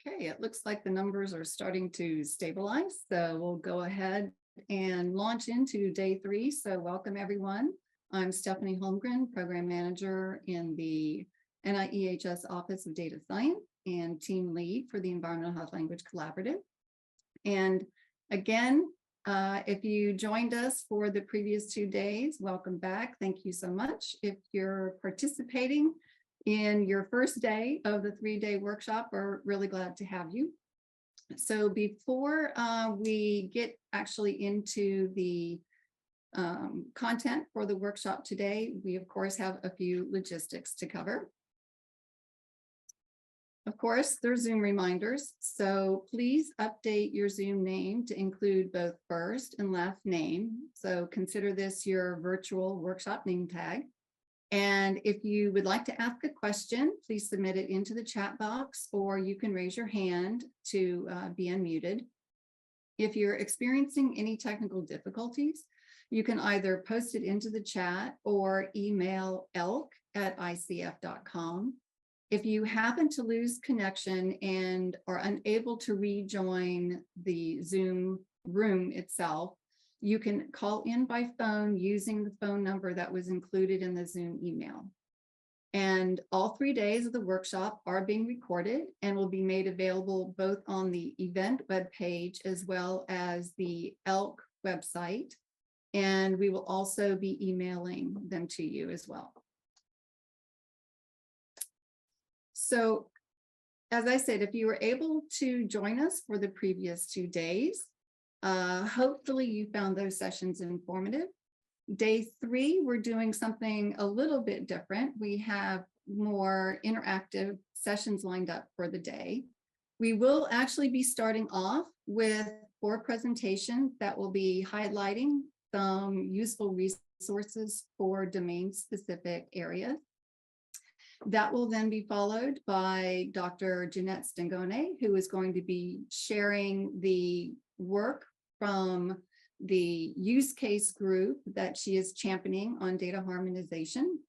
Okay, it looks like the numbers are starting to stabilize, so we'll go ahead and launch into day 3. So welcome everyone. I'm Stephanie Holmgren, Program Manager in the NIEHS Office of Data Science and Team Lead for the Environmental Health Language Collaborative. And again, if you joined us for the previous 2 days, welcome back. Thank you so much. If you're participating in your first day of the 3-day workshop, we're really glad to have you. So before we get actually into the content for the workshop today, we of course have a few logistics to cover. Of course, there's Zoom reminders, so please update your Zoom name to include both first and last name. So consider this your virtual workshop name tag. And if you would like to ask a question, please submit it into the chat box, or you can raise your hand to be unmuted. If you're experiencing any technical difficulties, you can either post it into the chat or email elk@icf.com. If you happen to lose connection and are unable to rejoin the Zoom room itself, you can call in by phone using the phone number that was included in the Zoom email. And all 3 days of the workshop are being recorded and will be made available both on the event webpage as well as the ELK website. And we will also be emailing them to you as well. So, as I said, if you were able to join us for the previous 2 days, hopefully you found those sessions informative. Day 3, we're doing something a little bit different. We have more interactive sessions lined up for the day. We will actually be starting off with 4 presentations that will be highlighting some useful resources for domain-specific areas. That will then be followed by Dr. Jeanette Stengone, who is going to be sharing the work from the use case group that she is championing on data harmonization.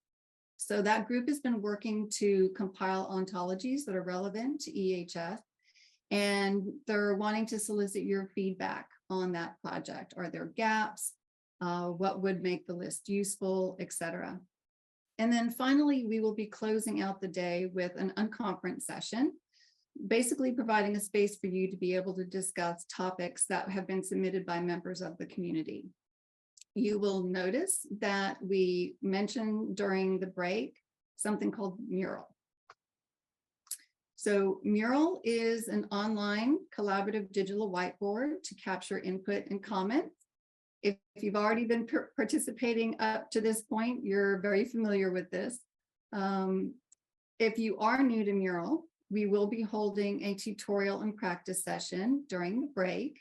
So that group has been working to compile ontologies that are relevant to EHS, and they're wanting to solicit your feedback on that project. Are there gaps? What would make the list useful, etc. And then finally, we will be closing out the day with an unconference session, basically providing a space for you to be able to discuss topics that have been submitted by members of the community. You will notice that we mentioned during the break something called Mural. So Mural is an online collaborative digital whiteboard to capture input and comments. If you've already been participating up to this point, you're very familiar with this. If you are new to Mural, we will be holding a tutorial and practice session during the break.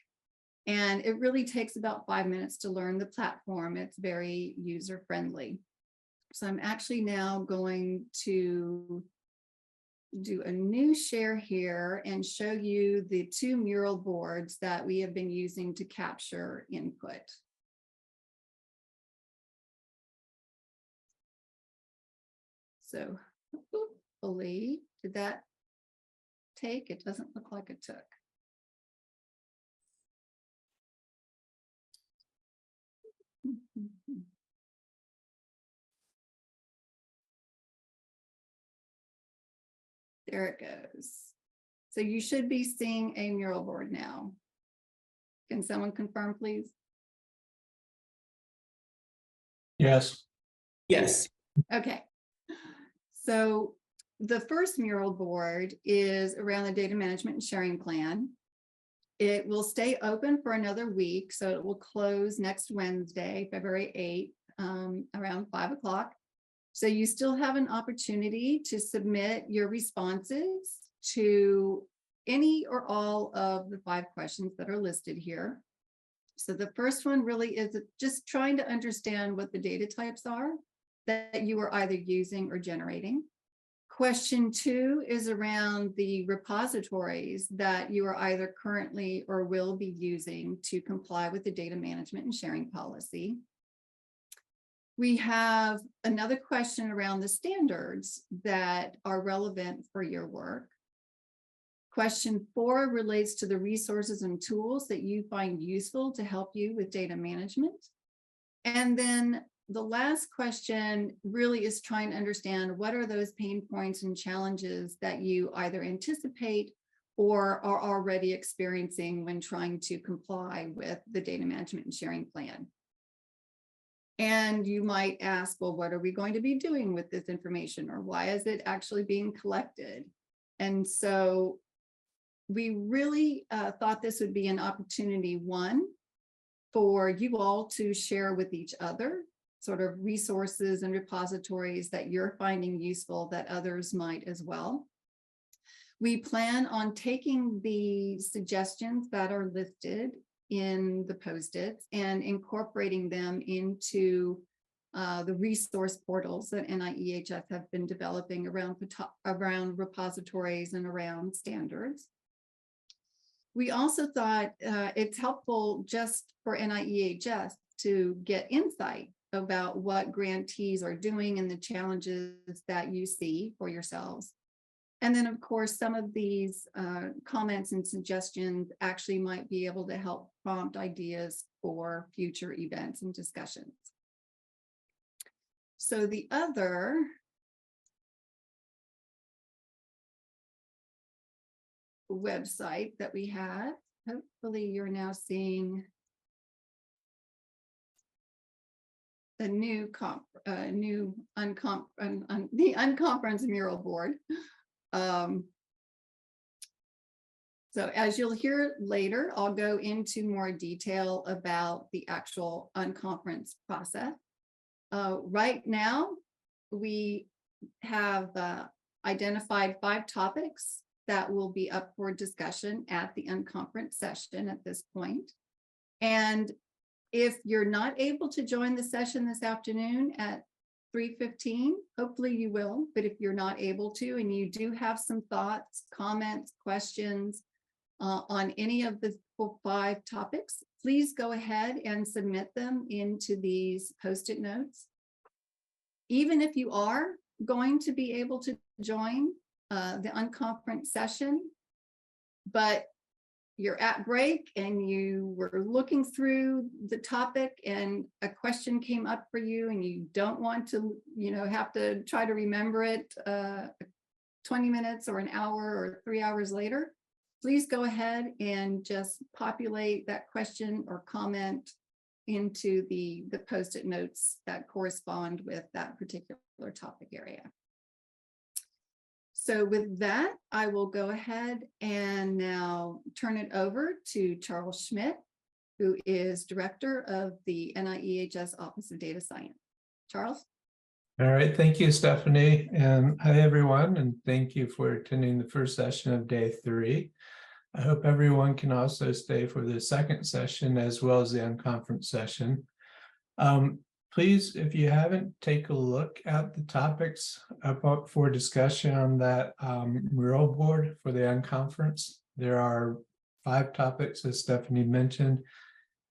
And it really takes about 5 minutes to learn the platform. It's very user-friendly. So I'm actually now going to do a new share here and show you the 2 Mural boards that we have been using to capture input. So hopefully, did that take? It doesn't look like it took. There it goes. So you should be seeing a Mural board now. Can someone confirm, please? Yes. Yes. Okay. So the first Mural board is around the data management and sharing plan. It will stay open for another week, so it will close next Wednesday, February 8th, around 5 o'clock. So you still have an opportunity to submit your responses to any or all of the 5 questions that are listed here. So the first one really is just trying to understand what the data types are that you are either using or generating. Question 2 is around the repositories that you are either currently or will be using to comply with the data management and sharing policy. We have another question around the standards that are relevant for your work. Question 4 relates to the resources and tools that you find useful to help you with data management. And then the last question really is trying to understand what are those pain points and challenges that you either anticipate or are already experiencing when trying to comply with the data management and sharing plan. And you might ask, well, what are we going to be doing with this information, or why is it actually being collected? And so we really thought this would be an opportunity, one, for you all to share with each other sort of resources and repositories that you're finding useful that others might as well. We plan on taking the suggestions that are listed in the post-its and incorporating them into the resource portals that NIEHS have been developing around repositories and around standards. We also thought it's helpful just for NIEHS to get insight about what grantees are doing and the challenges that you see for yourselves. And then, of course, some of these comments and suggestions actually might be able to help prompt ideas for future events and discussions. So the other website that we had, hopefully you're now seeing the new the unconference mural board. So as you'll hear later, I'll go into more detail about the actual unconference process. Right now, we have identified 5 topics that will be up for discussion at the unconference session at this point. And if you're not able to join the session this afternoon at 3:15, hopefully you will, but if you're not able to and you do have some thoughts, comments, questions on any of the 5 topics, please go ahead and submit them into these post-it notes. Even if you are going to be able to join the unconference session, but you're at break and you were looking through the topic and a question came up for you and you don't want to, have to try to remember it 20 minutes or an hour or 3 hours later, please go ahead and just populate that question or comment into the post-it notes that correspond with that particular topic area. So with that, I will go ahead and now turn it over to Charles Schmidt, who is Director of the NIEHS Office of Data Science. Charles? All right, thank you, Stephanie. And hi, everyone, and thank you for attending the first session of day 3. I hope everyone can also stay for the second session as well as the unconference session. Please, if you haven't, take a look at the topics up for discussion on that mural board for the unconference. There are 5 topics, as Stephanie mentioned.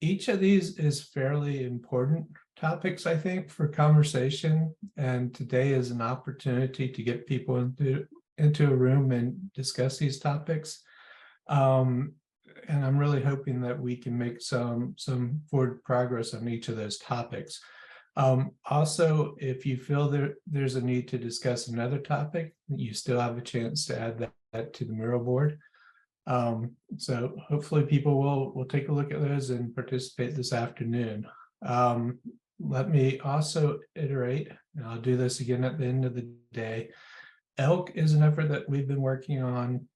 Each of these is fairly important topics, I think, for conversation. And today is an opportunity to get people into a room and discuss these topics. And I'm really hoping that we can make some forward progress on each of those topics. Also, if you feel there's a need to discuss another topic, you still have a chance to add that to the mural board. So hopefully people will take a look at those and participate this afternoon. Let me also iterate, and I'll do this again at the end of the day. ELK is an effort that we've been working on,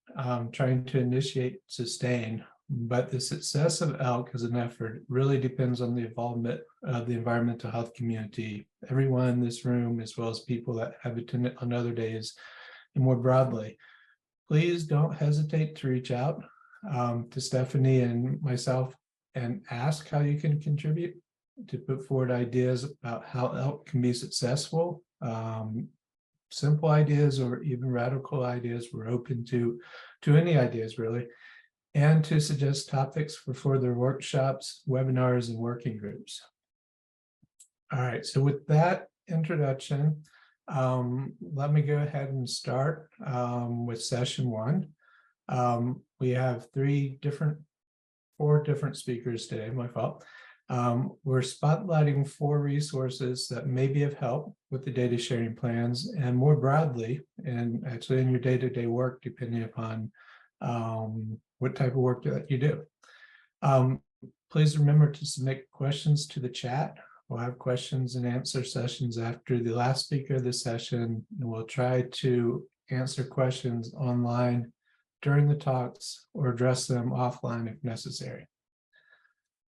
trying to initiate, sustain, but the success of ELK as an effort really depends on the involvement of the environmental health community, everyone in this room, as well as people that have attended on other days, and more broadly. Please don't hesitate to reach out to Stephanie and myself and ask how you can contribute, to put forward ideas about how ELK can be successful. Simple ideas or even radical ideas. We're open to any ideas, really, and to suggest topics for further workshops, webinars, and working groups. All right, so with that introduction, let me go ahead and start with session 1. We have four different speakers today, my fault. We're spotlighting 4 resources that may be of help with the data sharing plans and more broadly, and actually in your day-to-day work, depending upon what type of work that you do. Please remember to submit questions to the chat. We'll have questions and answer sessions after the last speaker of the session, and we'll try to answer questions online during the talks or address them offline if necessary.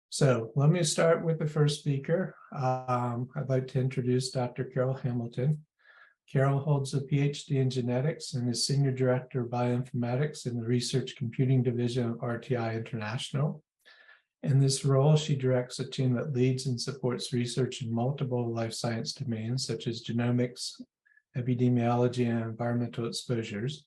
So let me start with the first speaker. I'd like to introduce Dr. Carol Hamilton. Carol holds a PhD in genetics and is Senior Director of Bioinformatics in the Research Computing Division of RTI International. In this role, she directs a team that leads and supports research in multiple life science domains, such as genomics, epidemiology, and environmental exposures.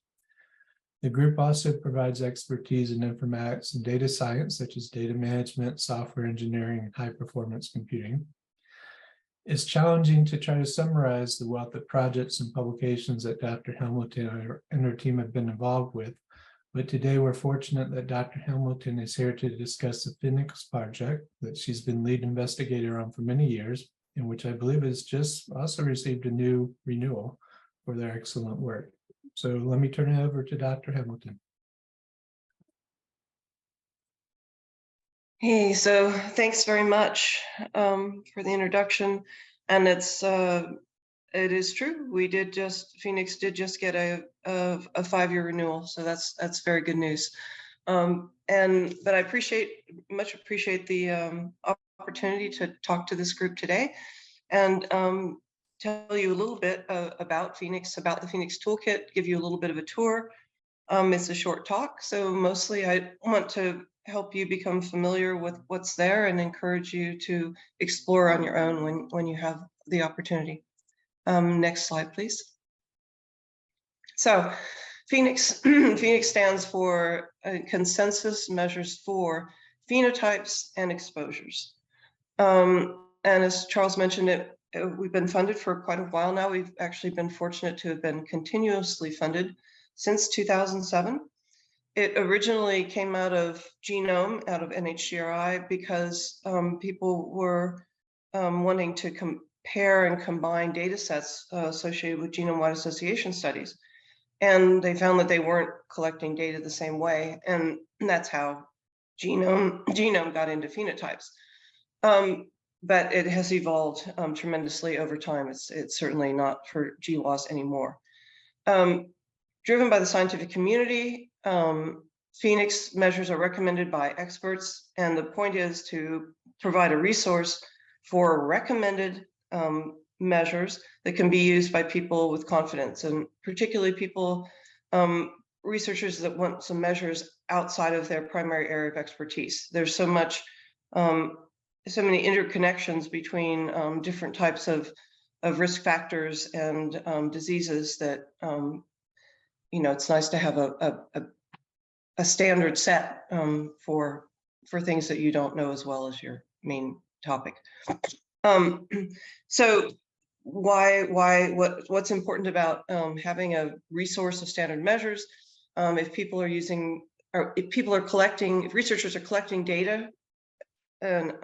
The group also provides expertise in informatics and data science, such as data management, software engineering, and high-performance computing. It's challenging to try to summarize the wealth of projects and publications that Dr. Hamilton and her team have been involved with, but today we're fortunate that Dr. Hamilton is here to discuss the Phoenix project that she's been lead investigator on for many years, and which I believe has just also received a new renewal for their excellent work. So let me turn it over to Dr. Hamilton. Hey, so thanks very much for the introduction. And it is true. Phoenix did just get a 5-year renewal, so that's very good news. But I much appreciate the opportunity to talk to this group today and tell you a little bit about Phoenix, about the Phoenix Toolkit, give you a little bit of a tour. It's a short talk, so mostly I want to help you become familiar with what's there and encourage you to explore on your own when you have the opportunity. Next slide, please. So Phoenix, Phoenix stands for Consensus Measures for Phenotypes and Exposures. And as Charles mentioned, we've been funded for quite a while now. We've actually been fortunate to have been continuously funded since 2007. It originally came out of Genome, out of NHGRI, because people were wanting to compare and combine data sets associated with genome-wide association studies. And they found that they weren't collecting data the same way. And that's how Genome got into phenotypes. But it has evolved tremendously over time. It's certainly not for GWAS anymore. Driven by the scientific community, Phoenix measures are recommended by experts, and the point is to provide a resource for recommended measures that can be used by people with confidence, and particularly people, researchers that want some measures outside of their primary area of expertise. There's so many interconnections between different types of risk factors and diseases that it's nice to have a standard set for things that you don't know as well as your main topic. So what's important about having a resource of standard measures? If people are using, or if researchers are collecting data and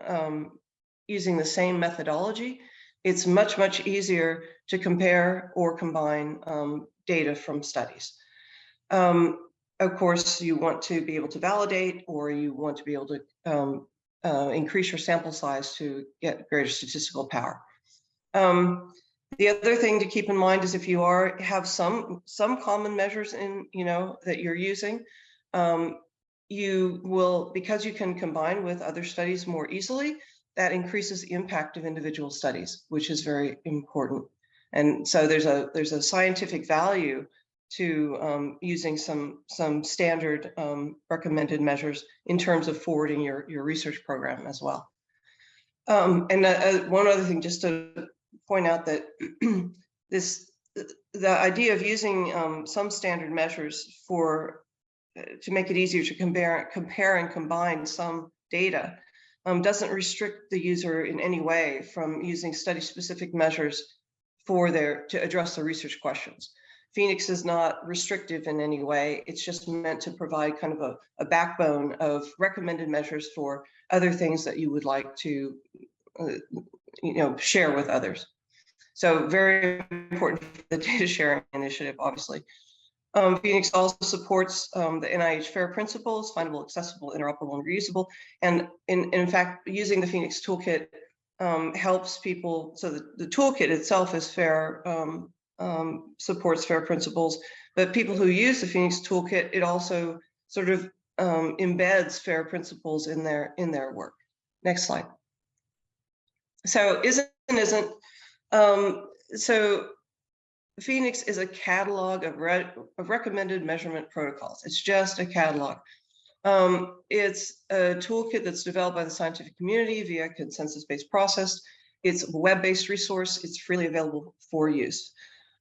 using the same methodology, it's much easier to compare or combine data from studies. Of course, you want to be able to validate, or you want to be able to increase your sample size to get greater statistical power. The other thing to keep in mind is if you have some common measures in that you're using, you will, because you can combine with other studies more easily, that increases the impact of individual studies, which is very important. And so there's a scientific value to using some standard recommended measures in terms of forwarding your research program as well. And one other thing, just to point out that the idea of using some standard measures to make it easier to compare and combine some data doesn't restrict the user in any way from using study-specific measures to address the research questions. Phoenix is not restrictive in any way. It's just meant to provide kind of a backbone of recommended measures for other things that you would like to share with others. So very important for the data sharing initiative, obviously. Phoenix also supports the NIH FAIR principles, findable, accessible, interoperable, and reusable. And in fact, using the Phoenix toolkit helps people. So the toolkit itself is FAIR, supports FAIR principles, but people who use the Phoenix toolkit, it also sort of embeds FAIR principles in their work. Next slide. So so Phoenix is a catalog of recommended measurement protocols. It's just a catalog. It's a toolkit that's developed by the scientific community via consensus-based process. It's a web-based resource. It's freely available for use.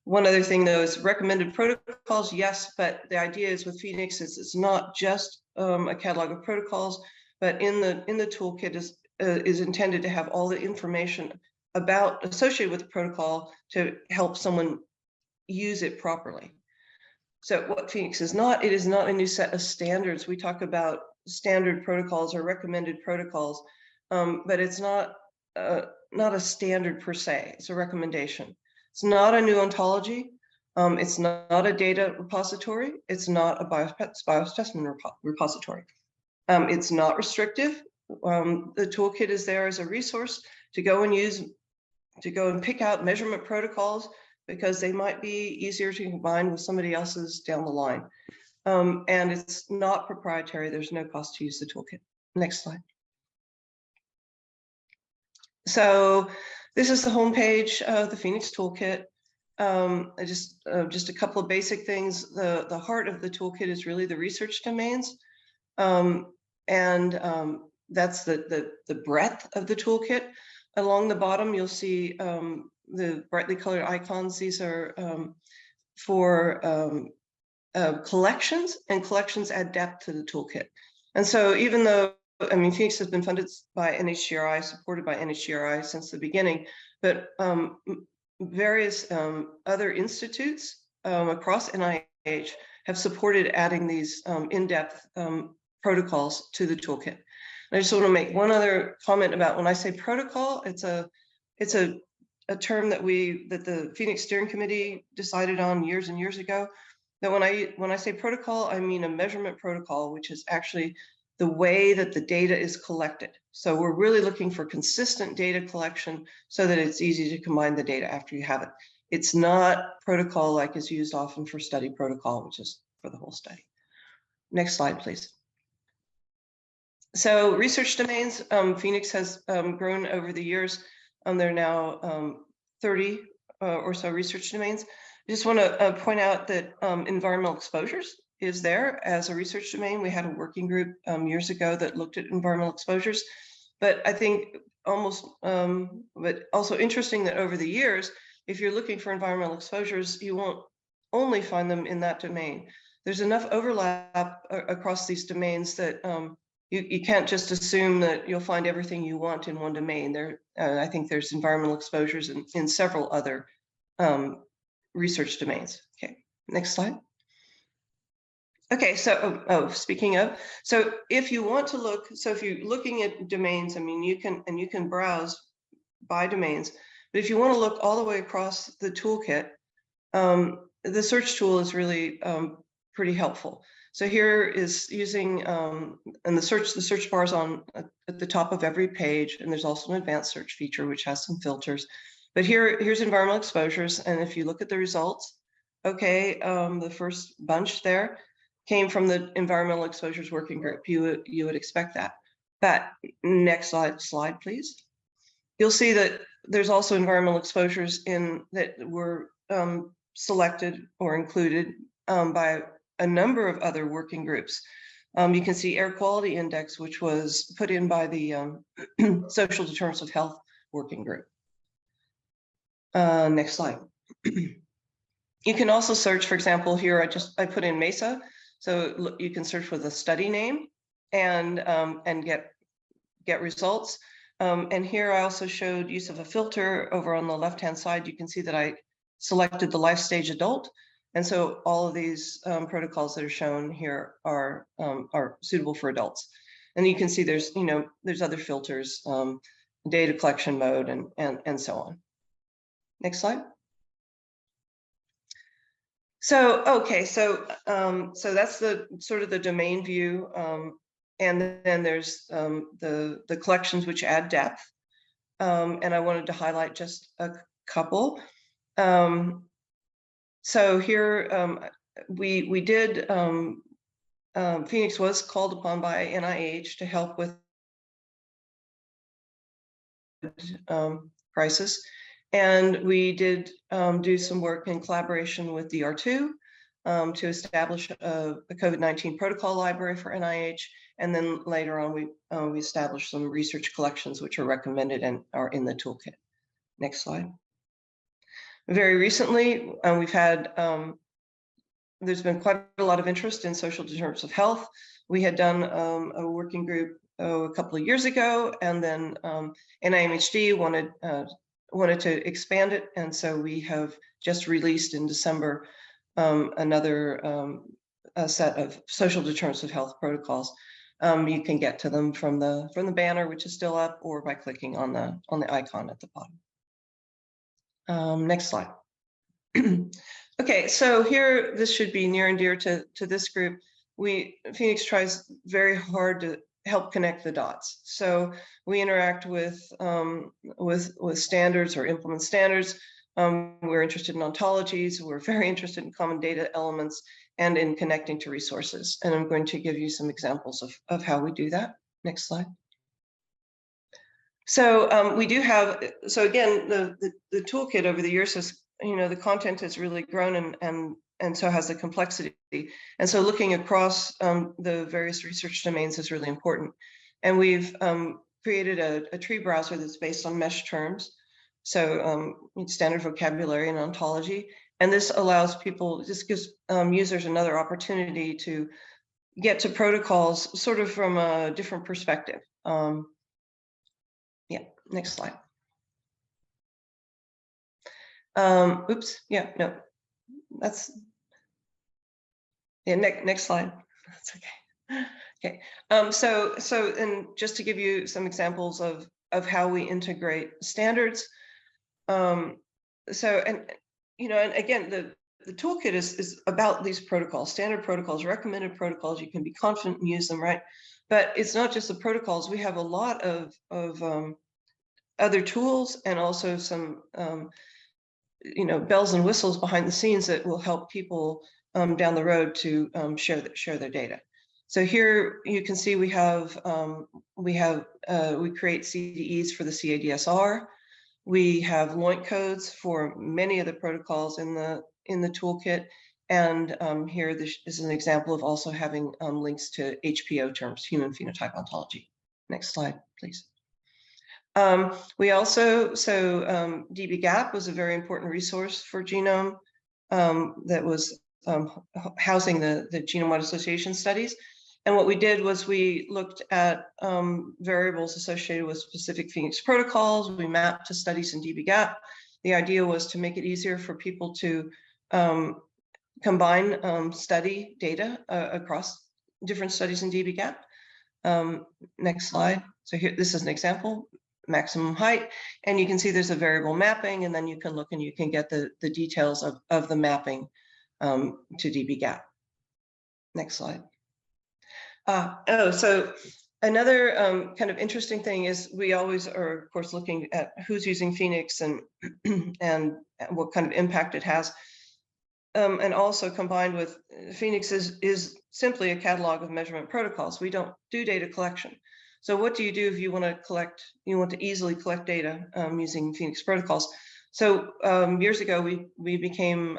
One other thing, though, is recommended protocols, yes, but the idea is with Phoenix is it's not just a catalog of protocols, but in the toolkit is intended to have all the information associated with the protocol to help someone use it properly. So what Phoenix is not, it is not a new set of standards. We talk about standard protocols or recommended protocols, but it's not a standard per se. It's a recommendation. It's not a new ontology. It's not a data repository. It's not a biospecimen repository. It's not restrictive. The toolkit is there as a resource to go and pick out measurement protocols because they might be easier to combine with somebody else's down the line. And it's not proprietary. There's no cost to use the toolkit. Next slide. So this is the homepage of the Phoenix toolkit. Just a couple of basic things. The heart of the toolkit is really the research domains. That's the breadth of the toolkit. Along the bottom, you'll see the brightly colored icons. These are for collections, and collections add depth to the toolkit. And so even though, I mean, Phoenix has been funded by NHGRI, supported by NHGRI since the beginning, but various other institutes across NIH have supported adding these in-depth protocols to the toolkit. And I just want to make one other comment about when I say protocol, it's a term that the Phoenix Steering Committee decided on years and years ago. That when I say protocol, I mean a measurement protocol, which is actually the way that the data is collected. So we're really looking for consistent data collection so that it's easy to combine the data after you have it. It's not protocol like is used often for study protocol, which is for the whole study. Next slide, please. So research domains, Phoenix has grown over the years. There are now 30 or so research domains. I just want to point out that environmental exposures is there as a research domain. We had a working group years ago that looked at environmental exposures, but I think but also interesting that over the years, if you're looking for environmental exposures, you won't only find them in that domain. There's enough overlap across these domains that you can't just assume that you'll find everything you want in one domain. I think there's environmental exposures in several other research domains. Okay, next slide. Okay, so speaking of, so if you want to look, so if you're looking at domains, I mean, you can browse by domains, but if you want to look all the way across the toolkit, the search tool is really pretty helpful. So here is using, and the search bar is on at the top of every page, and there's also an advanced search feature which has some filters. But here's environmental exposures, and if you look at the results, okay, the first bunch there came from the environmental exposures working group. You would expect that. But next slide, please. You'll see that there's also environmental exposures that were selected or included by a number of other working groups. You can see air quality index, which was put in by the social determinants of health working group. Next slide. You can also search, for example, here I put in MESA, so you can search for the study name and get results. And here I also showed use of a filter over on the left-hand side. You can see that I selected the life stage adult. And so all of these protocols that are shown here are suitable for adults. And you can see there's other filters, data collection mode, and so on. Next slide. So, okay, so that's the sort of the domain view. And then there's the collections which add depth. And I wanted to highlight just a couple. So here we did, Phoenix was called upon by NIH to help with crisis. And we did do some work in collaboration with DR2 to establish a COVID-19 protocol library for NIH. And then later on, we established some research collections which are recommended and are in the toolkit. Next slide. Very recently, we've had, there's been quite a lot of interest in social determinants of health. We had done a working group a couple of years ago, and then NIMHD wanted to expand it, and so we have just released in December another a set of social determinants of health protocols. You can get to them from the banner, which is still up, or by clicking on the icon at the bottom. Next slide. Okay, so here, this should be near and dear to this group. Phoenix tries very hard to help connect the dots. So we interact with standards or implement standards. We're interested in ontologies. We're very interested in common data elements and in connecting to resources. And I'm going to give you some examples of how we do that. Next slide. So we do have, so again, the toolkit over the years has, the content has really grown and so has the complexity. And so looking across the various research domains is really important. And we've created a tree browser that's based on mesh terms. So standard vocabulary and ontology. And this allows people, this gives users another opportunity to get to protocols sort of from a different perspective. Yeah, next slide. Oops, yeah, no, that's, yeah, next slide. That's okay. Okay, so and just to give you some examples of how we integrate standards. And again, the toolkit is about these protocols, standard protocols, recommended protocols. You can be confident and use them, right? But it's not just the protocols. We have a lot of other tools and also some bells and whistles behind the scenes that will help people down the road to share their data. So here you can see we create CDEs for the CADSR. We have LOINC codes for many of the protocols in the toolkit. And here this is an example of also having links to HPO terms, human phenotype ontology. Next slide, please. We also, dbGaP was a very important resource for genome that was housing the genome-wide association studies. And what we did was we looked at variables associated with specific Phoenix protocols. We mapped to studies in dbGaP. The idea was to make it easier for people to combine study data across different studies in dbGaP. Next slide. So here, this is an example, maximum height, and you can see there's a variable mapping, and then you can look and you can get the details of the mapping to dbGaP. Next slide. So another kind of interesting thing is we always are, of course, looking at who's using Phoenix and what kind of impact it has. And also combined with Phoenix is simply a catalog of measurement protocols. We don't do data collection. So what do you do if you want to easily collect data using Phoenix protocols? So years ago, we became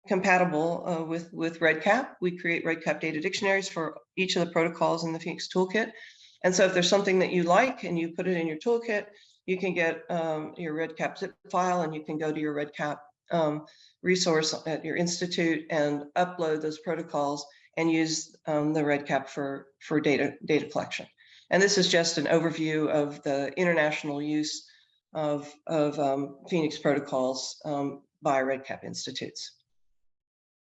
compatible with REDCap. We create REDCap data dictionaries for each of the protocols in the Phoenix toolkit. And so if there's something that you like and you put it in your toolkit, you can get your REDCap zip file, and you can go to your REDCap resource at your institute and upload those protocols and use the REDCap for data collection. And this is just an overview of the international use of Phoenix protocols by REDCap institutes.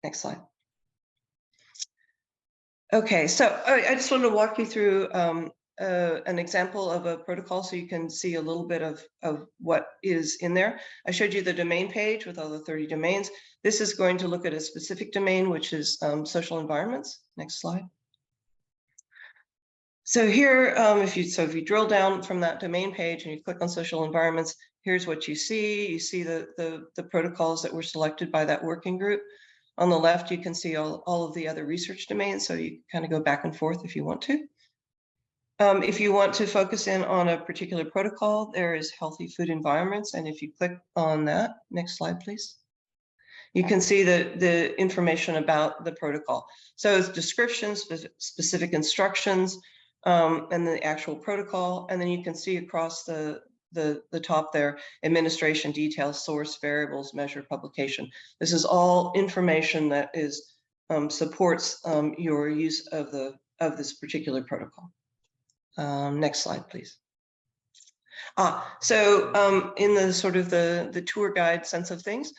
Next slide. Okay, so I just wanted to walk you through an example of a protocol so you can see a little bit of what is in there. I showed you the domain page with all the 30 domains. This is going to look at a specific domain, which is social environments. Next slide. So here, if you drill down from that domain page and you click on social environments, here's what you see. You see the protocols that were selected by that working group. On the left, you can see all of the other research domains, so you kind of go back and forth if you want to. If you want to focus in on a particular protocol, there is healthy food environments. And if you click on that, next slide, please. You can see the information about the protocol. So it's descriptions, specific instructions, and the actual protocol. And then you can see across the top there, administration details, source, variables, measure, publication. This is all information that is supports your use of this particular protocol. Next slide, please. So in the sort of the tour guide sense of things,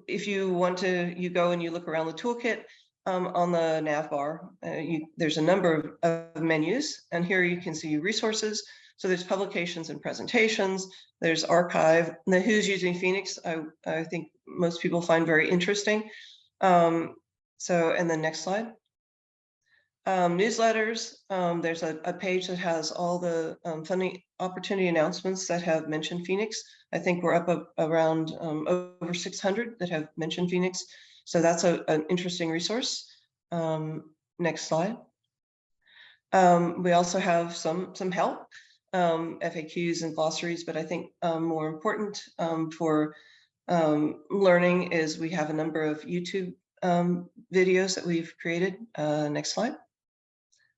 if you want to, you go and you look around the toolkit on the nav bar. There's a number of menus, and here you can see resources. So there's publications and presentations. There's archive. And the who's using Phoenix, I think most people find very interesting. And then next slide. Newsletters. There's a page that has all the funding opportunity announcements that have mentioned Phoenix. I think we're up around over 600 that have mentioned Phoenix. So that's an interesting resource. Next slide. We also have some help, FAQs and glossaries, but I think more important for learning is we have a number of YouTube videos that we've created. Next slide.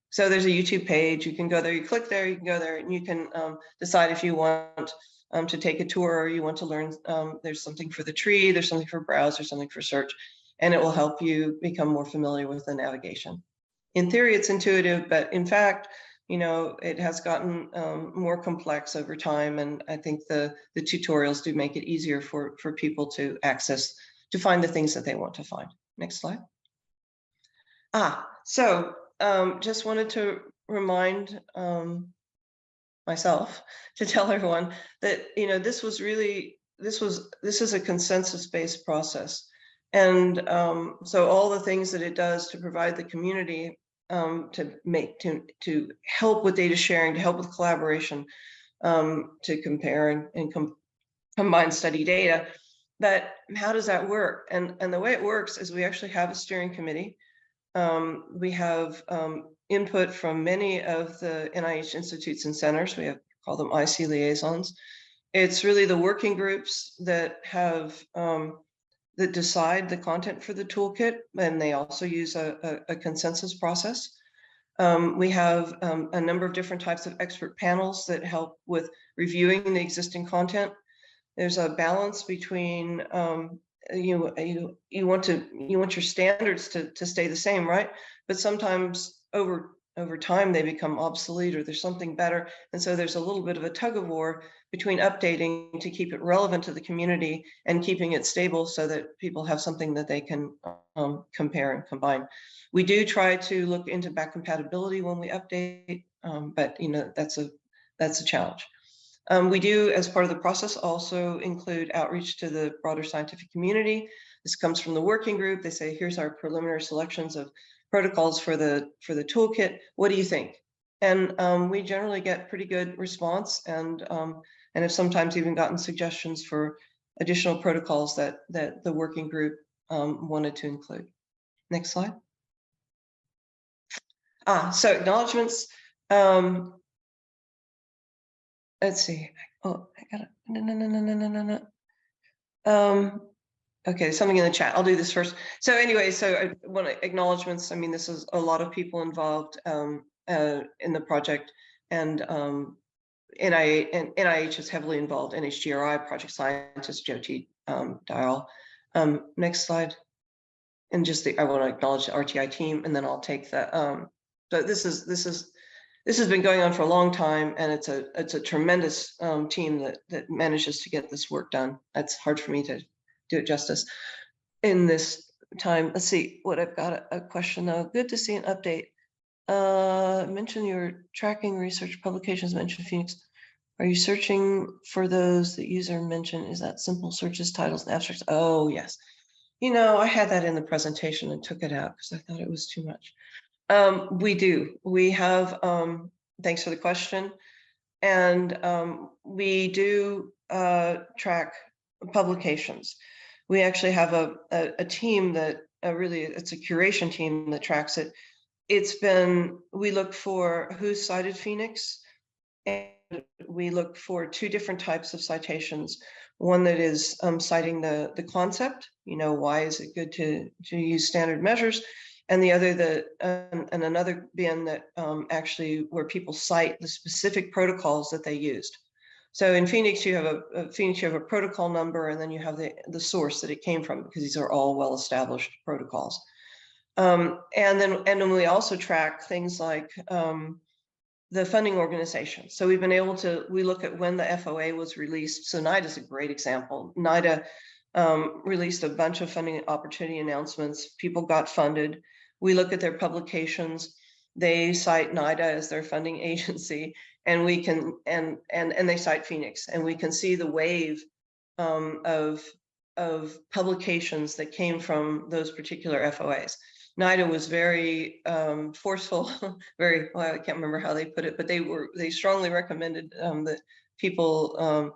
So there's a YouTube page. You can go there, you click there, you can go there, and you can decide if you want to take a tour or you want to learn. There's something for the tree, there's something for browse, there's something for search, and it will help you become more familiar with the navigation. In theory, it's intuitive, but in fact, you know, it has gotten more complex over time, and I think the tutorials do make it easier for people to access, to find the things that they want to find. Next slide. So just wanted to remind myself to tell everyone that, you know, this is a consensus-based process. And so all the things that it does to provide the community to help with data sharing, to help with collaboration, to compare and combine study data, but how does that work? And the way it works is we actually have a steering committee. We have input from many of the NIH institutes and centers. We call them IC liaisons. It's really the working groups that have that decide the content for the toolkit, and they also use a consensus process. We have a number of different types of expert panels that help with reviewing the existing content. There's a balance between you want your standards to stay the same, right? But sometimes over time they become obsolete, or there's something better, and so there's a little bit of a tug of war between updating to keep it relevant to the community and keeping it stable so that people have something that they can compare and combine. We do try to look into back compatibility when we update, but you know, that's a challenge. We do, as part of the process, also include outreach to the broader scientific community. This comes from the working group. They say, here's our preliminary selections of protocols for the toolkit. What do you think? And we generally get pretty good response, and have sometimes even gotten suggestions for additional protocols that the working group wanted to include. Next slide. So acknowledgements. Let's see. Oh, I got it. No. Okay, something in the chat. I'll do this first. So anyway, so I want acknowledgements. I mean, this is a lot of people involved in the project, and NIH is heavily involved. NHGRI, project scientists, Jyoti Dial. Next slide. And just I want to acknowledge the RTI team, and then I'll take that. So this has been going on for a long time, and it's a tremendous team that manages to get this work done. It's hard for me to do it justice. in this time. Let's see what I've got a question though. Good to see an update. Mention your tracking research publications, mention Phoenix. Are you searching for those that user mentioned? Is that simple searches, titles, and abstracts? Oh, yes. You know, I had that in the presentation and took it out because I thought it was too much. We do. We have, thanks for the question. And we do track publications. We actually have a team that really, it's a curation team that tracks it. We look for who's cited Phoenix, and we look for two different types of citations. One that is citing the concept, you know, why is it good to use standard measures? And the other that, and another bin that actually where people cite the specific protocols that they used. So in Phoenix, you have a protocol number, and then you have the source that it came from, because these are all well-established protocols. And then we also track things like the funding organization. So we've been able to, we look at when the FOA was released. So NIDA is a great example. NIDA released a bunch of funding opportunity announcements. People got funded. We look at their publications. They cite NIDA as their funding agency, and we can, and they cite Phoenix, and we can see the wave of publications that came from those particular FOAs. NIDA was very forceful, very, well, I can't remember how they put it, but they strongly recommended that people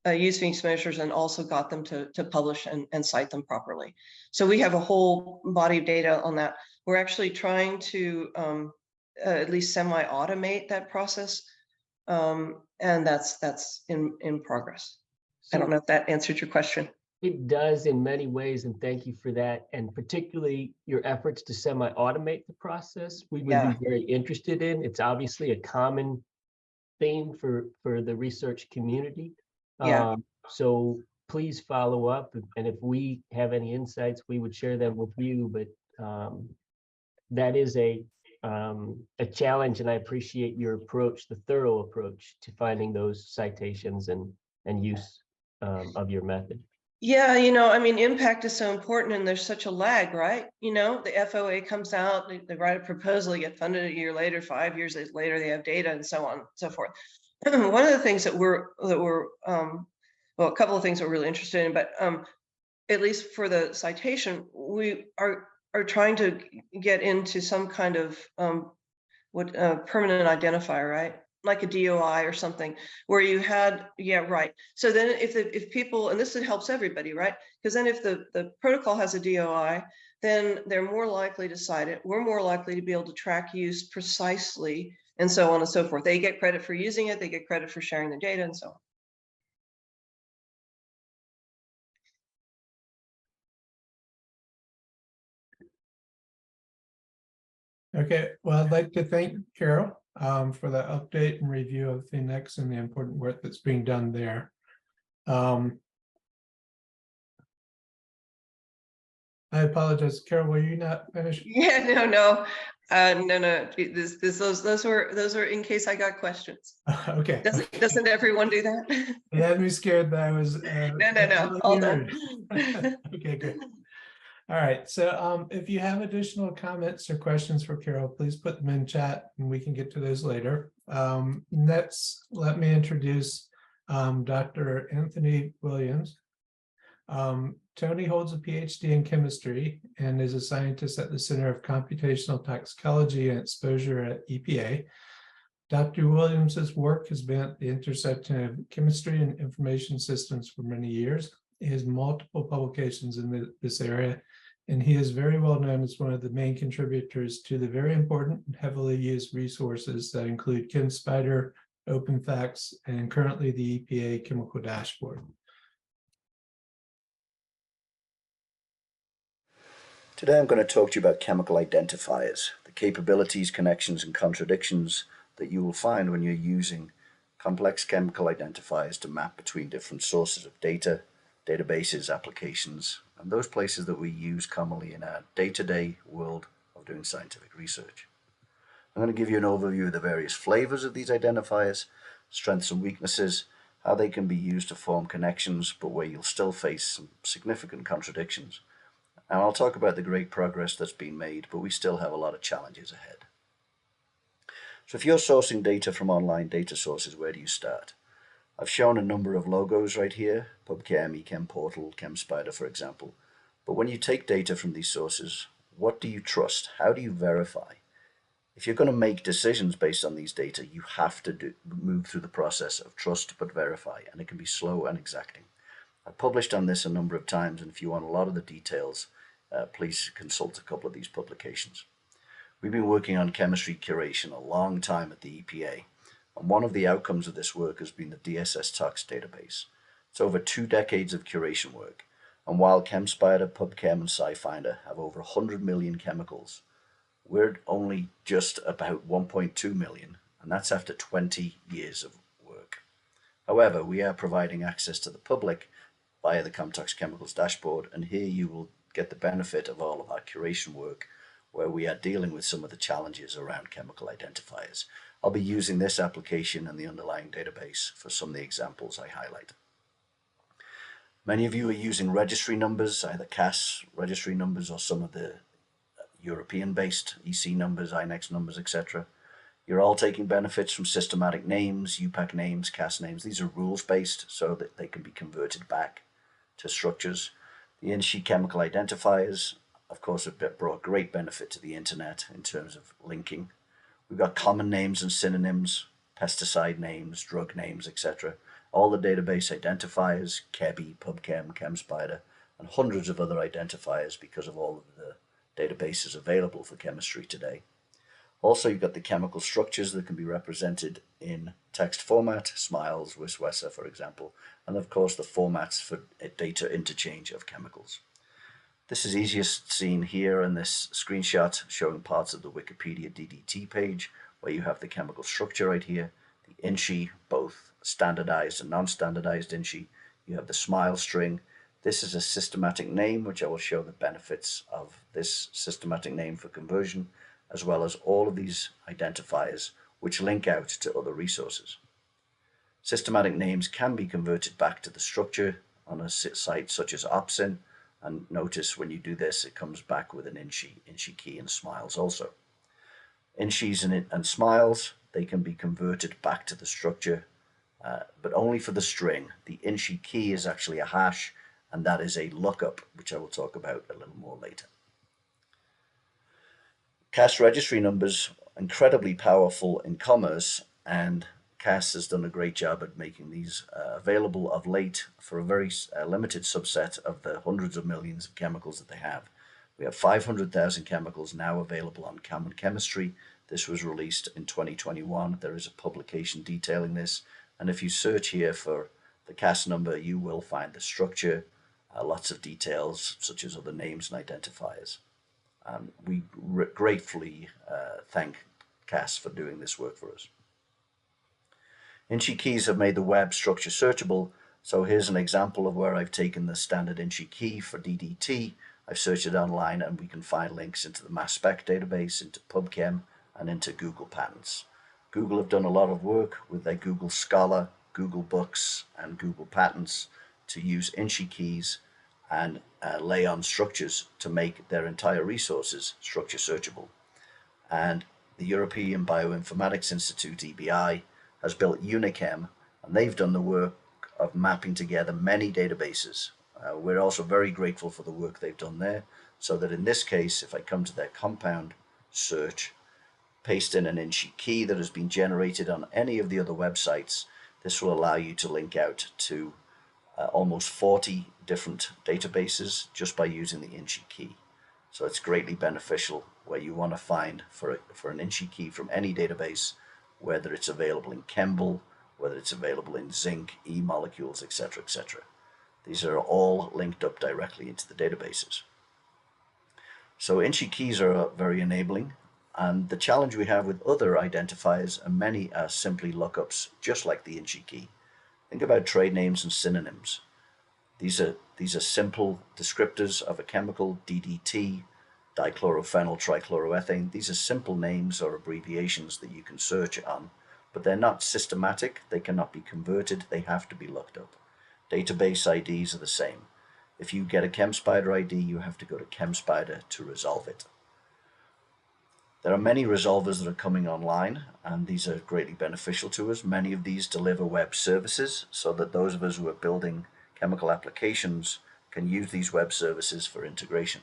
use Phoenix measures, and also got them to publish and cite them properly. So we have a whole body of data on that. We're actually trying to at least semi-automate that process, and that's in progress. I don't know if that answered your question. It does in many ways, and thank you for that. And particularly your efforts to semi-automate the process, we would be very interested in. It's obviously a common theme for the research community. Yeah. So please follow up, and if we have any insights, we would share them with you. But that is a challenge, and I appreciate your approach, the thorough approach to finding those citations and use of your method. Yeah, you know, I mean, impact is so important, and there's such a lag, right? You know, the FOA comes out, they write a proposal, they get funded a year later, 5 years later, they have data, and so on and so forth. One of the things that we're well, a couple of things we're really interested in, but at least for the citation, we are trying to get into some kind of permanent identifier, right? Like a DOI or something, where you had, yeah, right. So then if people, and this helps everybody, right? Because then if the protocol has a DOI, then they're more likely to cite it. We're more likely to be able to track use precisely, and so on and so forth. They get credit for using it, they get credit for sharing the data, and so on. Okay, well, I'd like to thank Carol for the update and review of Phoenix and the important work that's being done there. I apologize, Carol, were you not finished? Yeah, no. Those were in case I got questions. Okay. Doesn't everyone do that? You had me scared that I was. No. All done. Okay, good. All right, so if you have additional comments or questions for Carol, please put them in chat and we can get to those later. Next, let me introduce Dr. Anthony Williams. Tony holds a PhD in chemistry and is a scientist at the Center of Computational Toxicology and Exposure at EPA. Dr. Williams's work has been at the intersection of chemistry and information systems for many years. He has multiple publications in this area, and he is very well known as one of the main contributors to the very important and heavily used resources that include ChemSpider, OpenFacts, and currently the EPA Chemical Dashboard. Today I'm going to talk to you about chemical identifiers, the capabilities, connections, and contradictions that you will find when you're using complex chemical identifiers to map between different sources of data, databases, applications, and those places that we use commonly in our day-to-day world of doing scientific research. I'm going to give you an overview of the various flavors of these identifiers, strengths and weaknesses, how they can be used to form connections, but where you'll still face some significant contradictions, And I'll talk about the great progress that's been made, but we still have a lot of challenges ahead. So if you're sourcing data from online data sources, where do you start? I've shown a number of logos right here, PubChem, eChemPortal, ChemSpider, for example. But when you take data from these sources, what do you trust? How do you verify? If you're going to make decisions based on these data, you have to move through the process of trust but verify, and it can be slow and exacting. I've published on this a number of times, and if you want a lot of the details, please consult a couple of these publications. We've been working on chemistry curation a long time at the EPA, and one of the outcomes of this work has been the DSS Tox database. It's over 2 decades of curation work, and while ChemSpider, PubChem, and SciFinder have over 100 million chemicals, we're only just about 1.2 million, and that's after 20 years of work. However, we are providing access to the public via the Comtox Chemicals dashboard, and here you will get the benefit of all of our curation work, where we are dealing with some of the challenges around chemical identifiers. I'll be using this application and the underlying database for some of the examples I highlight. Many of you are using registry numbers, either CAS registry numbers or some of the European-based EC numbers, INEX numbers, etc. You're all taking benefits from systematic names, UPAC names, CAS names. These are rules-based so that they can be converted back to structures. The INSHE chemical identifiers, of course, have brought great benefit to the internet in terms of linking. We've got common names and synonyms, pesticide names, drug names, etc. All the database identifiers, KEBI, PubChem, ChemSpider, and hundreds of other identifiers because of all of the databases available for chemistry today. Also, you've got the chemical structures that can be represented in text format, SMILES, WISWESA, for example, and of course the formats for data interchange of chemicals. This is easiest seen here in this screenshot showing parts of the Wikipedia DDT page, where you have the chemical structure right here, the INSHE, both standardized and non-standardized INSHE. You have the SMILE string. This is a systematic name, which I will show the benefits of this systematic name for conversion, as well as all of these identifiers which link out to other resources. Systematic names can be converted back to the structure on a site such as Opsin, and notice when you do this, it comes back with an INSHE key and SMILES also. INSHEs and SMILES, they can be converted back to the structure, but only for the string. The INSHE key is actually a hash, and that is a lookup, which I will talk about a little more later. CAS registry numbers, incredibly powerful in commerce, and CAS has done a great job at making these available of late for a very limited subset of the hundreds of millions of chemicals that they have. We have 500,000 chemicals now available on Common Chemistry. This was released in 2021. There is a publication detailing this, and if you search here for the CAS number, you will find the structure, lots of details such as other names and identifiers. We gratefully thank CAS for doing this work for us. INSHE keys have made the web structure searchable, so here's an example of where I've taken the standard INSHE key for DDT. I've searched it online, and we can find links into the mass spec database, into PubChem, and into Google Patents. Google have done a lot of work with their Google Scholar, Google Books, and Google Patents to use INSHE keys and lay on structures to make their entire resources structure searchable. And the European Bioinformatics Institute, EBI, has built Unichem, and they've done the work of mapping together many databases. We're also very grateful for the work they've done there, so that in this case, if I come to their compound search, paste in an INSHE key that has been generated on any of the other websites, this will allow you to link out to almost 40 different databases just by using the INSHE key. So it's greatly beneficial where you want to find for an INSHE key from any database, whether it's available in Chembl, whether it's available in zinc, e-molecules, etc., etc. These are all linked up directly into the databases. So INSHE keys are very enabling, and the challenge we have with other identifiers, and many are simply lookups, just like the INSHE key. Think about trade names and synonyms. These are simple descriptors of a chemical, DDT, dichlorophenyl trichloroethane. These are simple names or abbreviations that you can search on, but they're not systematic. They cannot be converted. They have to be looked up. Database IDs are the same. If you get a ChemSpider ID, you have to go to ChemSpider to resolve it. There are many resolvers that are coming online, and these are greatly beneficial to us. Many of these deliver web services so that those of us who are building chemical applications can use these web services for integration.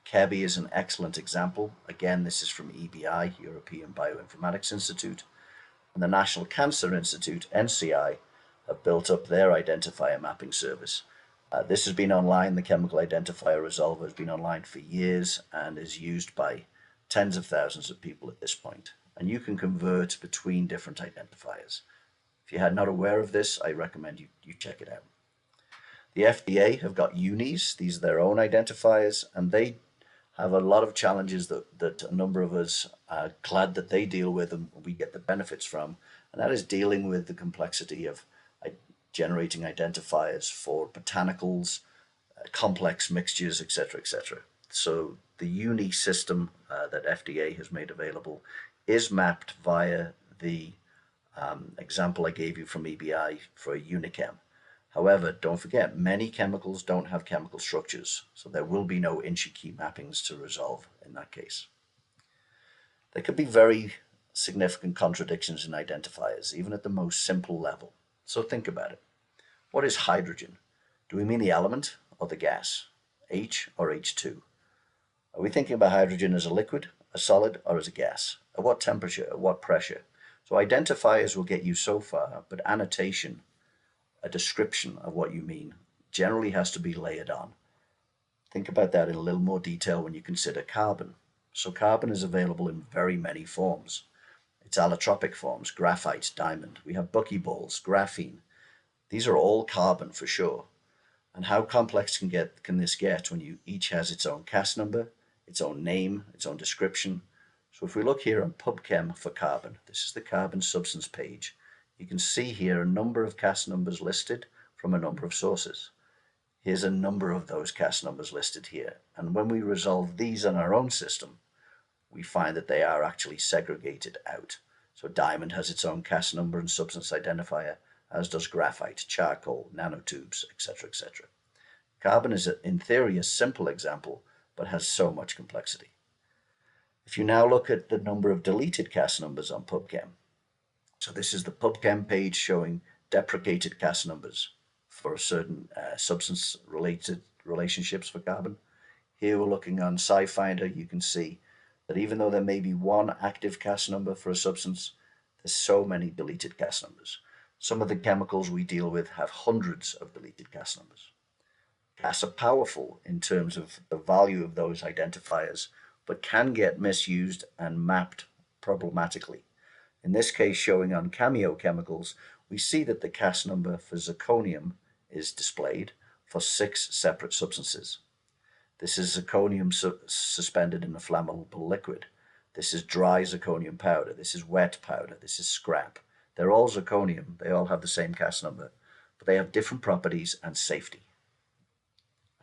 Kebi is an excellent example. Again, this is from EBI, European Bioinformatics Institute, and the National Cancer Institute, NCI, have built up their identifier mapping service. This has been online. The chemical identifier resolver has been online for years and is used by tens of thousands of people at this point. And you can convert between different identifiers. If you're not aware of this, I recommend you check it out. The FDA have got UNIs. These are their own identifiers, and they have a lot of challenges that a number of us are glad that they deal with and we get the benefits from. And that is dealing with the complexity of generating identifiers for botanicals, complex mixtures, etc., etc. So the UNI system that FDA has made available is mapped via the example I gave you from EBI for Unichem. However, don't forget, many chemicals don't have chemical structures, so there will be no inch-key mappings to resolve in that case. There could be very significant contradictions in identifiers, even at the most simple level. So think about it. What is hydrogen? Do we mean the element or the gas? H or H2? Are we thinking about hydrogen as a liquid, a solid, or as a gas? At what temperature, at what pressure? So identifiers will get you so far, but annotation, a description of what you mean, generally has to be layered on. Think about that in a little more detail when you consider carbon. So carbon is available in very many forms. It's allotropic forms, graphite, diamond. We have buckyballs, graphene. These are all carbon for sure. And how complex can this get when each has its own CAS number, its own name, its own description? So if we look here on PubChem for carbon, this is the carbon substance page. You can see here a number of CAS numbers listed from a number of sources. Here's a number of those CAS numbers listed here. And when we resolve these on our own system, we find that they are actually segregated out. So diamond has its own CAS number and substance identifier, as does graphite, charcoal, nanotubes, etc., etc. Carbon is, in theory, a simple example, but has so much complexity. If you now look at the number of deleted CAS numbers on PubChem, so this is the PubChem page showing deprecated CAS numbers for certain substance-related relationships for carbon. Here we're looking on SciFinder. You can see that even though there may be one active CAS number for a substance, there's so many deleted CAS numbers. Some of the chemicals we deal with have hundreds of deleted CAS numbers. CAS are powerful in terms of the value of those identifiers, but can get misused and mapped problematically. In this case, showing on Cameo chemicals, we see that the CAS number for zirconium is displayed for 6 separate substances. This is zirconium suspended in a flammable liquid. This is dry zirconium powder. This is wet powder. This is scrap. They're all zirconium. They all have the same CAS number, but they have different properties and safety.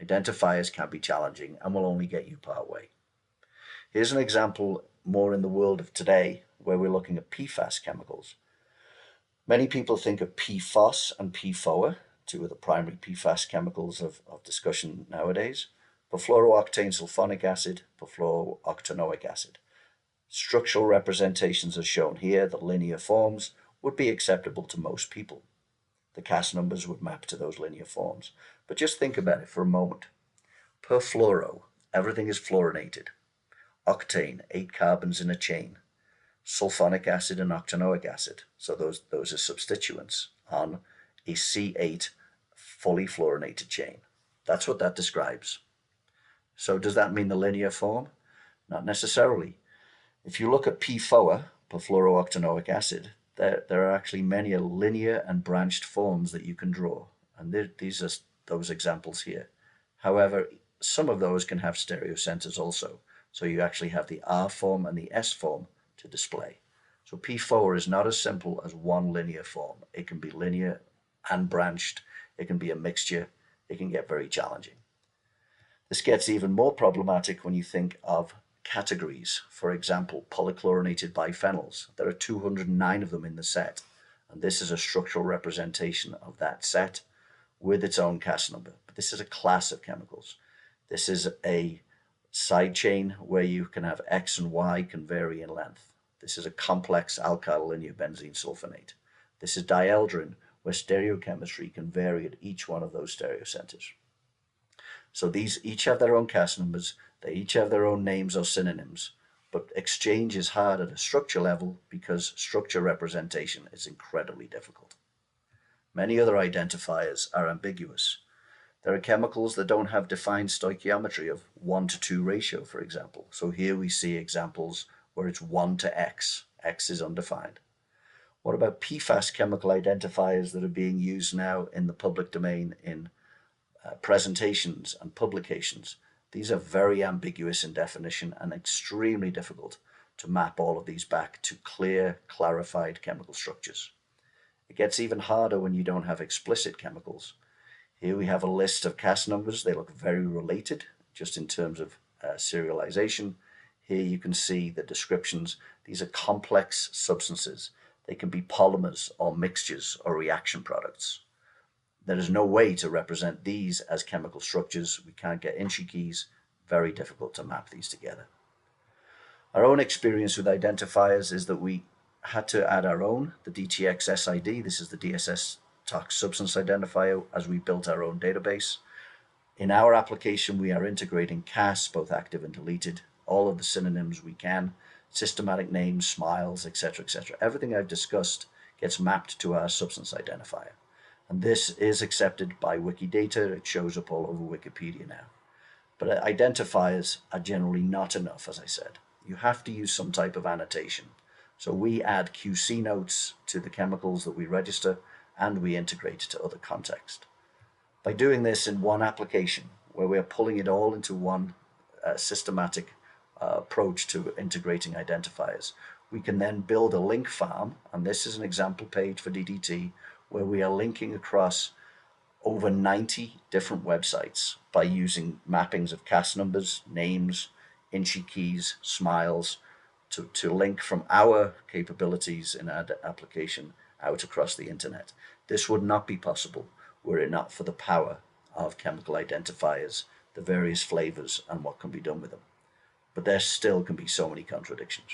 Identifiers can be challenging and will only get you part way. Here's an example more in the world of today where we're looking at PFAS chemicals. Many people think of PFOS and PFOA, two of the primary PFAS chemicals of discussion nowadays. Perfluorooctane sulfonic acid, perfluorooctanoic acid. Structural representations are shown here. The linear forms would be acceptable to most people. The CAS numbers would map to those linear forms. But just think about it for a moment. Perfluoro, everything is fluorinated. Octane, 8 carbons in a chain. Sulfonic acid and octanoic acid, so those are substituents on a C8 fully fluorinated chain. That's what that describes. So does that mean the linear form? Not necessarily. If you look at PFOA, perfluorooctanoic acid, there are actually many linear and branched forms that you can draw. And these are those examples here. However, some of those can have stereocenters also. So you actually have the R form and the S form to display. So P4 is not as simple as one linear form. It can be linear and branched. It can be a mixture. It can get very challenging. This gets even more problematic when you think of categories. For example, polychlorinated biphenyls. There are 209 of them in the set, and this is a structural representation of that set. with its own CAS number. But this is a class of chemicals. This is a side chain where you can have X and Y can vary in length. This is a complex alkyl linear benzene sulfonate. This is dieldrin, where stereochemistry can vary at each one of those stereocenters. So these each have their own CAS numbers, they each have their own names or synonyms, but exchange is hard at a structure level because structure representation is incredibly difficult. Many other identifiers are ambiguous. There are chemicals that don't have defined stoichiometry of 1:2 ratio, for example. So here we see examples where it's 1 to X. X is undefined. What about PFAS chemical identifiers that are being used now in the public domain in presentations and publications? These are very ambiguous in definition and extremely difficult to map all of these back to clear, clarified chemical structures. It gets even harder when you don't have explicit chemicals. Here we have a list of CAS numbers. They look very related just in terms of serialization. Here you can see the descriptions. These are complex substances. They can be polymers or mixtures or reaction products. There is no way to represent these as chemical structures. We can't get inchi keys. Very difficult to map these together. Our own experience with identifiers is that we had to add our own, the DTX SID. This is the DSS tox substance identifier as we built our own database. In our application, we are integrating CAS, both active and deleted, all of the synonyms we can, systematic names, smiles, etc., etc. Everything I've discussed gets mapped to our substance identifier. And this is accepted by Wikidata. It shows up all over Wikipedia now. But identifiers are generally not enough, as I said. You have to use some type of annotation. So we add QC notes to the chemicals that we register, and we integrate to other context. By doing this in one application, where we are pulling it all into one systematic approach to integrating identifiers, we can then build a link farm, and this is an example page for DDT, where we are linking across over 90 different websites by using mappings of CAS numbers, names, inchi keys, smiles, to link from our capabilities in our application out across the internet. This would not be possible were it not for the power of chemical identifiers, the various flavors, and what can be done with them. But there still can be so many contradictions.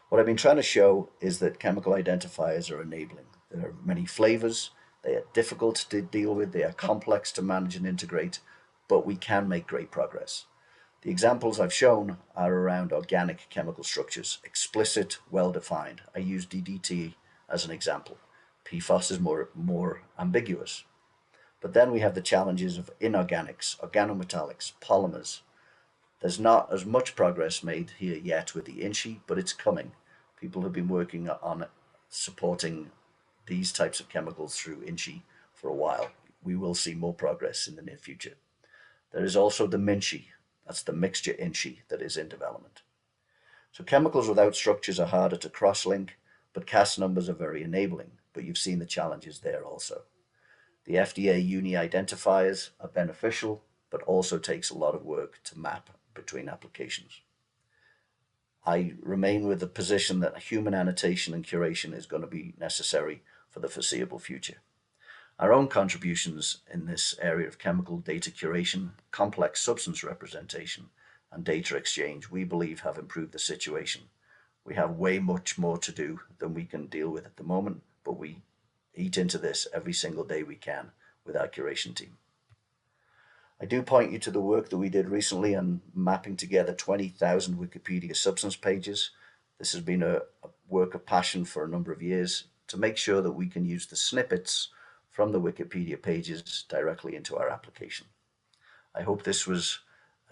What I've been trying to show is that chemical identifiers are enabling. There are many flavors, they are difficult to deal with, they are complex to manage and integrate, but we can make great progress. The examples I've shown are around organic chemical structures, explicit, well-defined. I use DDT as an example. PFAS is more ambiguous. But then we have the challenges of inorganics, organometallics, polymers. There's not as much progress made here yet with the inchi, but it's coming. People have been working on supporting these types of chemicals through inchi for a while. We will see more progress in the near future. There is also the minchi. That's the mixture inchi that is in development. So chemicals without structures are harder to cross-link, but CAS numbers are very enabling, but you've seen the challenges there also. The FDA uni identifiers are beneficial, but also takes a lot of work to map between applications. I remain with the position that human annotation and curation is going to be necessary for the foreseeable future. Our own contributions in this area of chemical data curation, complex substance representation, and data exchange, we believe have improved the situation. We have way much more to do than we can deal with at the moment, but we eat into this every single day we can with our curation team. I do point you to the work that we did recently on mapping together 20,000 Wikipedia substance pages. This has been a work of passion for a number of years to make sure that we can use the snippets from the Wikipedia pages directly into our application. I hope this was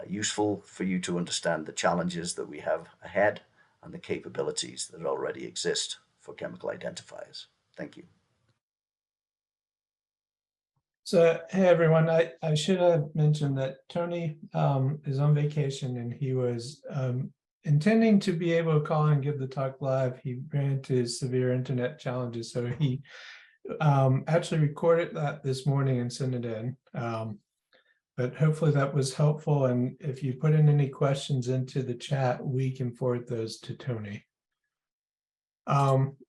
useful for you to understand the challenges that we have ahead and the capabilities that already exist for chemical identifiers. Thank you. So, hey everyone, I should have mentioned that Tony is on vacation and he was intending to be able to call and give the talk live. He ran into severe internet challenges, so he actually recorded that this morning and sent it in. But hopefully that was helpful, and if you put in any questions into the chat, we can forward those to Tony.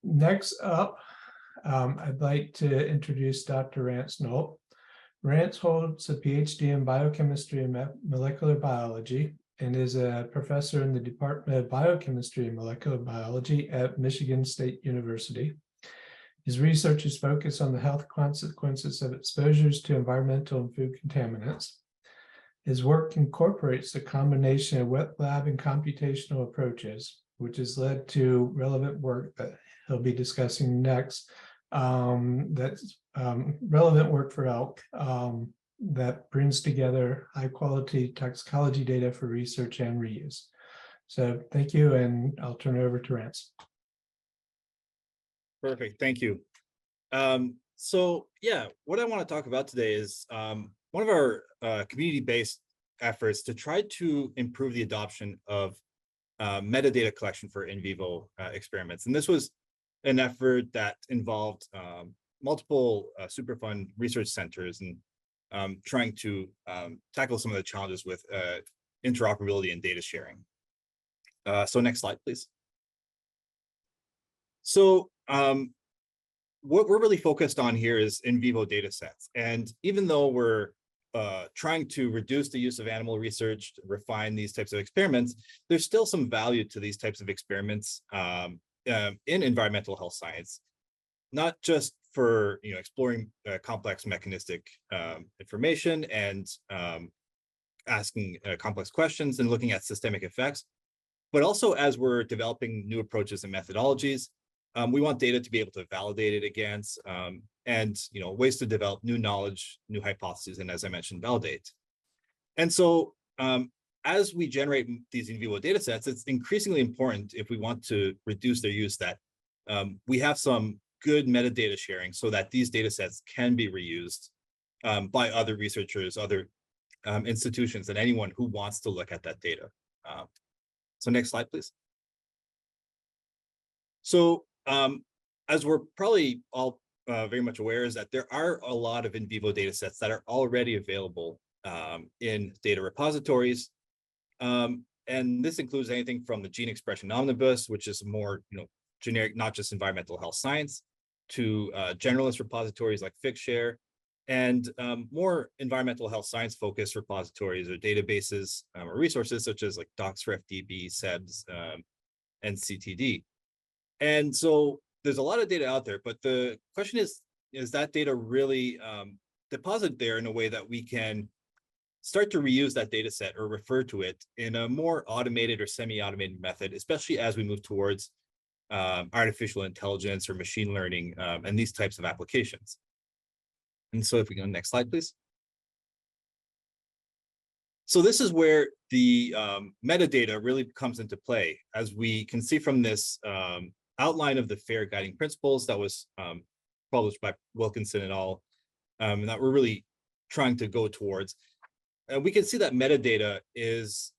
Next up, I'd like to introduce Dr. Rance Knoll. Rance holds a PhD in biochemistry and molecular biology and is a professor in the Department of Biochemistry and Molecular Biology at Michigan State University. His research is focused on the health consequences of exposures to environmental and food contaminants. His work incorporates a combination of wet lab and computational approaches, which has led to relevant work that he'll be discussing next. That's relevant work for elk that brings together high quality toxicology data for research and reuse. So thank you, and I'll turn it over to Rance. Perfect, thank you. So yeah, what I want to talk about today is one of our community-based efforts to try to improve the adoption of metadata collection for in vivo experiments. And this was an effort that involved multiple Superfund research centers and trying to tackle some of the challenges with interoperability and data sharing. So next slide, please. So what we're really focused on here is in vivo data sets. And even though we're trying to reduce the use of animal research, to refine these types of experiments, there's still some value to these types of experiments in environmental health science, not just for exploring complex mechanistic information and asking complex questions and looking at systemic effects, but also as we're developing new approaches and methodologies. We want data to be able to validate it against and ways to develop new knowledge, new hypotheses, and as I mentioned, validate. And so as we generate these in vivo data sets, it's increasingly important, if we want to reduce their use, that we have some good metadata sharing so that these data sets can be reused by other researchers, other institutions, and anyone who wants to look at that data. So next slide, please. So as we're probably all very much aware, is that there are a lot of in vivo data sets that are already available in data repositories. And this includes anything from the gene expression omnibus, which is more generic, not just environmental health science, to generalist repositories like Figshare, and more environmental health science focused repositories or databases or resources such as like Docs for FDB, SEBS, and CTD. And so there's a lot of data out there, but the question is that data really deposited there in a way that we can start to reuse that data set or refer to it in a more automated or semi-automated method, especially as we move towards artificial intelligence or machine learning and these types of applications. And so if we go next slide, please. So this is where the metadata really comes into play, as we can see from this outline of the FAIR guiding principles that was published by Wilkinson et al. And that we're really trying to go towards. We can see that metadata is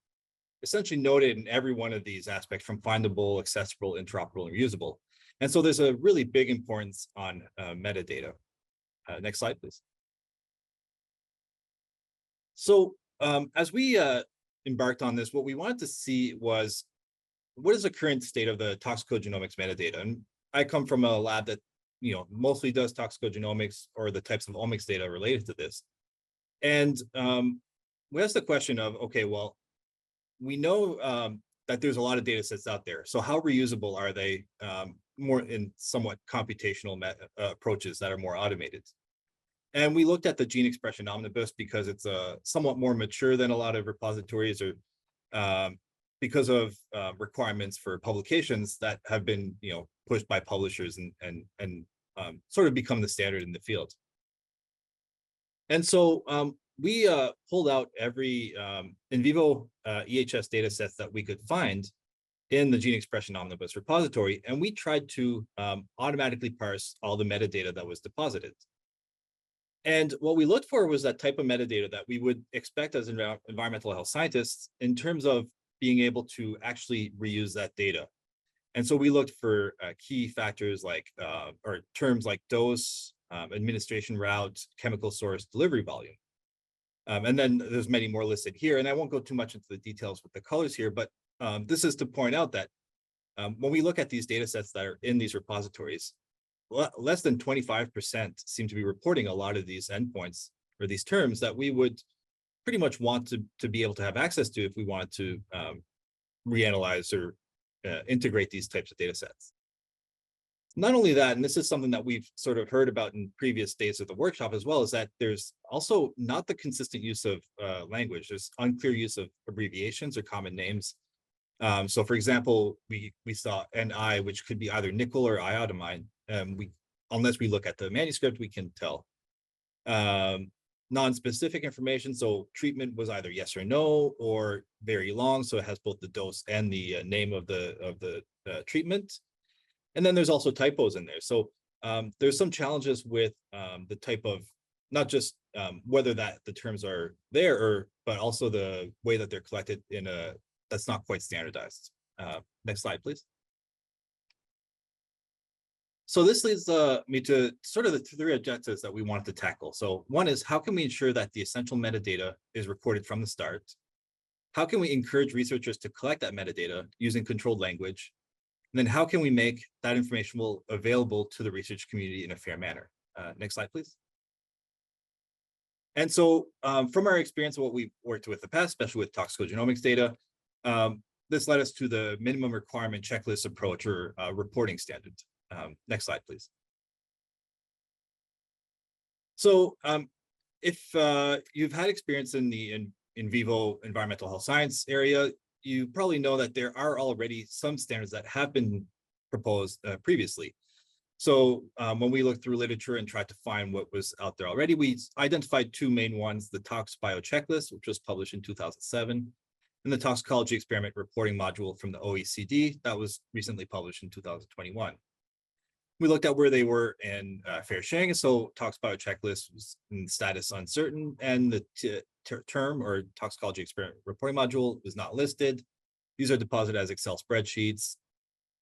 essentially noted in every one of these aspects, from findable, accessible, interoperable, and reusable. And so there's a really big importance on metadata. Next slide, please. So as we embarked on this, what we wanted to see was, what is the current state of the toxicogenomics metadata? And I come from a lab that mostly does toxicogenomics or the types of omics data related to this. And we asked the question of, okay, well, we know that there's a lot of data sets out there. So how reusable are they, more in somewhat computational approaches that are more automated? And we looked at the gene expression omnibus because it's somewhat more mature than a lot of repositories, or because of requirements for publications that have been pushed by publishers and sort of become the standard in the field. And so we pulled out every in vivo EHS data sets that we could find in the gene expression omnibus repository, and we tried to automatically parse all the metadata that was deposited. And what we looked for was that type of metadata that we would expect as environmental health scientists in terms of being able to actually reuse that data. And so we looked for key factors like, or terms like dose, administration route, chemical source, delivery volume. And then there's many more listed here, and I won't go too much into the details with the colors here, but this is to point out that when we look at these data sets that are in these repositories, less than 25% seem to be reporting a lot of these endpoints or these terms that we would pretty much want to be able to have access to if we wanted to reanalyze or integrate these types of data sets. Not only that, and this is something that we've sort of heard about in previous days of the workshop as well, is that there's also not the consistent use of language. There's unclear use of abbreviations or common names. So for example, we saw Ni, which could be either nickel or iodine. Unless we look at the manuscript, we can tell. Non-specific information, so treatment was either yes or no or very long, so it has both the dose and the name of the treatment. And then there's also typos in there. So there's some challenges with the type of, not just whether the terms are there, but also the way that they're collected in a that's not quite standardized. Next slide, please. So this leads me to sort of the three objectives that we wanted to tackle. So one is, how can we ensure that the essential metadata is recorded from the start? How can we encourage researchers to collect that metadata using controlled language? And then how can we make that information available to the research community in a fair manner? Next slide, please. And so from our experience of what we've worked with in the past, especially with toxicogenomics data, this led us to the minimum requirement checklist approach or reporting standard. Next slide, please. So if you've had experience in the in vivo environmental health science area, you probably know that there are already some standards that have been proposed previously. So when we looked through literature and tried to find what was out there already, we identified two main ones: the Tox Bio Checklist, which was published in 2007, and the Toxicology Experiment Reporting Module from the OECD that was recently published in 2021. We looked at where they were in fair sharing. So Tox Bio Checklist was in status uncertain, and the term or Toxicology Experiment Reporting Module is not listed. These are deposited as Excel spreadsheets.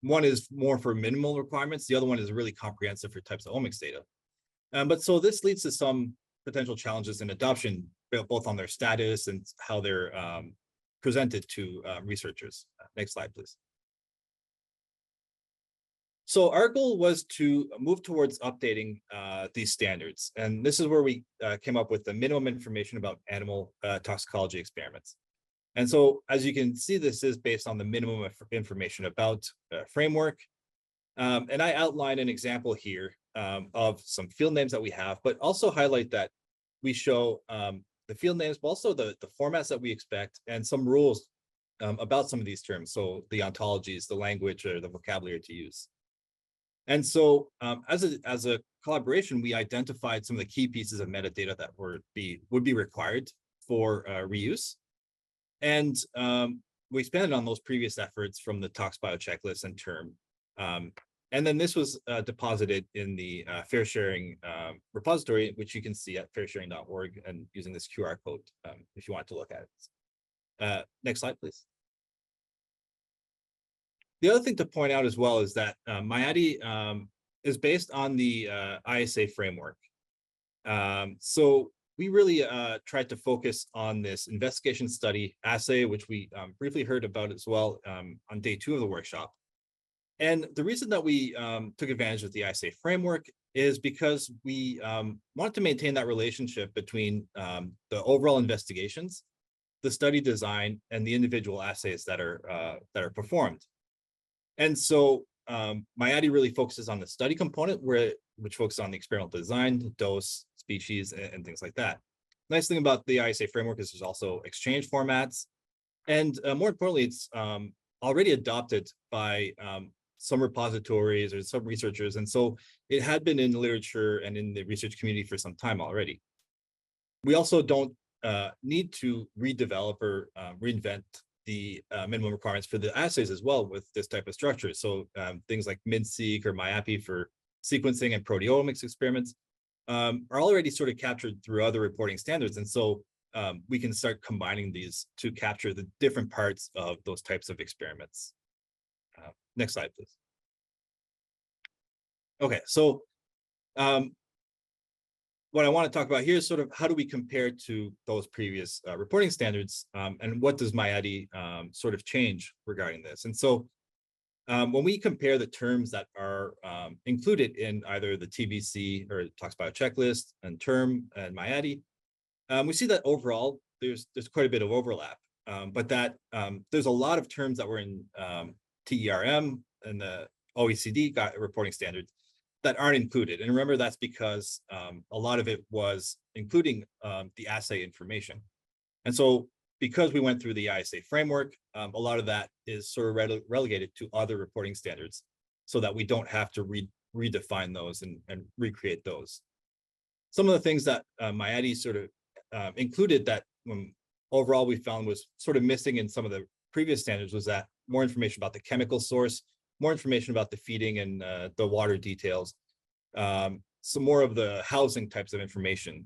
One is more for minimal requirements. The other one is really comprehensive for types of omics data. But so this leads to some potential challenges in adoption, both on their status and how they're presented to researchers. Next slide, please. So our goal was to move towards updating these standards. And this is where we came up with the minimum information about animal toxicology experiments. And so, as you can see, this is based on the minimum information about framework. And I outline an example here of some field names that we have, but also highlight that we show the field names, but also the formats that we expect and some rules about some of these terms. So the ontologies, the language, or the vocabulary to use. And so as a collaboration, we identified some of the key pieces of metadata that would be required for reuse. And we expanded on those previous efforts from the Tox Bio Checklist and term. And then this was deposited in the fair sharing repository, which you can see at fairsharing.org and using this QR code if you want to look at it. Next slide, please. The other thing to point out as well is that MyADI is based on the ISA framework. So we really tried to focus on this investigation study assay, which we briefly heard about as well on day 2 of the workshop. And the reason that we took advantage of the ISA framework is because we wanted to maintain that relationship between the overall investigations, the study design, and the individual assays that are performed. And so MyADI really focuses on the study component, which focuses on the experimental design, dose, species, and things like that. Nice thing about the ISA framework is there's also exchange formats. And more importantly, it's already adopted by some repositories or some researchers. And so it had been in the literature and in the research community for some time already. We also don't need to redevelop or reinvent the minimum requirements for the assays as well with this type of structure. So things like MinSeq or MyAPI for sequencing and proteomics experiments are already sort of captured through other reporting standards. And so we can start combining these to capture the different parts of those types of experiments. Next slide, please. Okay, so what I want to talk about here is sort of how do we compare to those previous reporting standards, and what does MyADI sort of change regarding this? And so when we compare the terms that are included in either the TBC or Talks Bio checklist and term and MyADI, we see that overall there's quite a bit of overlap, but that there's a lot of terms that were in TERM and the OECD reporting standards that aren't included. And remember, that's because a lot of it was including the assay information. And so because we went through the ISA framework, a lot of that is sort of relegated to other reporting standards so that we don't have to redefine those and recreate those. Some of the things that MyADI sort of included that overall we found was sort of missing in some of the previous standards was that more information about the chemical source, more information about the feeding and the water details, some more of the housing types of information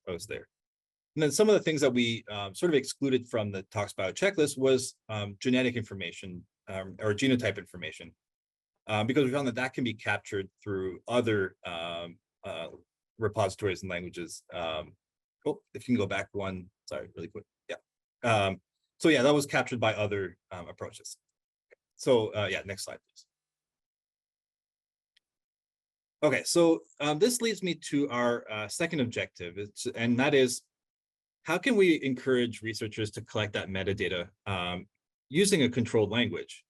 was there. And then some of the things that we sort of excluded from the Talks Bio checklist was genetic information or genotype information, because we found that that can be captured through other repositories and languages. Oh, if you can go back one, sorry, really quick. Yeah. So yeah, that was captured by other approaches. So yeah, next slide, please. Okay, so this leads me to our second objective, and that is, how can we encourage researchers to collect that metadata using a controlled language?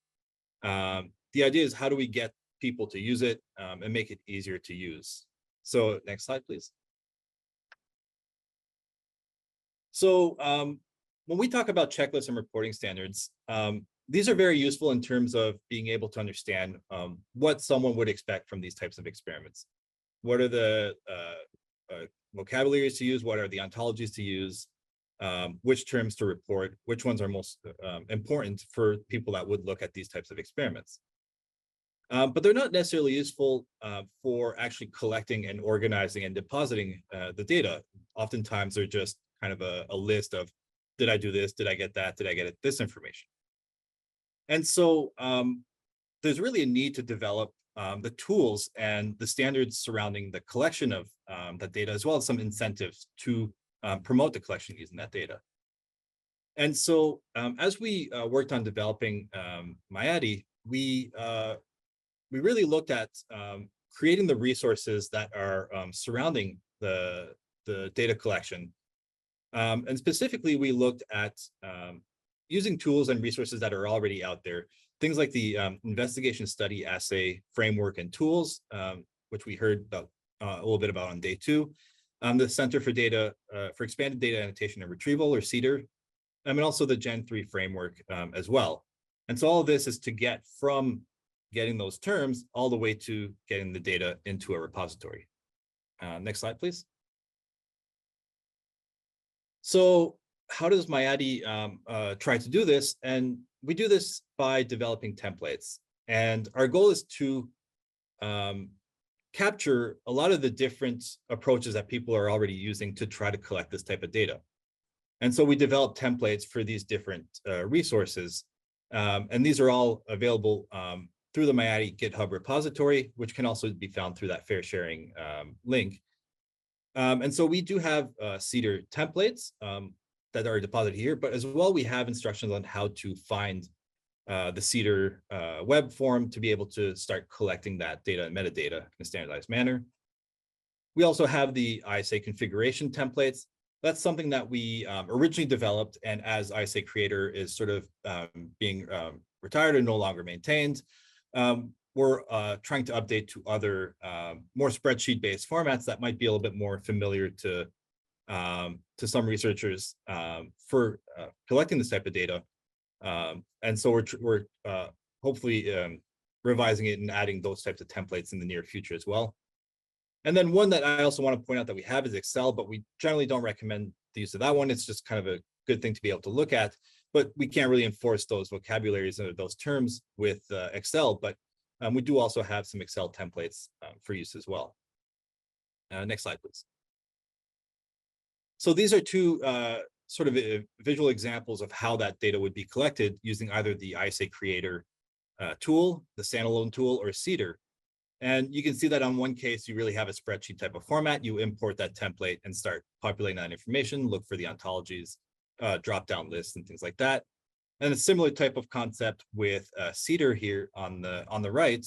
The idea is, how do we get people to use it and make it easier to use? So next slide, please. So when we talk about checklists and reporting standards, these are very useful in terms of being able to understand what someone would expect from these types of experiments. What are the vocabularies to use? What are the ontologies to use? Which terms to report? Which ones are most important for people that would look at these types of experiments? But they're not necessarily useful for actually collecting and organizing and depositing the data. Oftentimes, they're just kind of a list of, did I do this? Did I get that? Did I get this information? And so there's really a need to develop the tools and the standards surrounding the collection of that data, as well as some incentives to promote the collection using that data. And so as we worked on developing MyADI, we really looked at creating the resources that are surrounding the data collection. And specifically, we looked at using tools and resources that are already out there, things like the investigation study assay framework and tools, which we heard about a little bit about on day 2, the Center for Expanded Data Annotation and Retrieval, or CEDAR, and also the Gen 3 framework as well. And so all of this is to get from getting those terms all the way to getting the data into a repository. Next slide, please. So how does MyADI try to do this? And we do this by developing templates. And our goal is to capture a lot of the different approaches that people are already using to try to collect this type of data. And so we develop templates for these different resources. And these are all available through the MyADI GitHub repository, which can also be found through that fair sharing link. And so we do have CEDAR templates that are deposited here, but as well, we have instructions on how to find the CEDAR web form to be able to start collecting that data and metadata in a standardized manner. We also have the ISA configuration templates. That's something that we originally developed, and as ISA creator is sort of being retired and no longer maintained, we're trying to update to other more spreadsheet-based formats that might be a little bit more familiar to some researchers for collecting this type of data. And so we're hopefully revising it and adding those types of templates in the near future as well. And then one that I also want to point out that we have is Excel, but we generally don't recommend the use of that one. It's just kind of a good thing to be able to look at, but we can't really enforce those vocabularies or those terms with Excel, but we do also have some Excel templates for use as well. Next slide, please. So these are two sort of visual examples of how that data would be collected using either the ISA creator tool, the standalone tool, or CEDAR. And you can see that on one case, you really have a spreadsheet type of format. You import that template and start populating that information, look for the ontologies, drop down lists and things like that. And a similar type of concept with S.3 here on the right,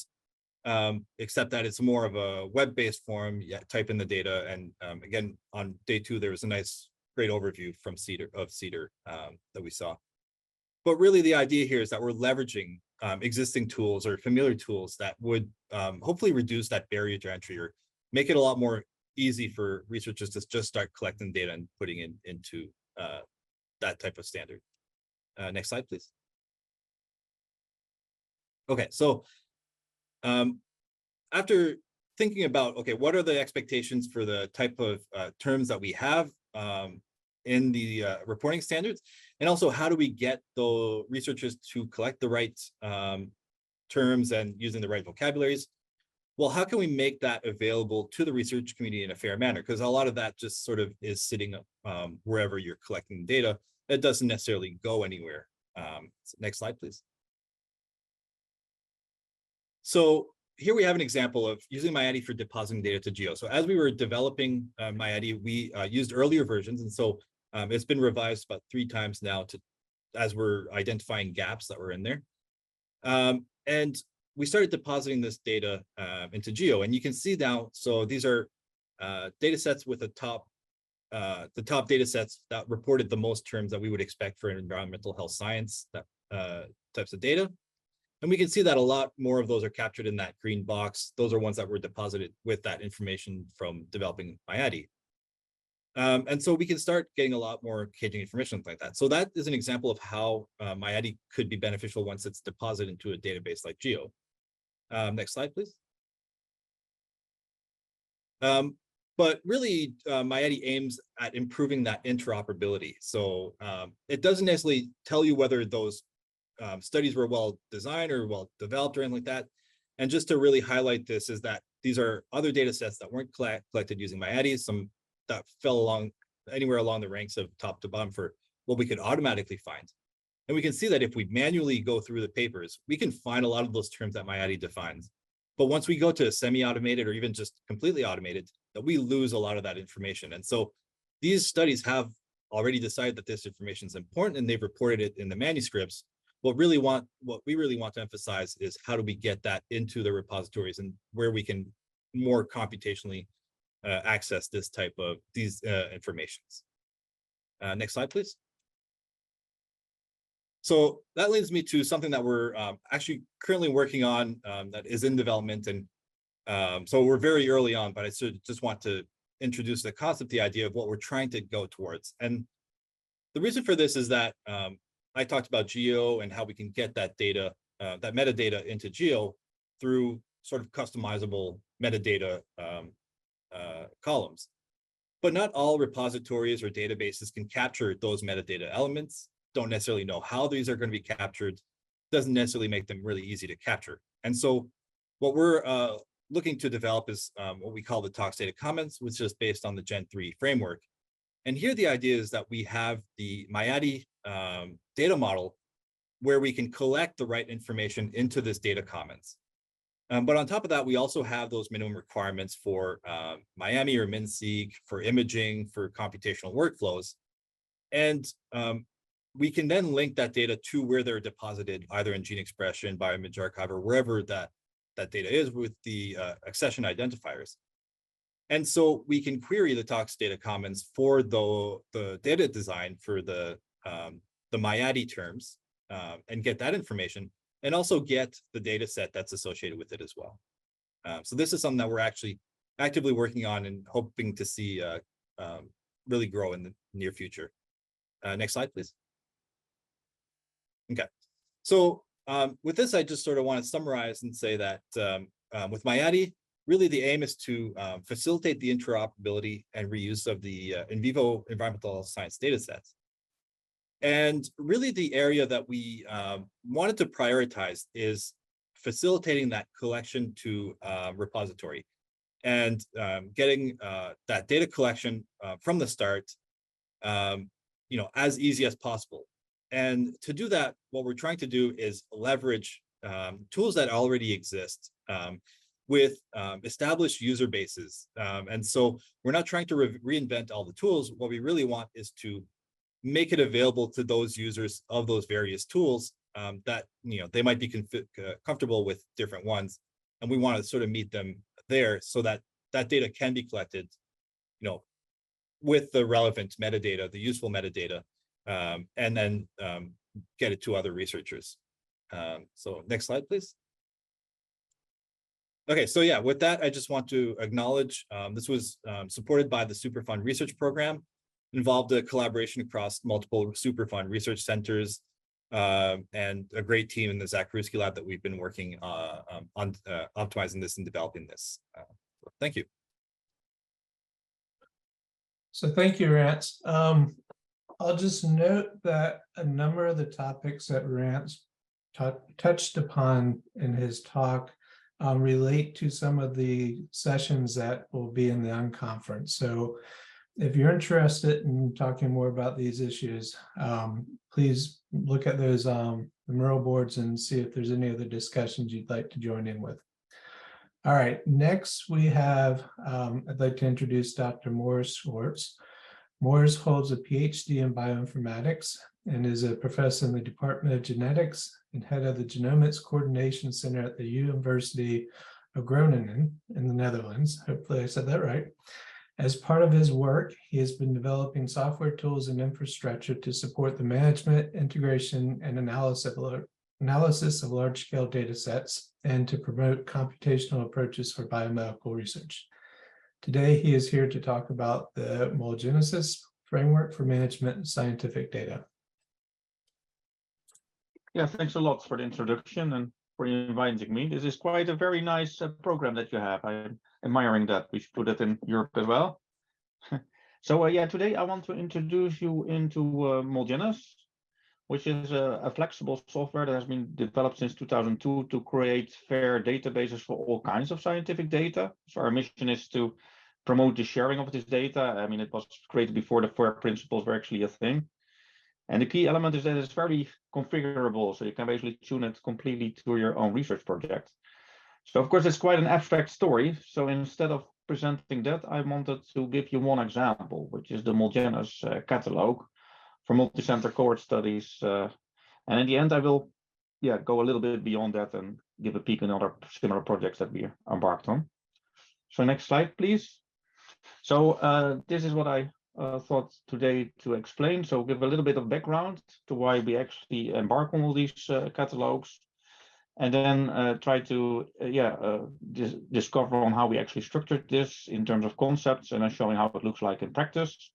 except that it's more of a web-based form. You type in the data, and again, on day 2, there was a great overview from S.3 that we saw. But really, the idea here is that we're leveraging existing tools or familiar tools that would hopefully reduce that barrier to entry or make it a lot more easy for researchers to just start collecting data and putting it into that type of standard. Next slide, please. Okay, so after thinking about, okay, what are the expectations for the type of terms that we have in the reporting standards, and also how do we get the researchers to collect the right terms and using the right vocabularies? Well, how can we make that available to the research community in a fair manner? Because a lot of that just sort of is sitting wherever you're collecting data. It doesn't necessarily go anywhere. So next slide, please. So here we have an example of using MyAdi for depositing data to Geo. So as we were developing MyAdi, we used earlier versions, and so it's been revised about 3 times now as we're identifying gaps that were in there. And we started depositing this data into Geo, and you can see now, so these are data sets with the top data sets that reported the most terms that we would expect for environmental health science types of data. And we can see that a lot more of those are captured in that green box. Those are ones that were deposited with that information from developing MyAdi. And so we can start getting a lot more caging information like that. So that is an example of how MyAdi could be beneficial once it's deposited into a database like Geo. Next slide, please. But really, MyAdi aims at improving that interoperability. So it doesn't necessarily tell you whether those studies were well designed or well developed or anything like that. And just to really highlight this is that these are other data sets that weren't collected using MyAdi, some that fell anywhere along the ranks of top to bottom for what we could automatically find. And we can see that if we manually go through the papers, we can find a lot of those terms that MyAdi defines. But once we go to semi-automated or even just completely automated, that we lose a lot of that information. And so these studies have already decided that this information is important, and they've reported it in the manuscripts. What we really want to emphasize is how do we get that into the repositories and where we can more computationally access this type of informations. Next slide, please. So that leads me to something that we're actually currently working on that is in development. And so we're very early on, but I just want to introduce the concept, the idea of what we're trying to go towards. And the reason for this is that I talked about Geo and how we can get that data, that metadata into Geo through sort of customizable metadata columns. But not all repositories or databases can capture those metadata elements, don't necessarily know how these are going to be captured, doesn't necessarily make them really easy to capture. And so what we're looking to develop is what we call the Tox Data Commons, which is based on the Gen 3 framework. And here the idea is that we have the MyAdi data model where we can collect the right information into this data commons. But on top of that, we also have those minimum requirements for Miami or MinSeq, for imaging, for computational workflows. And we can then link that data to where they're deposited, either in gene expression, bioimage archive, or wherever that data is with the accession identifiers. And so we can query the Tox Data Commons for the data design for the MyAdi terms and get that information, and also get the data set that's associated with it as well. So this is something that we're actually actively working on and hoping to see really grow in the near future. Next slide, please. Okay, so with this, I just sort of want to summarize and say that with MyAdi, really the aim is to facilitate the interoperability and reuse of the in vivo environmental science data sets. And really the area that we wanted to prioritize is facilitating that collection to repository and getting that data collection from the start, as easy as possible. And to do that, what we're trying to do is leverage tools that already exist with established user bases. And so we're not trying to reinvent all the tools. What we really want is to make it available to those users of those various tools that they might be comfortable with different ones, and we want to sort of meet them there so that that data can be collected, with the relevant metadata, the useful metadata, and then get it to other researchers. So next slide, please. Okay, so yeah, with that, I just want to acknowledge this was supported by the Superfund Research Program, involved a collaboration across multiple Superfund research centers, and a great team in the Zach Ruski lab that we've been working on optimizing this and developing this. So thank you. So thank you, Rance. I'll just note that a number of the topics that Rance touched upon in his talk relate to some of the sessions that will be in the unconference. So if you're interested in talking more about these issues, please look at those the Mural boards and see if there's any other discussions you'd like to join in with. All right, next we have, I'd like to introduce Dr. Morris Schwartz. Morris holds a PhD in bioinformatics and is a professor in the Department of Genetics and head of the Genomics Coordination Center at the University of Groningen in the Netherlands. Hopefully I said that right. As part of his work, he has been developing software tools and infrastructure to support the management, integration, and analysis of large-scale data sets and to promote computational approaches for biomedical research. Today, he is here to talk about the Mural framework for management of scientific data. Yeah, thanks a lot for the introduction and for inviting me. This is quite a very nice program that you have. I'm admiring that. We should put it in Europe as well. So yeah, today I want to introduce you into Mural, which is a flexible software that has been developed since 2002 to create fair databases for all kinds of scientific data. So our mission is to promote the sharing of this data. I mean, it was created before the FAIR principles were actually a thing. And the key element is that it's very configurable, so you can basically tune it completely to your own research project. So of course, it's quite an abstract story. So instead of presenting that, I wanted to give you one example, which is the Mural catalog for multi-center cohort studies. And in the end, I will go a little bit beyond that and give a peek at other similar projects that we embarked on. So next slide, please. So this is what I thought today to explain. So give a little bit of background to why we actually embark on all these catalogs, and then try to discover on how we actually structured this in terms of concepts, and then showing how it looks like in practice.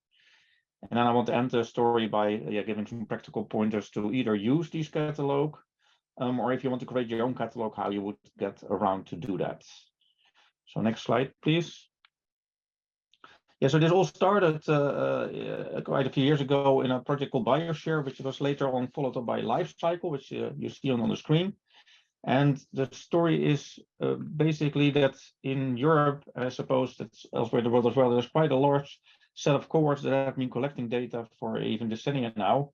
And then I want to end the story by giving some practical pointers to either use these catalog, or if you want to create your own catalog, how you would get around to do that. So next slide, please. Yeah, so this all started quite a few years ago in a project called BioShare, which was later on followed up by Lifecycle, which you see on the screen. And the story is basically that in Europe, I suppose that's elsewhere in the world as well, there's quite a large set of cohorts that have been collecting data for even decennia now.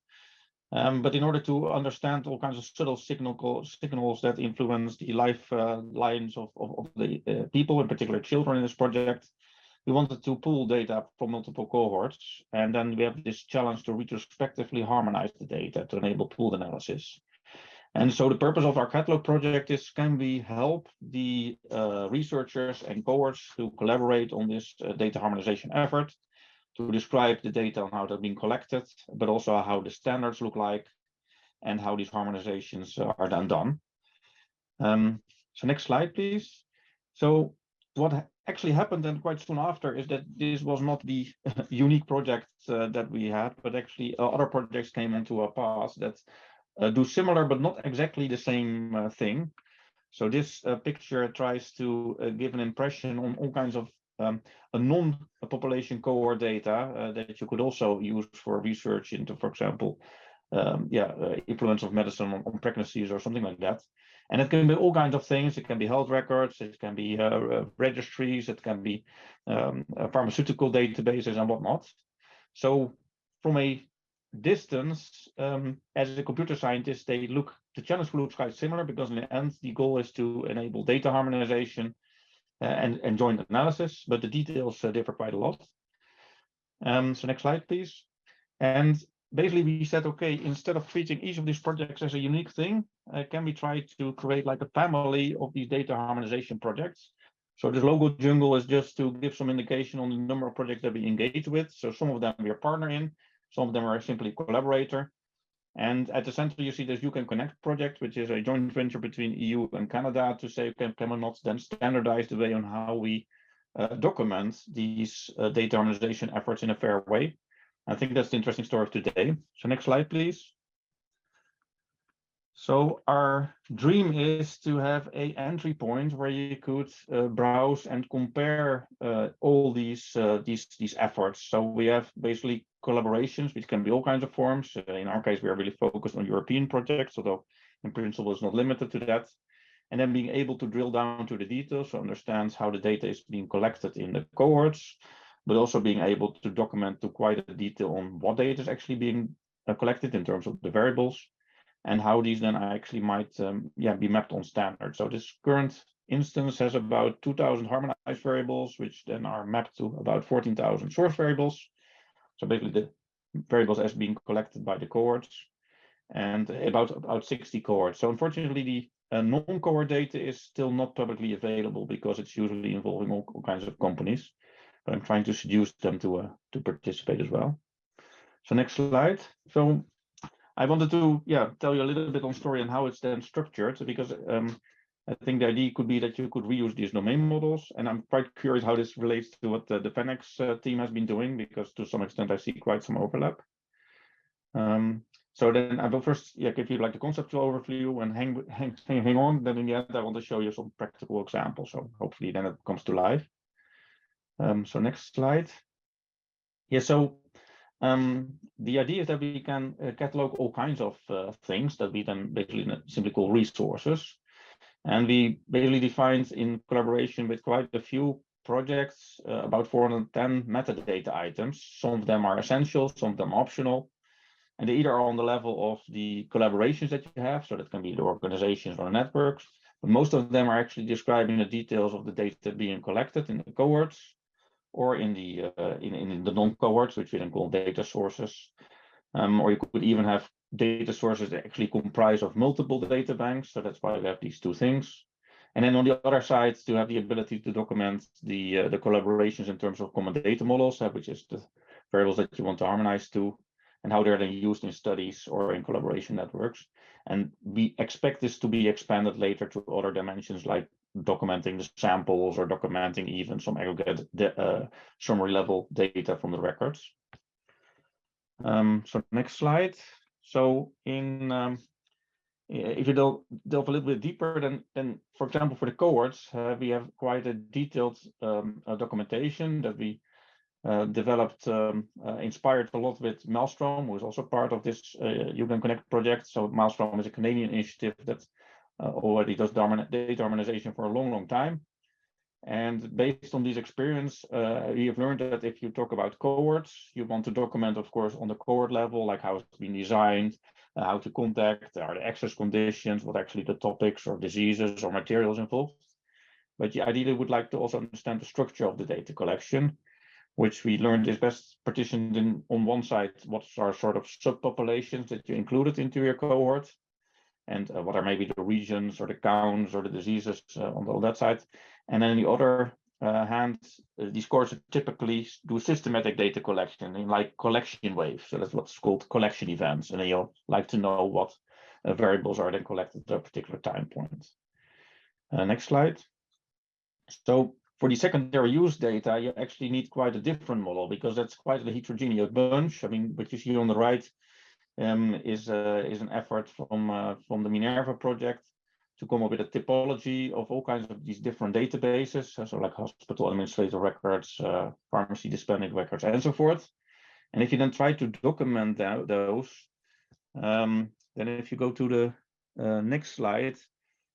But in order to understand all kinds of subtle signals that influence the lifelines of the people, in particular children in this project, we wanted to pool data from multiple cohorts. And then we have this challenge to retrospectively harmonize the data to enable pooled analysis. And so the purpose of our catalog project is, can we help the researchers and cohorts to collaborate on this data harmonization effort, to describe the data on how they're being collected, but also how the standards look like and how these harmonizations are then done. So next slide, please. So what actually happened then quite soon after is that this was not the unique project that we had, but actually other projects came onto our path that do similar but not exactly the same thing. So this picture tries to give an impression on all kinds of a non-population cohort data that you could also use for research into, for example, influence of medicine on pregnancies or something like that. And it can be all kinds of things. It can be health records, it can be registries, it can be pharmaceutical databases and whatnot. So from a distance, as a computer scientist, the challenge looks quite similar, because in the end, the goal is to enable data harmonization and joint analysis, but the details differ quite a lot. So next slide, please. And basically we said, okay, instead of treating each of these projects as a unique thing, can we try to create like a family of these data harmonization projects? So this logo jungle is just to give some indication on the number of projects that we engage with. So some of them we are partner in, some of them are simply collaborator. And at the center, you see this You Can Connect project, which is a joint venture between EU and Canada to say, can we not then standardize the way on how we document these data harmonization efforts in a fair way. I think that's the interesting story of today. So next slide, please. So our dream is to have an entry point where you could browse and compare all these efforts. So we have basically collaborations, which can be all kinds of forms. In our case, we are really focused on European projects, although in principle it's not limited to that. And then being able to drill down to the details, so understand how the data is being collected in the cohorts, but also being able to document to quite a detail on what data is actually being collected in terms of the variables, and how these then actually might be mapped on standards. So this current instance has about 2,000 harmonized variables, which then are mapped to about 14,000 source variables. So basically the variables as being collected by the cohorts, and about 60 cohorts. So unfortunately, the non-cohort data is still not publicly available because it's usually involving all kinds of companies. But I'm trying to seduce them to participate as well. So next slide. So I wanted to tell you a little bit on story and how it's then structured, because I think the idea could be that you could reuse these domain models, and I'm quite curious how this relates to what the Fenex team has been doing, because to some extent I see quite some overlap. So then I will first give you like the conceptual overview and hang on. Then in the end I want to show you some practical examples. So hopefully then it comes to life. So next slide. So the idea is that we can catalog all kinds of things that we then basically simply call resources. And we basically defined in collaboration with quite a few projects about 410 metadata items. Some of them are essential, some of them optional. And they either are on the level of the collaborations that you have, so that can be the organizations or networks, but most of them are actually describing the details of the data being collected in the cohorts, or in the non-cohorts, which we then call data sources. Or you could even have data sources that actually comprise of multiple data banks. So that's why we have these two things. And then on the other side, to have the ability to document the collaborations in terms of common data models, which is the variables that you want to harmonize to, and how they're then used in studies or in collaboration networks. And we expect this to be expanded later to other dimensions, like documenting the samples or documenting even some aggregate summary level data from the records. So next slide. So if you delve a little bit deeper, then for example, for the cohorts, we have quite a detailed documentation that we developed, inspired a lot with Maelstrom, who is also part of this You Can Connect project. So Maelstrom is a Canadian initiative that already does data harmonization for a long time. And based on this experience, we have learned that if you talk about cohorts, you want to document, of course, on the cohort level, like how it's been designed, how to contact, are the access conditions, what actually the topics or diseases or materials involved. But you ideally would like to also understand the structure of the data collection, which we learned is best partitioned in, on one side, what are sort of subpopulations that you included into your cohort, and what are maybe the regions or the counts or the diseases on that side. And then on the other hand, these cohorts typically do systematic data collection in like collection waves. So that's what's called collection events. And then you'll like to know what variables are then collected at a particular time point. Next slide. So for the secondary use data, you actually need quite a different model, because that's quite a heterogeneous bunch. I mean, what you see on the right is an effort from the Minerva project to come up with a typology of all kinds of these different databases, so like hospital administrator records, pharmacy dispensing records, and so forth. And if you then try to document those, then if you go to the next slide,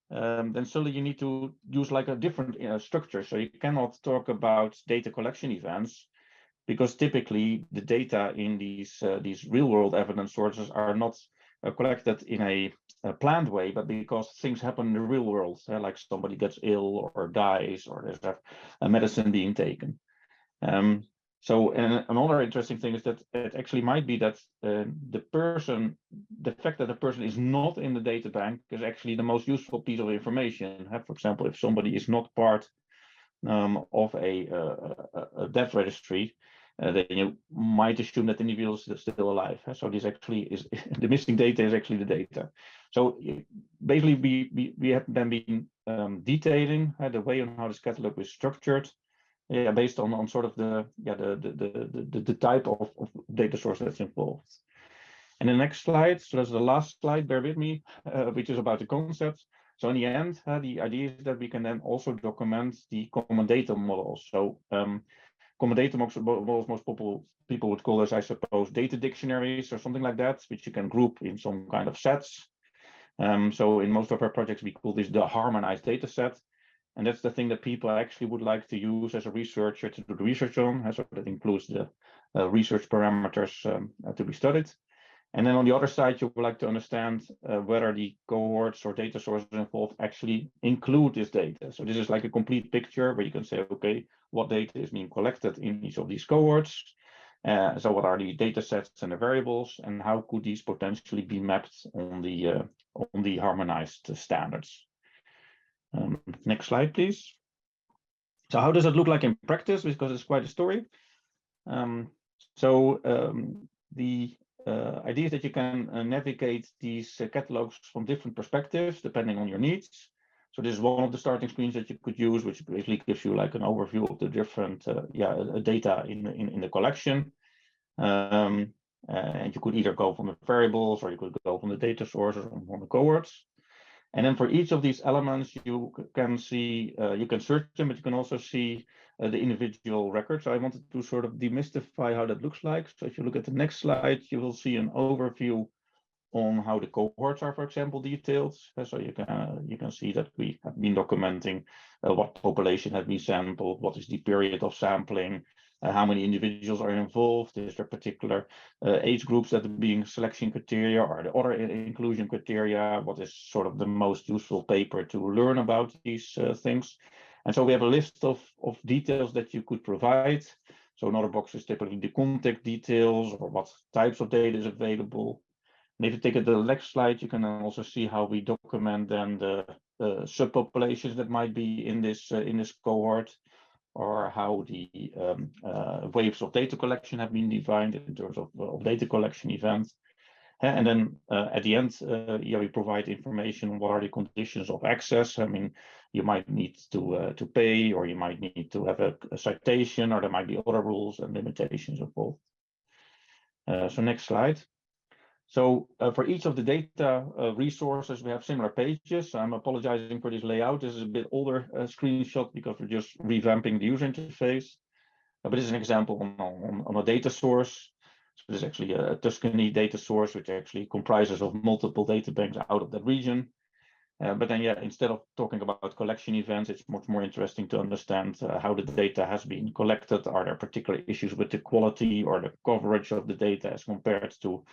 then suddenly you need to use like a different structure. So you cannot talk about data collection events, because typically the data in these real-world evidence sources are not collected in a planned way, but because things happen in the real world, like somebody gets ill or dies, or there's a medicine being taken. So, and another interesting thing is that it actually might be that the fact that the person is not in the data bank is actually the most useful piece of information. For example, if somebody is not part of a death registry, then you might assume that the individual is still alive. So this actually is the missing data is actually the data. So basically, we have then been detailing the way on how this catalog is structured. Yeah, based on sort of the type of data source that's involved. And the next slide, so that's the last slide, bear with me, which is about the concepts. So in the end, the idea is that we can then also document the common data models. So common data models, most people would call this, I suppose, data dictionaries or something like that, which you can group in some kind of sets. So in most of our projects, we call this the harmonized data set. And that's the thing that people actually would like to use as a researcher to do the research on. So that includes the research parameters to be studied. And then on the other side, you would like to understand whether the cohorts or data sources involved actually include this data. So this is like a complete picture where you can say, okay, what data is being collected in each of these cohorts? So what are the data sets and the variables, and how could these potentially be mapped on the harmonized standards? Next slide, please. So how does it look like in practice? Because it's quite a story. The idea is that you can navigate these catalogs from different perspectives depending on your needs. So this is one of the starting screens that you could use, which basically gives you like an overview of the different data in the collection. And you could either go from the variables, or you could go from the data sources or from the cohorts. And then for each of these elements, you can see, you can search them, but you can also see the individual records. So I wanted to sort of demystify how that looks like. So if you look at the next slide, you will see an overview on how the cohorts are, for example, detailed. So you can see that we have been documenting what population has been sampled, what is the period of sampling, how many individuals are involved, is there particular age groups that are being selection criteria, or the other inclusion criteria, what is sort of the most useful paper to learn about these things. And so we have a list of details that you could provide. So another box is typically the contact details or what types of data is available. And if you take it to the next slide, you can also see how we document then the subpopulations that might be in this cohort, or how the waves of data collection have been defined in terms of data collection events. And then at the end, we provide information on what are the conditions of access. I mean, you might need to pay, or you might need to have a citation, or there might be other rules and limitations involved. So next slide. So for each of the data resources, we have similar pages. I'm apologizing for this layout. This is a bit older screenshot because we're just revamping the user interface. But this is an example on a data source. So this is actually a Tuscany data source, which actually comprises of multiple data banks out of that region. But then, instead of talking about collection events, it's much more interesting to understand how the data has been collected. Are there particular issues with the quality or the coverage of the data as compared to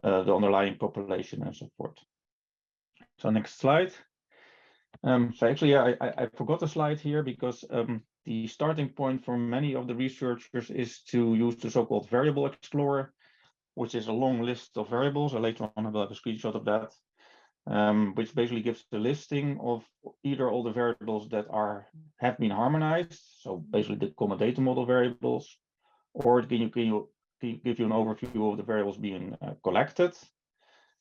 the underlying population and so forth. So next slide. So actually, I forgot a slide here because the starting point for many of the researchers is to use the so-called variable explorer, which is a long list of variables. Later on, I will have a screenshot of that, which basically gives the listing of either all the variables that have been harmonized, so basically the common data model variables, or it can give you an overview of the variables being collected.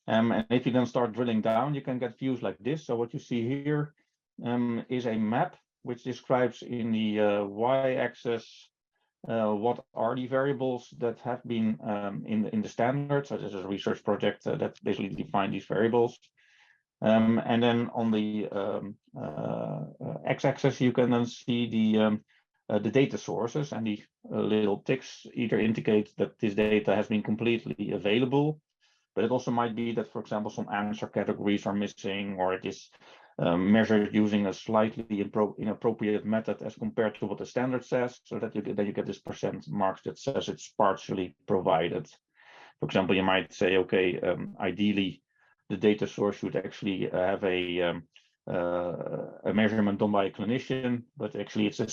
And if you then start drilling down, you can get views like this. So what you see here is a map which describes in the y-axis what are the variables that have been in the standard. So this is a research project that basically defines these variables. And then on the x-axis, you can then see the data sources, and the little ticks either indicate that this data has been completely available, but it also might be that, for example, some answer categories are missing, or it is measured using a slightly inappropriate method as compared to what the standard says, so that you get this percent marks that says it's partially provided. For example, you might say, okay, ideally, the data source should actually have a measurement done by a clinician, but actually it's a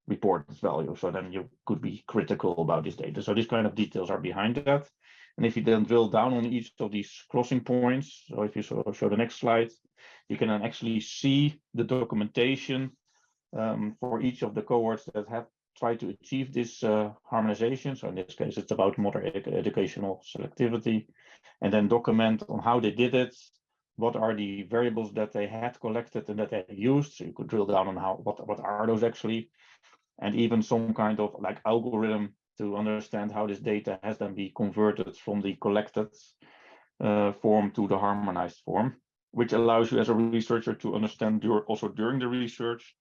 reported value. So then you could be critical about this data. So these kind of details are behind that. And if you then drill down on each of these crossing points, so if you show the next slide, you can then actually see the documentation for each of the cohorts that have tried to achieve this harmonization. So in this case, it's about moderate educational selectivity, and then document on how they did it, what are the variables that they had collected and that they used. So you could drill down on what are those actually, and even some kind of like algorithm to understand how this data has then be converted from the collected form to the harmonized form, which allows you as a researcher to understand also during the research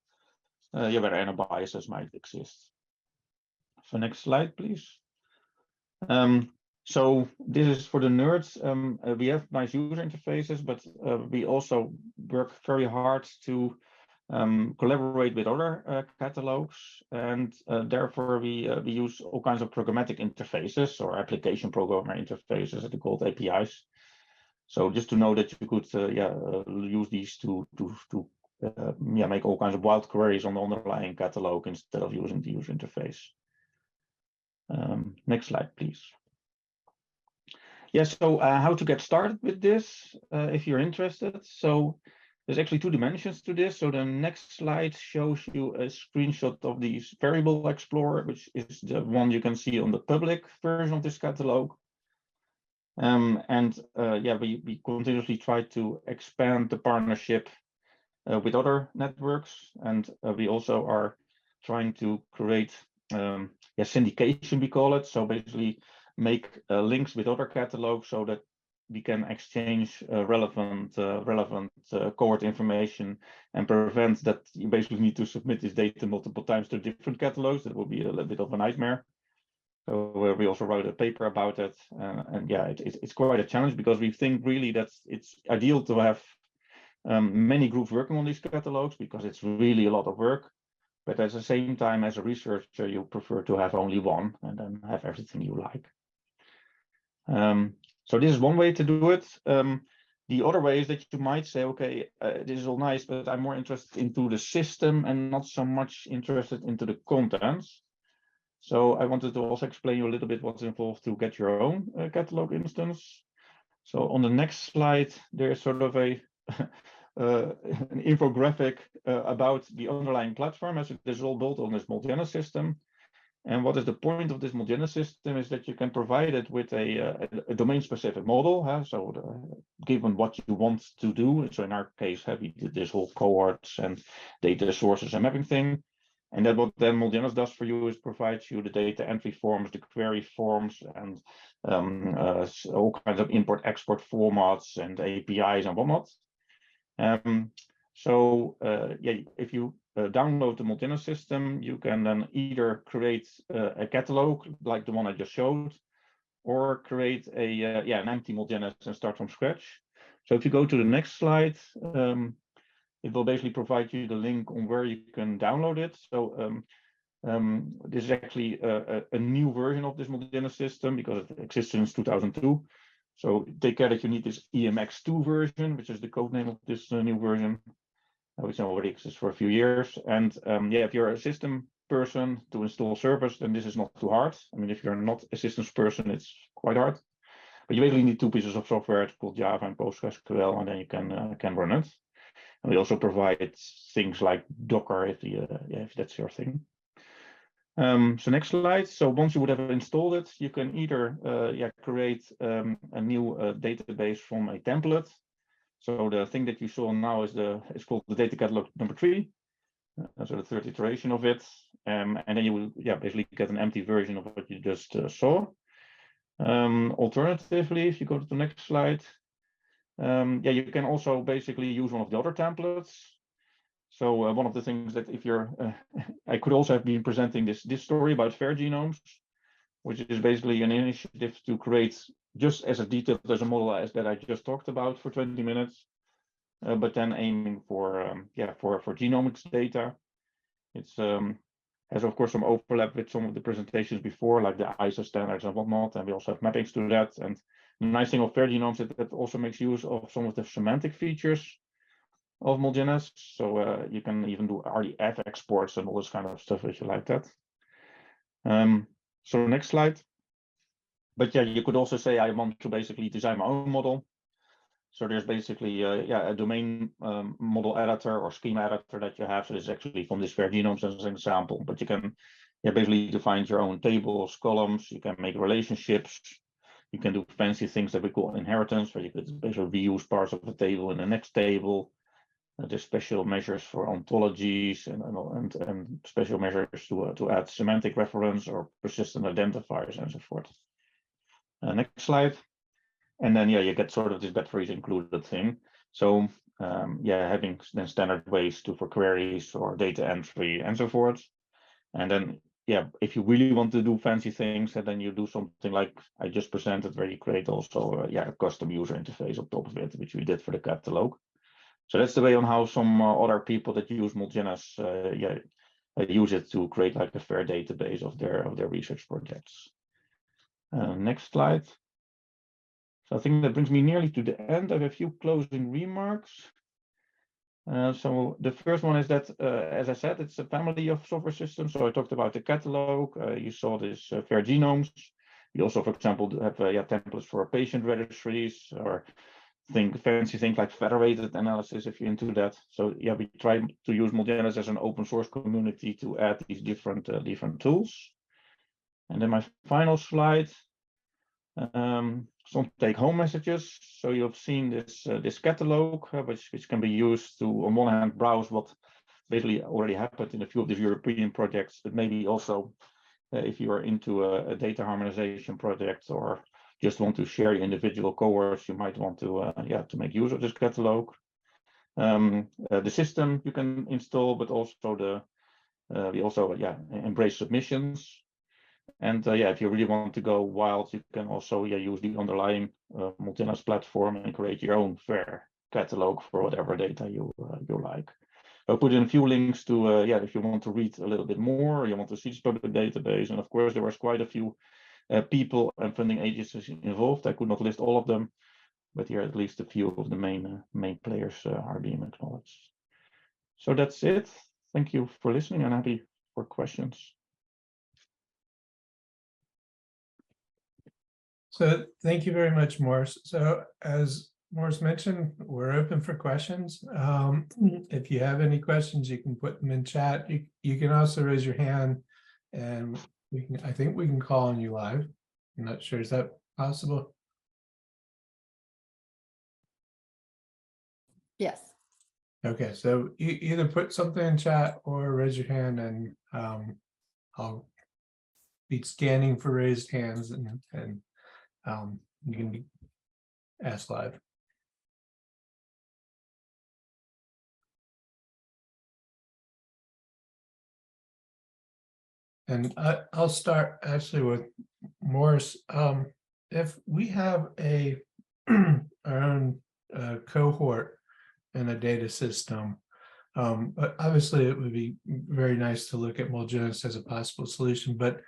where any biases might exist. So next slide, please. So this is for the nerds. We have nice user interfaces, but we also work very hard to collaborate with other catalogs, and therefore we use all kinds of programmatic interfaces or application programmer interfaces, as they're called APIs. So just to know that you could use these to make all kinds of wild queries on the underlying catalog instead of using the user interface. Next slide, please. Yes, so how to get started with this, if you're interested. So there's actually two dimensions to this. So the next slide shows you a screenshot of the variable explorer, which is the one you can see on the public version of this catalog. We continuously try to expand the partnership with other networks, and we also are trying to create syndication, we call it. So basically make links with other catalogs so that we can exchange relevant cohort information and prevent that you basically need to submit this data multiple times to different catalogs. That would be a little bit of a nightmare. So we also wrote a paper about it, it's quite a challenge, because we think really that it's ideal to have many groups working on these catalogs, because it's really a lot of work. But at the same time, as a researcher, you prefer to have only one and then have everything you like. So this is one way to do it. The other way is that you might say, okay, this is all nice, but I'm more interested into the system and not so much interested into the contents. So I wanted to also explain you a little bit what's involved to get your own catalog instance. So on the next slide, there's sort of an infographic about the underlying platform, as it is all built on this Multiana system. And what is the point of this Multiana system is that you can provide it with a domain-specific model. Given what you want to do. So in our case, we did this whole cohorts and data sources and mapping thing. And then what then Multiana does for you is provides you the data entry forms, the query forms, and all kinds of import-export formats and APIs and whatnot. If you download the Multiana system, you can then either create a catalog like the one I just showed, or create an empty Multiana and start from scratch. So if you go to the next slide, it will basically provide you the link on where you can download it. So this is actually a new version of this Multiana system, because it exists since 2002. So take care that you need this EMX2 version, which is the code name of this new version, which already exists for a few years. And if you're a system person to install servers, then this is not too hard. I mean, if you're not a systems person, it's quite hard. But you basically need two pieces of software. It's called Java and PostgreSQL, and then you can run it. And we also provide things like Docker if that's your thing. So next slide. So once you would have installed it, you can either create a new database from a template. So the thing that you saw now is called the data catalog number 3. So the third iteration of it, and then you will basically get an empty version of what you just saw. Alternatively, if you go to the next slide, you can also basically use one of the other templates. So one of the things that if you're, I could also have been presenting this story about fair genomes, which is basically an initiative to create just as detailed as a model as that I just talked about for 20 minutes, but then aiming for genomics data. It's has of course some overlap with some of the presentations before, like the ISO standards and whatnot, and we also have mappings to that. And the nice thing of fair genomes is that it also makes use of some of the semantic features of Mulgenus. So you can even do RDF exports and all this kind of stuff if you like that. So next slide. But yeah, you could also say I want to basically design my own model. So there's basically a domain model editor or schema editor that you have. So this is actually from this Fair Genomes as an example, but you can basically define your own tables, columns, you can make relationships, you can do fancy things that we call inheritance, where you could basically reuse parts of the table in the next table. There's special measures for ontologies and special measures to add semantic reference or persistent identifiers and so forth. Next slide. And then, you get sort of this batteries included thing. So, having then standard ways for queries or data entry and so forth. And then, if you really want to do fancy things, and then you do something like I just presented, where you create also, a custom user interface on top of it, which we did for the catalog. So that's the way on how some other people that use Mulgenus, use it to create like a fair database of their research projects. Next slide. So I think that brings me nearly to the end. I have a few closing remarks. So the first one is that, as I said, it's a family of software systems. So I talked about the catalog. You saw this Fair Genomes. You also, for example, have templates for patient registries, or fancy things like federated analysis if you're into that. So we try to use Mulgenus as an open source community to add these different tools. And then my final slide. Some take-home messages. So you've seen this catalog, which can be used to, on one hand, browse what basically already happened in a few of the European projects, but maybe also if you are into a data harmonization project or just want to share individual cohorts, you might want to make use of this catalog. The system you can install, but also we also embrace submissions. And if you really want to go wild, you can also use the underlying Mulgenus platform and create your own fair catalog for whatever data you like. I'll put in a few links to if you want to read a little bit more, or you want to see this public database. And of course, there was quite a few people and funding agencies involved. I could not list all of them, but here at least a few of the main players are being acknowledged. So that's it. Thank you for listening, and happy for questions. So thank you very much, Morris. So as Morris mentioned, we're open for questions. If you have any questions, you can put them in chat. You can also raise your hand, and I think we can call on you live. I'm not sure, is that possible? Yes. Okay, so either put something in chat or raise your hand, and I'll be scanning for raised hands, and you can ask live. And I'll start actually with Morris. If we have our own cohort in a data system, but obviously it would be very nice to look at Mulgenus as a possible solution. But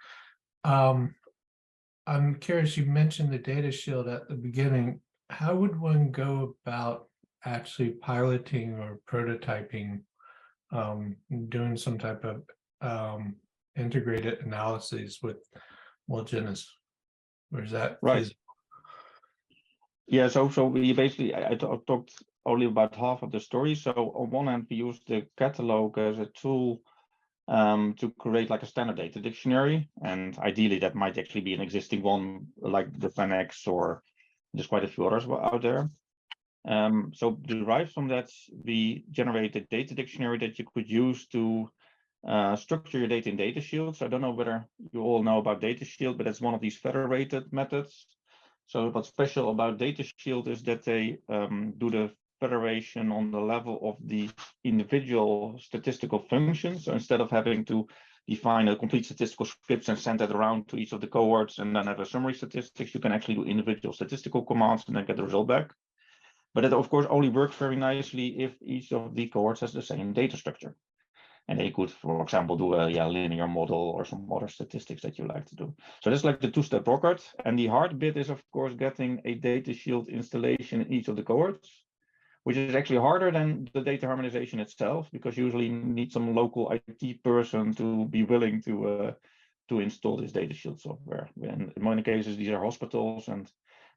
I'm curious, you mentioned the data shield at the beginning. How would one go about actually piloting or prototyping, doing some type of integrated analyses with Mulgenus? Or is that right? Yeah, so we basically, I talked only about half of the story. So on one hand, we use the catalog as a tool to create like a standard data dictionary, and ideally that might actually be an existing one like the FANX, or there's quite a few others out there. So derived from that, we generate a data dictionary that you could use to structure your data in data shields. I don't know whether you all know about data shield, but it's one of these federated methods. So what's special about data shield is that they do the federation on the level of the individual statistical functions. So instead of having to define a complete statistical scripts and send that around to each of the cohorts and then have a summary statistics, you can actually do individual statistical commands and then get the result back. But it of course only works very nicely if each of the cohorts has the same data structure. And they could, for example, do a linear model or some other statistics that you like to do. So that's like the two-step rocket. And the hard bit is, of course, getting a data shield installation in each of the cohorts. which is actually harder than the data harmonization itself, because usually you need some local IT person to be willing to install this data shield software. And in many cases, these are hospitals, and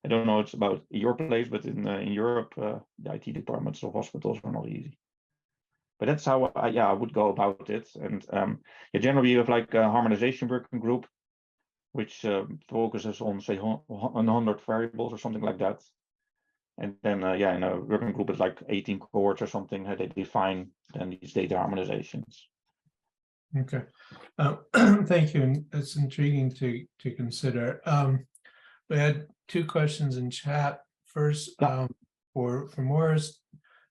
I don't know it's about your place, but in Europe, the IT departments of hospitals are not easy. But that's how I would go about it. And generally you have like a harmonization working group, which focuses on say 100 variables or something like that. And then in a working group it's like 18 cohorts or something, how they define then these data harmonizations. Okay, thank you. And it's intriguing to consider. We had 2 questions in chat. First, for Morris,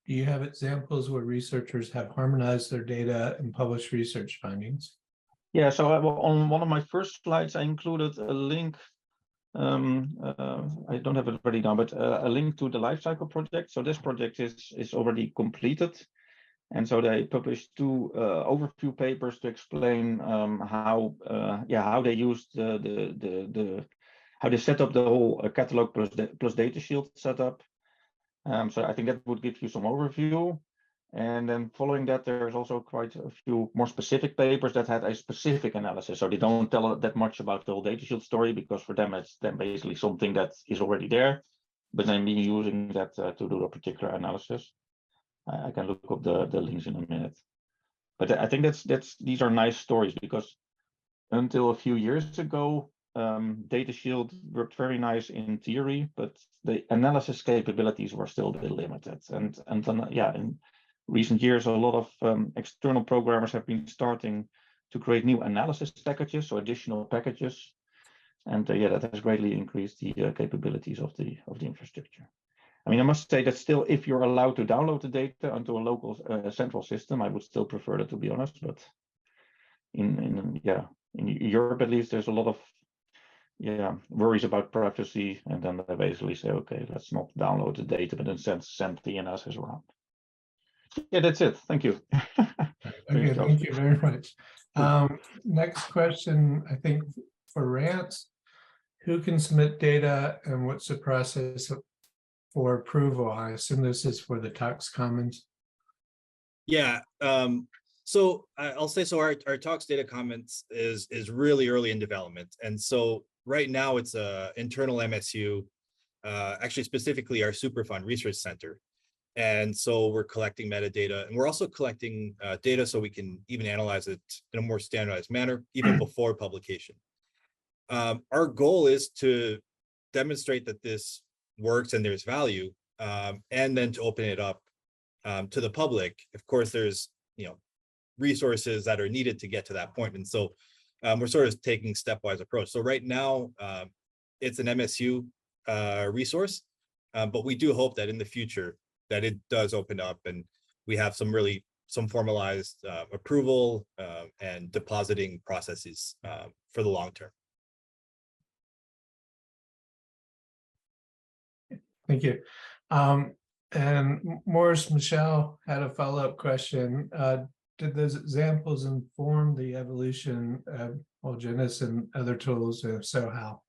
do you have examples where researchers have harmonized their data and published research findings? Yeah, so on one of my first slides, I included a link. I don't have it ready now, but a link to the lifecycle project. So this project is already completed. And so they published 2 overview papers to explain how they used how they set up the whole catalog plus data shield setup. So I think that would give you some overview. And then following that, there's also quite a few more specific papers that had a specific analysis. So they don't tell that much about the whole data shield story, because for them, it's then basically something that is already there, but then being using that to do a particular analysis. I can look up the links in a minute. But I think these are nice stories, because until a few years ago, data shield worked very nice in theory, but the analysis capabilities were still a bit limited. And then, in recent years, a lot of external programmers have been starting to create new analysis packages, so additional packages. And that has greatly increased the capabilities of the infrastructure. I mean, I must say that still, if you're allowed to download the data onto a local central system, I would still prefer that, to be honest. But in Europe, at least, there's a lot of worries about privacy, and then they basically say, okay, let's not download the data, but then send the analysis around. Yeah, that's it. Thank you. Okay, thank you very much. Next question, I think for Rance, who can submit data and what's the process for approval? I assume this is for the Tox Commons. Yeah, so I'll say, so our Tox Data Commons is really early in development. And so right now it's a internal MSU, actually specifically our Superfund Research Center. And so we're collecting metadata, and we're also collecting data so we can even analyze it in a more standardized manner, even before publication. Our goal is to demonstrate that this works and there's value, and then to open it up to the public. Of course, there's resources that are needed to get to that point. And so we're sort of taking stepwise approach. So right now, it's an MSU resource, but we do hope that in the future that it does open up and we have some formalized approval and depositing processes for the long term. Thank you. And Morris, Michelle had a follow-up question. Did those examples inform the evolution of Genus and other tools? If so, how?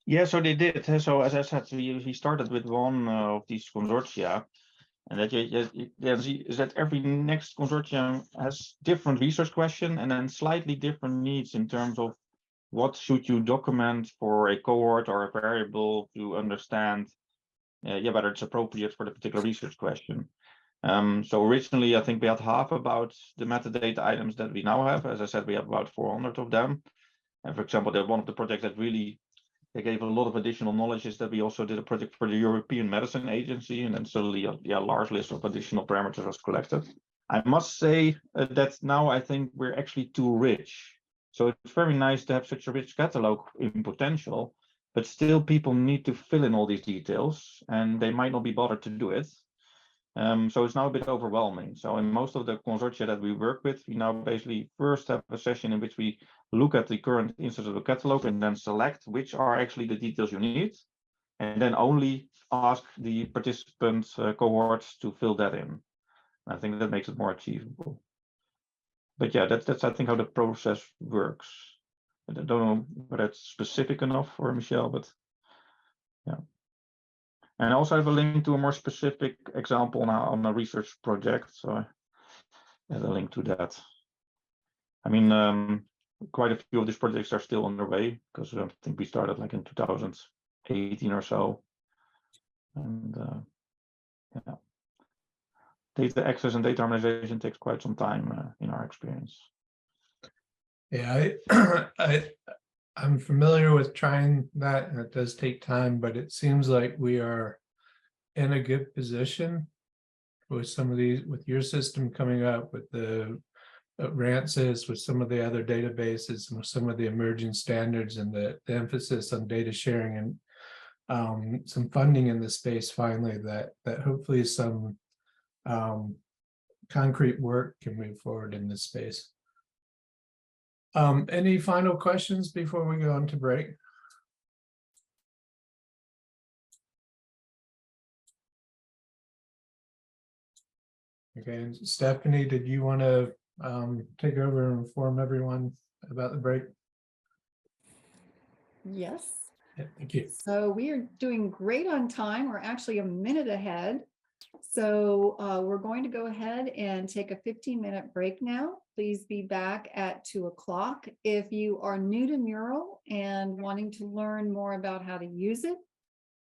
Yeah, so they did. So as I said, he started with one of these consortia, and that is that every next consortium has different research question and then slightly different needs in terms of what should you document for a cohort or a variable to understand whether it's appropriate for the particular research question. So originally, I think we had half about the metadata items that we now have. As I said, we have about 400 of them. And for example, one of the projects that really they gave a lot of additional knowledge is that we also did a project for the European Medicine Agency, and then suddenly a large list of additional parameters was collected. I must say that now I think we're actually too rich. So it's very nice to have such a rich catalog in potential, but still people need to fill in all these details and they might not be bothered to do it. So it's now a bit overwhelming. So in most of the consortia that we work with, we now basically first have a session in which we look at the current instance of the catalog and then select which are actually the details you need, and then only ask the participant cohorts to fill that in. I think that makes it more achievable. But yeah, that's I think how the process works. I don't know whether it's specific enough for Michelle, but yeah. And I also have a link to a more specific example now on a research project. So there's a link to that. I mean, quite a few of these projects are still underway because I think we started like in 2018 or so. And yeah, data access and data harmonization takes quite some time in our experience. Yeah, I'm familiar with trying that, and it does take time, but it seems like we are in a good position with some of these, with your system coming up, with the RANCIS, with some of the other databases, and with some of the emerging standards, and the emphasis on data sharing, and some funding in the space finally, that hopefully some concrete work can move forward in this space. Any final questions before we go on to break? Okay, and Stephanie, did you want to take over and inform everyone about the break? Yes. Yeah, thank you. So we are doing great on time. We're actually a minute ahead. So we're going to go ahead and take a 15-minute break now. Please be back at 2 o'clock. If you are new to Mural and wanting to learn more about how to use it,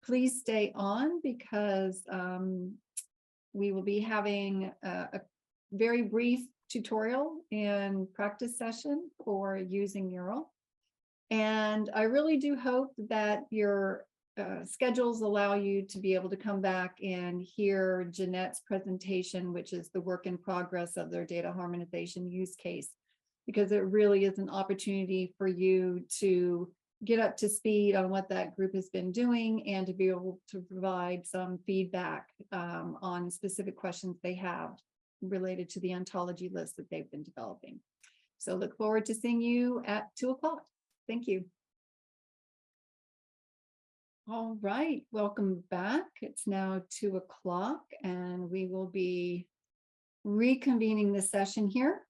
please stay on, because we will be having a very brief tutorial and practice session for using Mural. And I really do hope that your schedules allow you to be able to come back and hear Jeanette's presentation, which is the work in progress of their data harmonization use case, because it really is an opportunity for you to get up to speed on what that group has been doing, and to be able to provide some feedback on specific questions they have related to the ontology list that they've been developing. So look forward to seeing you at 2 o'clock. Thank you. All right, welcome back. It's now 2 o'clock, and we will be reconvening the session here.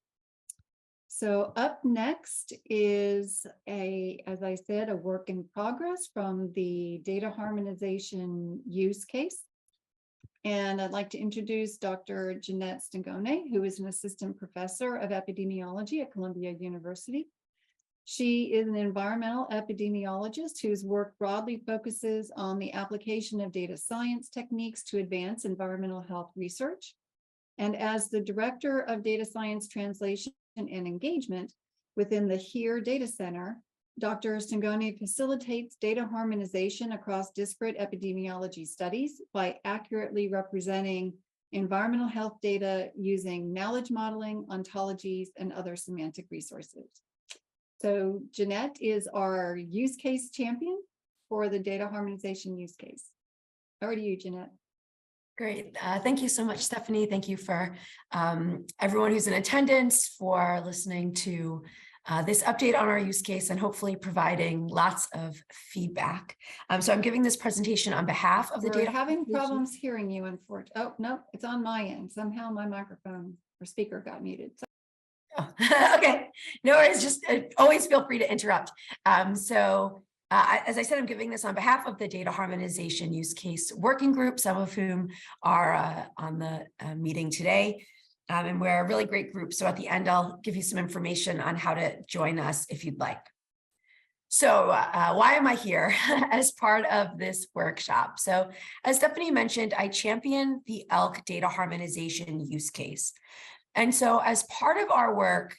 So up next is as I said, a work in progress from the data harmonization use case. And I'd like to introduce Dr. Jeanette Stangone, who is an assistant professor of epidemiology at Columbia University. She is an environmental epidemiologist whose work broadly focuses on the application of data science techniques to advance environmental health research. And as the director of data science translation and engagement within the HERE Data Center, Dr. Stangone facilitates data harmonization across disparate epidemiology studies by accurately representing environmental health data using knowledge modeling, ontologies, and other semantic resources. So Jeanette is our use case champion for the data harmonization use case. Over to you, Jeanette. Great. Thank you so much, Stephanie. Thank you for everyone who's in attendance for listening to this update on our use case, and hopefully providing lots of feedback. So I'm giving this presentation on behalf of the data. We're having problems hearing you, unfortunately. Oh, no, it's on my end. Somehow my microphone or speaker got muted. So Oh, okay, no worries, just always feel free to interrupt. As I said, I'm giving this on behalf of the data harmonization use case working group, some of whom are on the meeting today. And we're a really great group. So at the end, I'll give you some information on how to join us if you'd like. So why am I here as part of this workshop? So as Stephanie mentioned, I champion the ELK data harmonization use case. And so as part of our work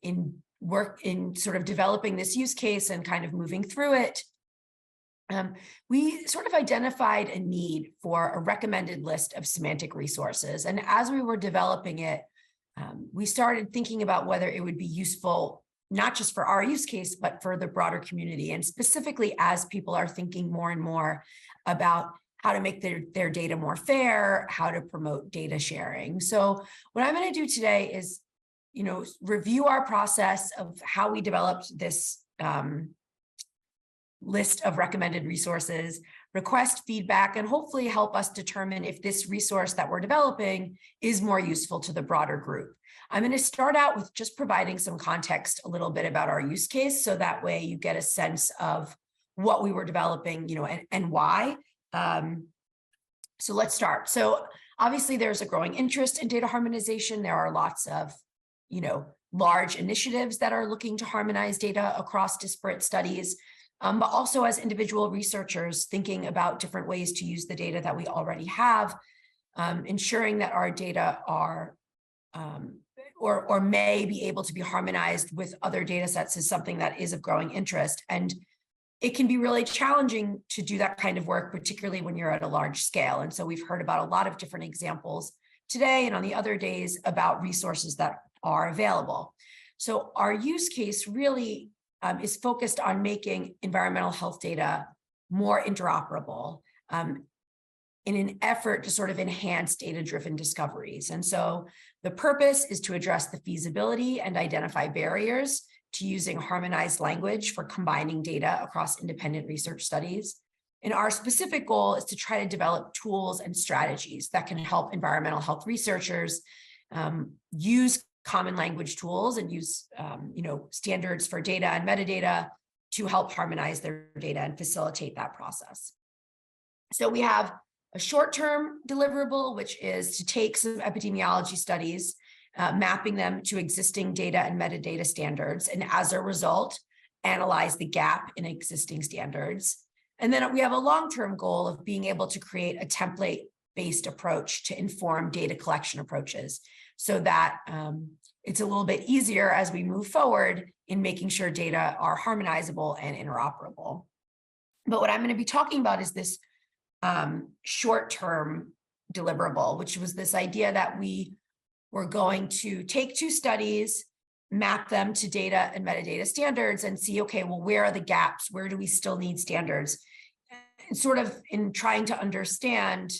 in sort of developing this use case and kind of moving through it, we sort of identified a need for a recommended list of semantic resources. And as we were developing it, we started thinking about whether it would be useful, not just for our use case, but for the broader community. And specifically as people are thinking more and more about how to make their data more fair, how to promote data sharing. So what I'm going to do today is, review our process of how we developed this list of recommended resources, request feedback, and hopefully help us determine if this resource that we're developing is more useful to the broader group. I'm going to start out with just providing some context a little bit about our use case, so that way you get a sense of what we were developing, and why. So let's start. So obviously there's a growing interest in data harmonization. There are lots of, large initiatives that are looking to harmonize data across disparate studies, but also as individual researchers thinking about different ways to use the data that we already have, ensuring that our data are or may be able to be harmonized with other data sets is something that is of growing interest. And it can be really challenging to do that kind of work, particularly when you're at a large scale. And so we've heard about a lot of different examples today and on the other days about resources that are available. So our use case really is focused on making environmental health data more interoperable in an effort to sort of enhance data-driven discoveries. And so the purpose is to address the feasibility and identify barriers to using harmonized language for combining data across independent research studies. And our specific goal is to try to develop tools and strategies that can help environmental health researchers use common language tools and use standards for data and metadata to help harmonize their data and facilitate that process. So we have a short-term deliverable, which is to take some epidemiology studies, mapping them to existing data and metadata standards, and as a result, analyze the gap in existing standards. And then we have a long-term goal of being able to create a template-based approach to inform data collection approaches so that it's a little bit easier as we move forward in making sure data are harmonizable and interoperable. But what I'm going to be talking about is this short-term deliverable, which was this idea that we were going to take two studies, map them to data and metadata standards and see, okay, well, where are the gaps? Where do we still need standards? And sort of in trying to understand,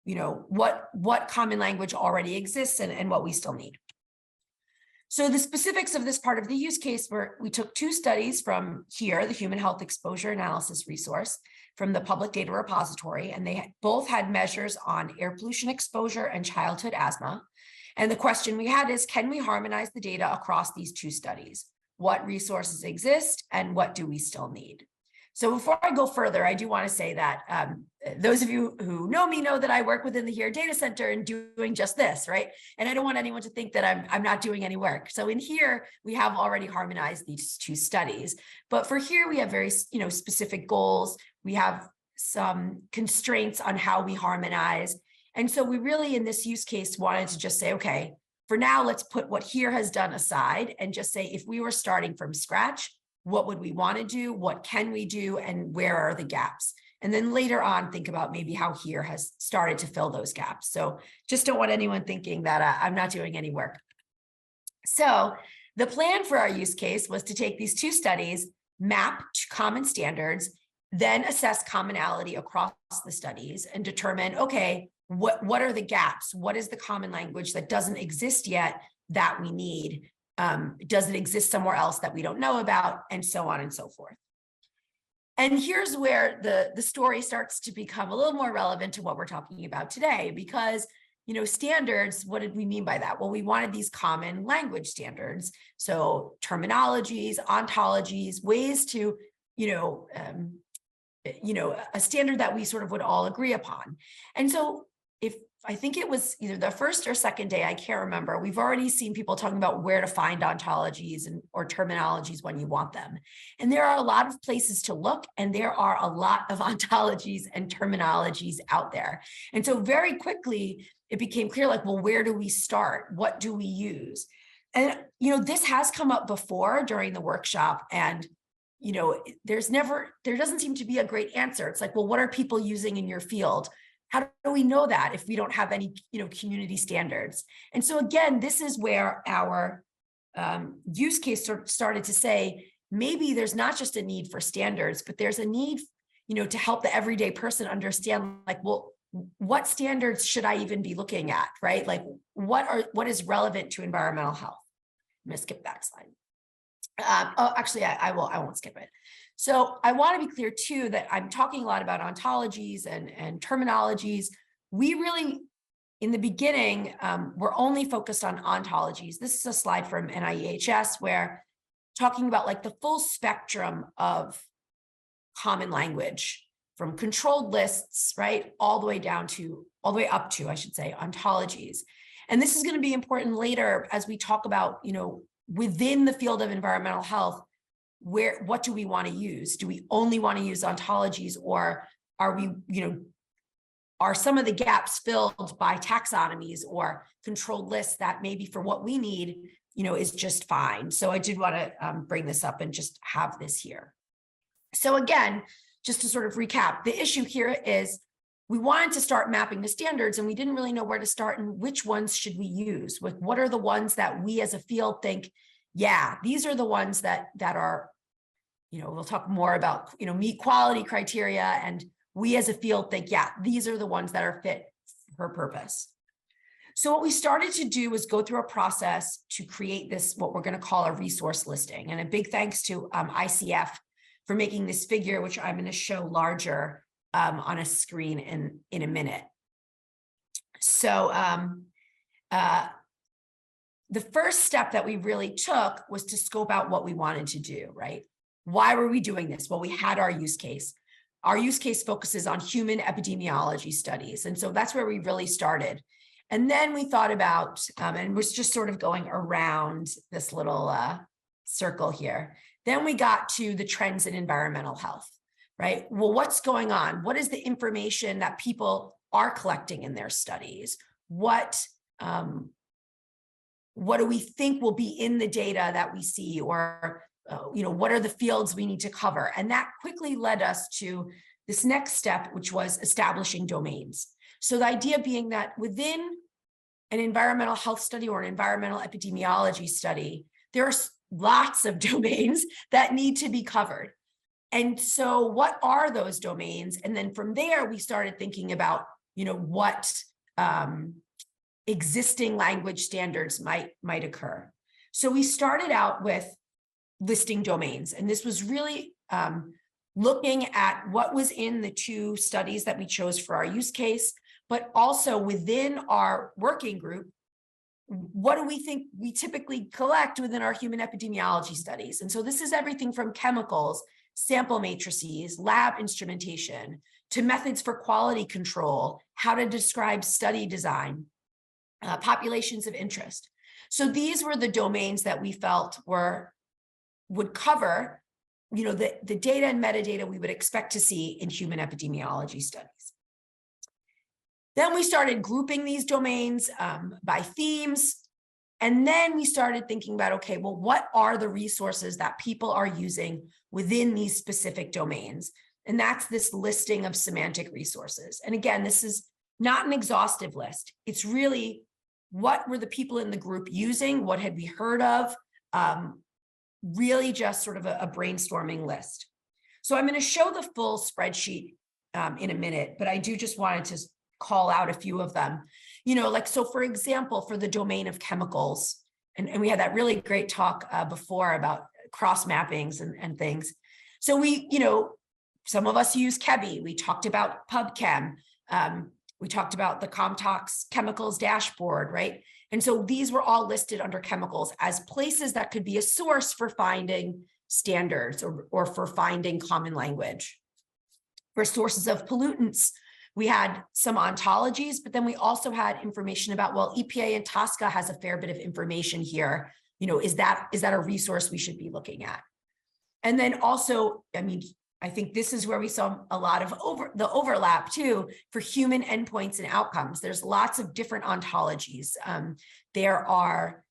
what common language already exists and what we still need. So the specifics of this part of the use case were we took two studies from here, the Human Health Exposure Analysis resource from the Public Data Repository, and they both had measures on air pollution exposure and childhood asthma. And the question we had is, can we harmonize the data across these two studies? What resources exist and what do we still need? So before I go further, I do want to say that those of you who know me know that I work within the HERE data center and doing just this, right? And I don't want anyone to think that I'm not doing any work. So in HERE, we have already harmonized these two studies. But for HERE, we have very specific goals. We have some constraints on how we harmonize. And so we really, in this use case, wanted to just say, okay, for now, let's put what HERE has done aside and just say, if we were starting from scratch, what would we want to do? What can we do? And where are the gaps? And then later on, think about maybe how HERE has started to fill those gaps. So just don't want anyone thinking that I'm not doing any work. So the plan for our use case was to take these two studies, map to common standards, then assess commonality across the studies and determine, okay, what are the gaps? What is the common language that doesn't exist yet that we need? Does it exist somewhere else that we don't know about? And so on and so forth. And here's where the story starts to become a little more relevant to what we're talking about today, because standards, what did we mean by that? Well, we wanted these common language standards. So terminologies, ontologies, ways to, a standard that we sort of would all agree upon. And so I think it was either the first or second day, I can't remember, we've already seen people talking about where to find ontologies or terminologies when you want them. And there are a lot of places to look, and there are a lot of ontologies and terminologies out there. And so very quickly, it became clear, like, well, where do we start? What do we use? And, this has come up before during the workshop, and there doesn't seem to be a great answer. It's like, well, what are people using in your field? How do we know that if we don't have any, community standards? And so again, this is where our use case sort of started to say, maybe there's not just a need for standards, but there's a need, to help the everyday person understand, like, well, what standards should I even be looking at, right? Like, what is relevant to environmental health? I'm going to skip that slide. I won't skip it. So I want to be clear too, that I'm talking a lot about ontologies and terminologies. We really, in the beginning, we're only focused on ontologies. This is a slide from EHS where talking about like the full spectrum of common language from controlled lists, right, all the way up to, I should say, ontologies. And this is going to be important later as we talk about, within the field of environmental health, what do we want to use? Do we only want to use ontologies, or are we, are some of the gaps filled by taxonomies or controlled lists that maybe for what we need, is just fine. So I did want to bring this up and just have this here. So again, just to sort of recap, the issue here is we wanted to start mapping the standards and we didn't really know where to start and which ones should we use. What are the ones that we as a field think, yeah, these are the ones that are, we'll talk more about, meet quality criteria, and we as a field think, yeah, these are the ones that are fit for purpose. So what we started to do was go through a process to create this, what we're going to call a resource listing. And a big thanks to ICF for making this figure, which I'm going to show larger on a screen in a minute. So the first step that we really took was to scope out what we wanted to do, right? Why were we doing this? Well, we had our use case. Our use case focuses on human epidemiology studies. And so that's where we really started. And then we thought about, and was just sort of going around this little circle here. Then we got to the trends in environmental health, right? Well, what's going on? What is the information that people are collecting in their studies? What do we think will be in the data that we see, or what are the fields we need to cover? And that quickly led us to this next step, which was establishing domains. So the idea being that within an environmental health study or an environmental epidemiology study, there are lots of domains that need to be covered. And so what are those domains? And then from there, we started thinking about, what existing language standards might occur. So we started out with listing domains, and this was really looking at what was in the 2 studies that we chose for our use case, but also within our working group, what do we think we typically collect within our human epidemiology studies? And so this is everything from chemicals, sample matrices, lab instrumentation, to methods for quality control, how to describe study design, populations of interest. So these were the domains that we felt would cover, the data and metadata we would expect to see in human epidemiology studies. Then we started grouping these domains by themes. And then we started thinking about, okay, well, what are the resources that people are using within these specific domains? And that's this listing of semantic resources. And again, this is not an exhaustive list. It's really, what were the people in the group using? What had we heard of? Really just sort of a brainstorming list. So I'm going to show the full spreadsheet in a minute, but I do just wanted to call out a few of them. So for example, for the domain of chemicals, and we had that really great talk before about cross mappings and things. So some of us use CHEBI. We talked about PubChem. We talked about the Comtox chemicals dashboard, right? And so these were all listed under chemicals as places that could be a source for finding standards or for finding common language. For sources of pollutants, we had some ontologies, but then we also had information about, well, EPA and TSCA has a fair bit of information here. Is that a resource we should be looking at? And then also, I think this is where we saw a lot of the overlap too for human endpoints and outcomes. There's lots of different ontologies. There are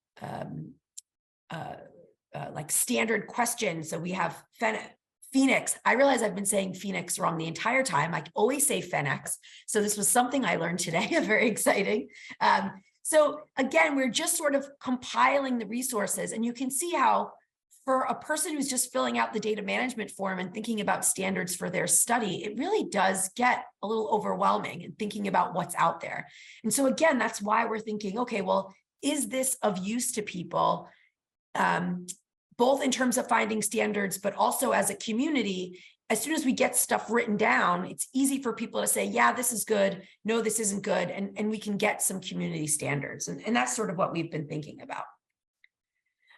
like standard questions. So we have Phoenix. I realize I've been saying Phoenix wrong the entire time. I always say Phoenix. So this was something I learned today, very exciting. So again, we're just sort of compiling the resources, and you can see how for a person who's just filling out the data management form and thinking about standards for their study, it really does get a little overwhelming in thinking about what's out there. And so again, that's why we're thinking, okay, well, is this of use to people, both in terms of finding standards, but also as a community? As soon as we get stuff written down, it's easy for people to say, yeah, this is good. No, this isn't good. And we can get some community standards. And that's sort of what we've been thinking about.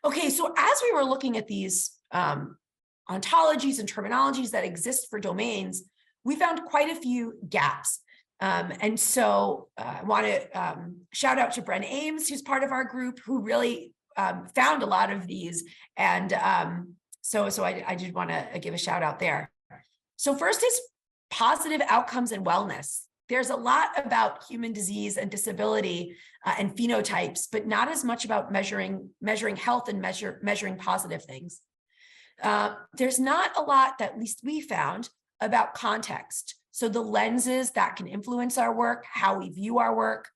Okay, so as we were looking at these ontologies and terminologies that exist for domains, we found quite a few gaps. And so I want to shout out to Bren Ames, who's part of our group, who really found a lot of these. And so I did want to give a shout out there. So first is positive outcomes and wellness. There's a lot about human disease and disability and phenotypes, but not as much about measuring health and measuring positive things. There's not a lot that at least we found about context. So the lenses that can influence our work, how we view our work,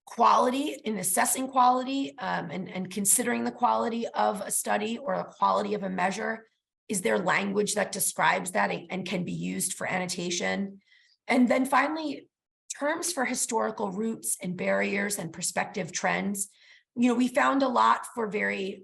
quality in assessing quality and considering the quality of a study or the quality of a measure. Is there language that describes that and can be used for annotation? And then finally, terms for historical roots and barriers and perspective trends. We found a lot for very,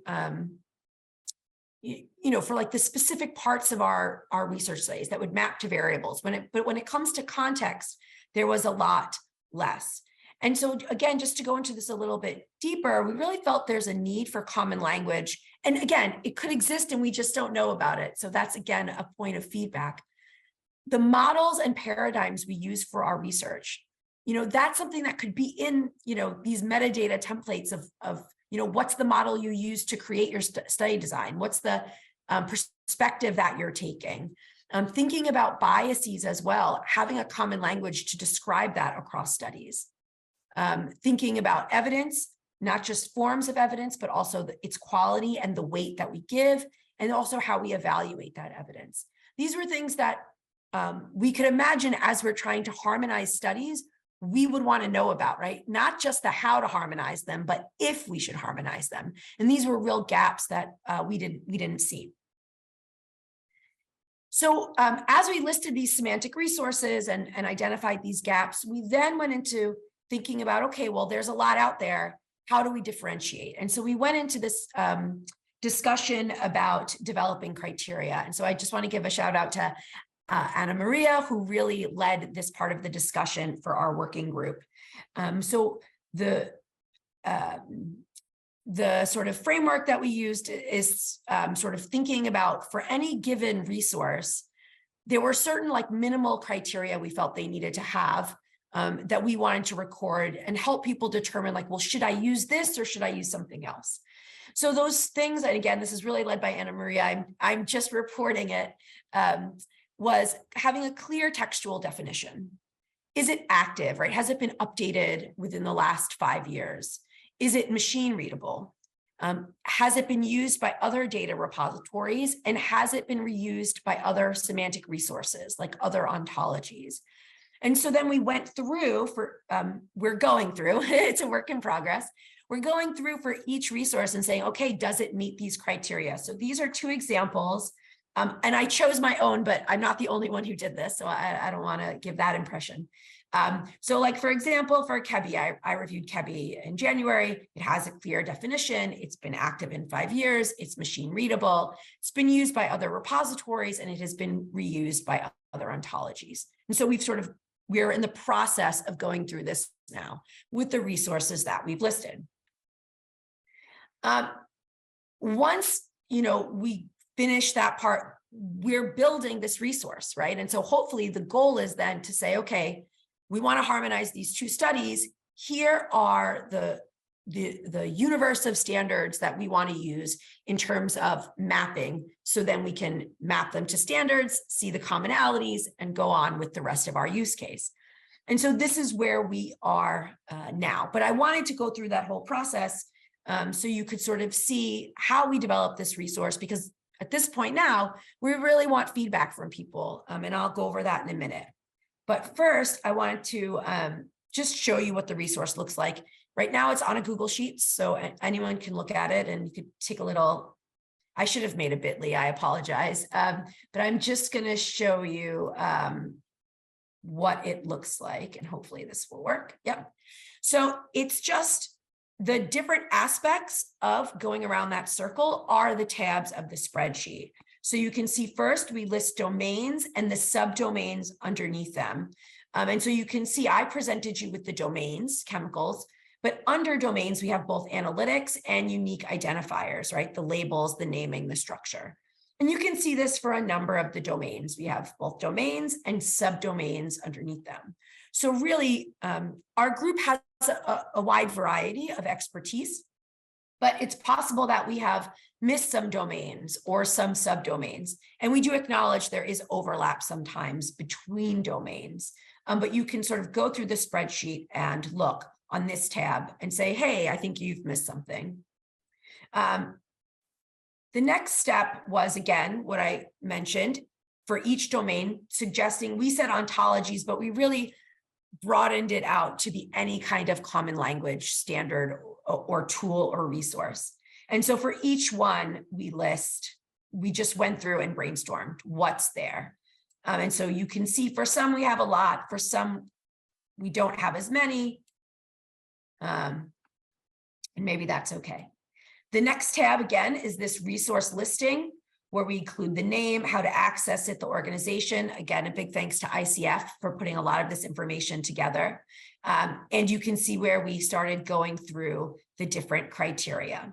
for like the specific parts of our research studies that would map to variables. But when it comes to context, there was a lot less. And so again, just to go into this a little bit deeper, we really felt there's a need for common language. And again, it could exist and we just don't know about it. So that's, again, a point of feedback. The models and paradigms we use for our research, that's something that could be in, these metadata templates of what's the model you use to create your study design? What's the perspective that you're taking? Thinking about biases as well, having a common language to describe that across studies. Thinking about evidence, not just forms of evidence, but also its quality and the weight that we give, and also how we evaluate that evidence. These were things that we could imagine as we're trying to harmonize studies, we would want to know about, right? Not just the how to harmonize them, but if we should harmonize them. And these were real gaps that we didn't see. So as we listed these semantic resources and identified these gaps, we then went into thinking about, okay, well, there's a lot out there. How do we differentiate? And so we went into this discussion about developing criteria. And so I just want to give a shout out to Anna Maria, who really led this part of the discussion for our working group. So the sort of framework that we used is sort of thinking about, for any given resource, there were certain like minimal criteria we felt they needed to have that we wanted to record and help people determine, like, well, should I use this or should I use something else? So those things, and again, this is really led by Anna Maria, I'm just reporting it, was having a clear textual definition. Is it active, right? Has it been updated within the last 5 years? Is it machine readable? Has it been used by other data repositories? And has it been reused by other semantic resources, like other ontologies? And so then we went through we're going through, it's a work in progress. We're going through for each resource and saying, okay, does it meet these criteria? So these are 2 examples. And I chose my own, but I'm not the only one who did this. So I don't want to give that impression. So like, for example, for KEBI, I reviewed KEBI in January. It has a clear definition. It's been active in 5 years. It's machine readable. It's been used by other repositories, and it has been reused by other ontologies. And so we're in the process of going through this now with the resources that we've listed. Once, we finish that part, we're building this resource, right? And so hopefully the goal is then to say, okay, we want to harmonize these 2 studies. Here are the universe of standards that we want to use in terms of mapping. So then we can map them to standards, see the commonalities, and go on with the rest of our use case. And so this is where we are now. But I wanted to go through that whole process so you could sort of see how we develop this resource, because at this point now, we really want feedback from people, and I'll go over that in a minute. But first, I wanted to just show you what the resource looks like. Right now, it's on a Google Sheets, so anyone can look at it, and you could take a little. I should have made a bit.ly, I apologize. But I'm just going to show you what it looks like, and hopefully this will work. Yep. So it's just the different aspects of going around that circle are the tabs of the spreadsheet. So you can see first, we list domains and the subdomains underneath them. And so you can see I presented you with the domains, chemicals, but under domains, we have both analytics and unique identifiers, right? The labels, the naming, the structure. And you can see this for a number of the domains. We have both domains and subdomains underneath them. So really, our group has a wide variety of expertise, but it's possible that we have missed some domains or some subdomains. And we do acknowledge there is overlap sometimes between domains, but you can sort of go through the spreadsheet and look on this tab and say, hey, I think you've missed something. The next step was, again, what I mentioned for each domain, suggesting we said ontologies, but we really broadened it out to be any kind of common language standard or tool or resource. And so for each one we just went through and brainstormed what's there. And so you can see for some we have a lot, for some we don't have as many. And maybe that's okay. The next tab, again, is this resource listing, where we include the name, how to access it, the organization. Again, a big thanks to ICF for putting a lot of this information together. And you can see where we started going through the different criteria.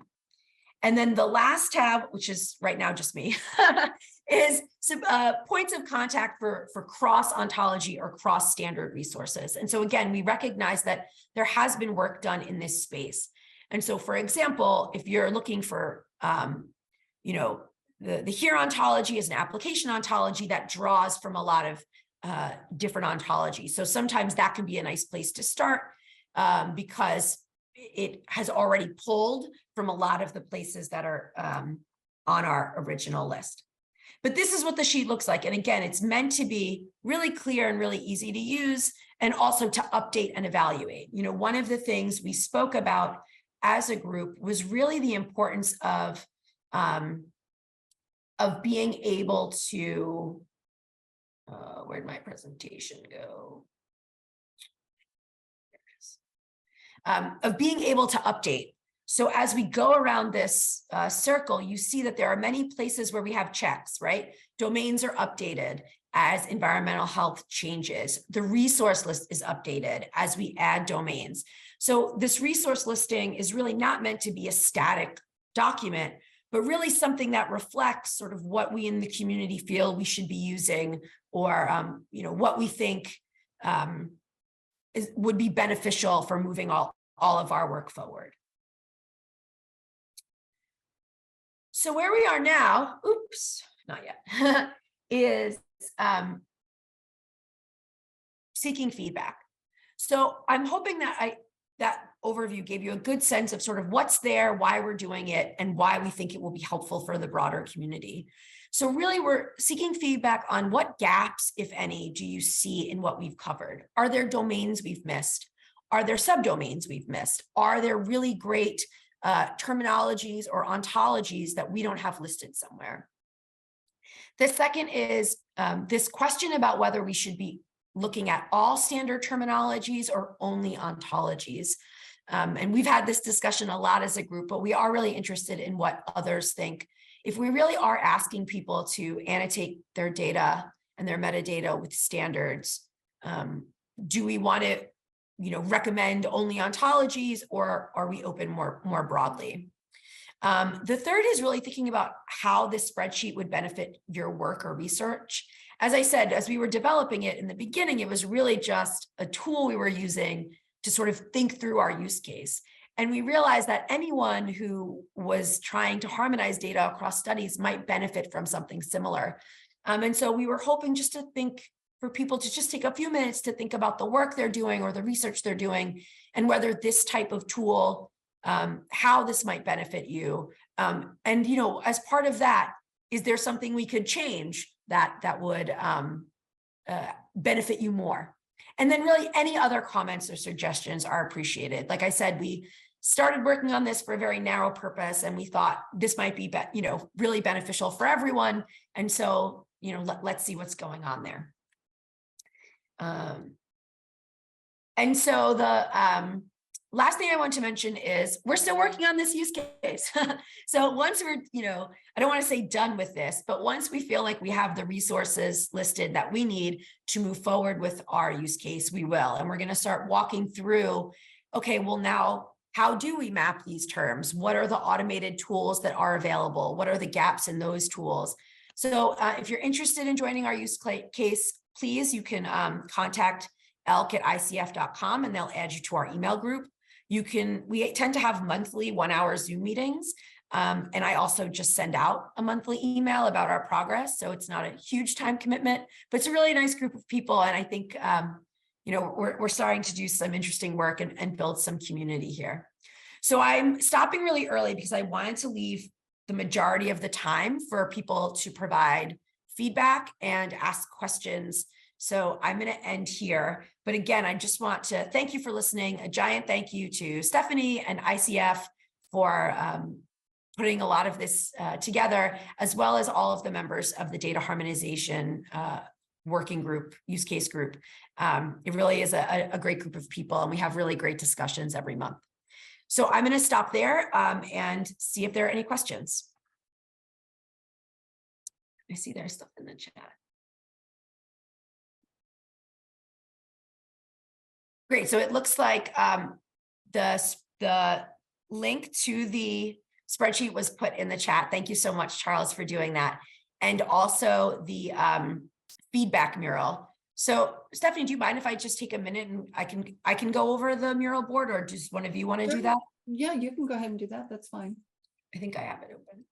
And then the last tab, which is right now just me, is some points of contact for cross ontology or cross standard resources. And so again, we recognize that there has been work done in this space. And so, for example, if you're looking for, the here ontology is an application ontology that draws from a lot of different ontologies. So sometimes that can be a nice place to start because it has already pulled from a lot of the places that are on our original list. But this is what the sheet looks like. And again, it's meant to be really clear and really easy to use, and also to update and evaluate. One of the things we spoke about as a group was really the importance of being able to, where'd my presentation go? There it is. Of being able to update. So as we go around this circle, you see that there are many places where we have checks, right? Domains are updated as environmental health changes. The resource list is updated as we add domains. So this resource listing is really not meant to be a static document, but really something that reflects sort of what we in the community feel we should be using, or what we think would be beneficial for moving all of our work forward. So where we are now, oops, not yet, is seeking feedback. So I'm hoping that that overview gave you a good sense of sort of what's there, why we're doing it, and why we think it will be helpful for the broader community. So really, we're seeking feedback on what gaps, if any, do you see in what we've covered? Are there domains we've missed? Are there subdomains we've missed? Are there really great terminologies or ontologies that we don't have listed somewhere? The second is this question about whether we should be looking at all standard terminologies or only ontologies. And we've had this discussion a lot as a group, but we are really interested in what others think. If we really are asking people to annotate their data and their metadata with standards, do we want to recommend only ontologies, or are we open more broadly? The third is really thinking about how this spreadsheet would benefit your work or research. As I said, as we were developing it in the beginning, it was really just a tool we were using to sort of think through our use case. And we realized that anyone who was trying to harmonize data across studies might benefit from something similar. And so we were hoping just to think for people to just take a few minutes to think about the work they're doing or the research they're doing, and whether this type of tool, how this might benefit you. And, as part of that, is there something we could change that would benefit you more? And then really any other comments or suggestions are appreciated. Like I said, we started working on this for a very narrow purpose, and we thought this might be, really beneficial for everyone. And so, let's see what's going on there. And so the last thing I want to mention is we're still working on this use case. So once we're, I don't want to say done with this, but once we feel like we have the resources listed that we need to move forward with our use case, we will. And we're going to start walking through, okay, well now, how do we map these terms? What are the automated tools that are available? What are the gaps in those tools? So if you're interested in joining our use case, please, you can contact elk@icf.com and they'll add you to our email group. We tend to have monthly 1-hour Zoom meetings. And I also just send out a monthly email about our progress. So it's not a huge time commitment, but it's a really nice group of people. And I think, we're starting to do some interesting work and build some community here. So I'm stopping really early because I wanted to leave the majority of the time for people to provide feedback and ask questions. So I'm going to end here. But again, I just want to thank you for listening. A giant thank you to Stephanie and ICF for putting a lot of this together, as well as all of the members of the data harmonization working group, use case group. It really is a great group of people, and we have really great discussions every month. So I'm going to stop there and see if there are any questions. I see there's stuff in the chat. Great. So it looks like the link to the spreadsheet was put in the chat. Thank you so much, Charles, for doing that. And also the feedback mural. So Stephanie, do you mind if I just take a minute and I can go over the mural board, or does one of you want to do that? Yeah, you can go ahead and do that. That's fine. I think I have it open.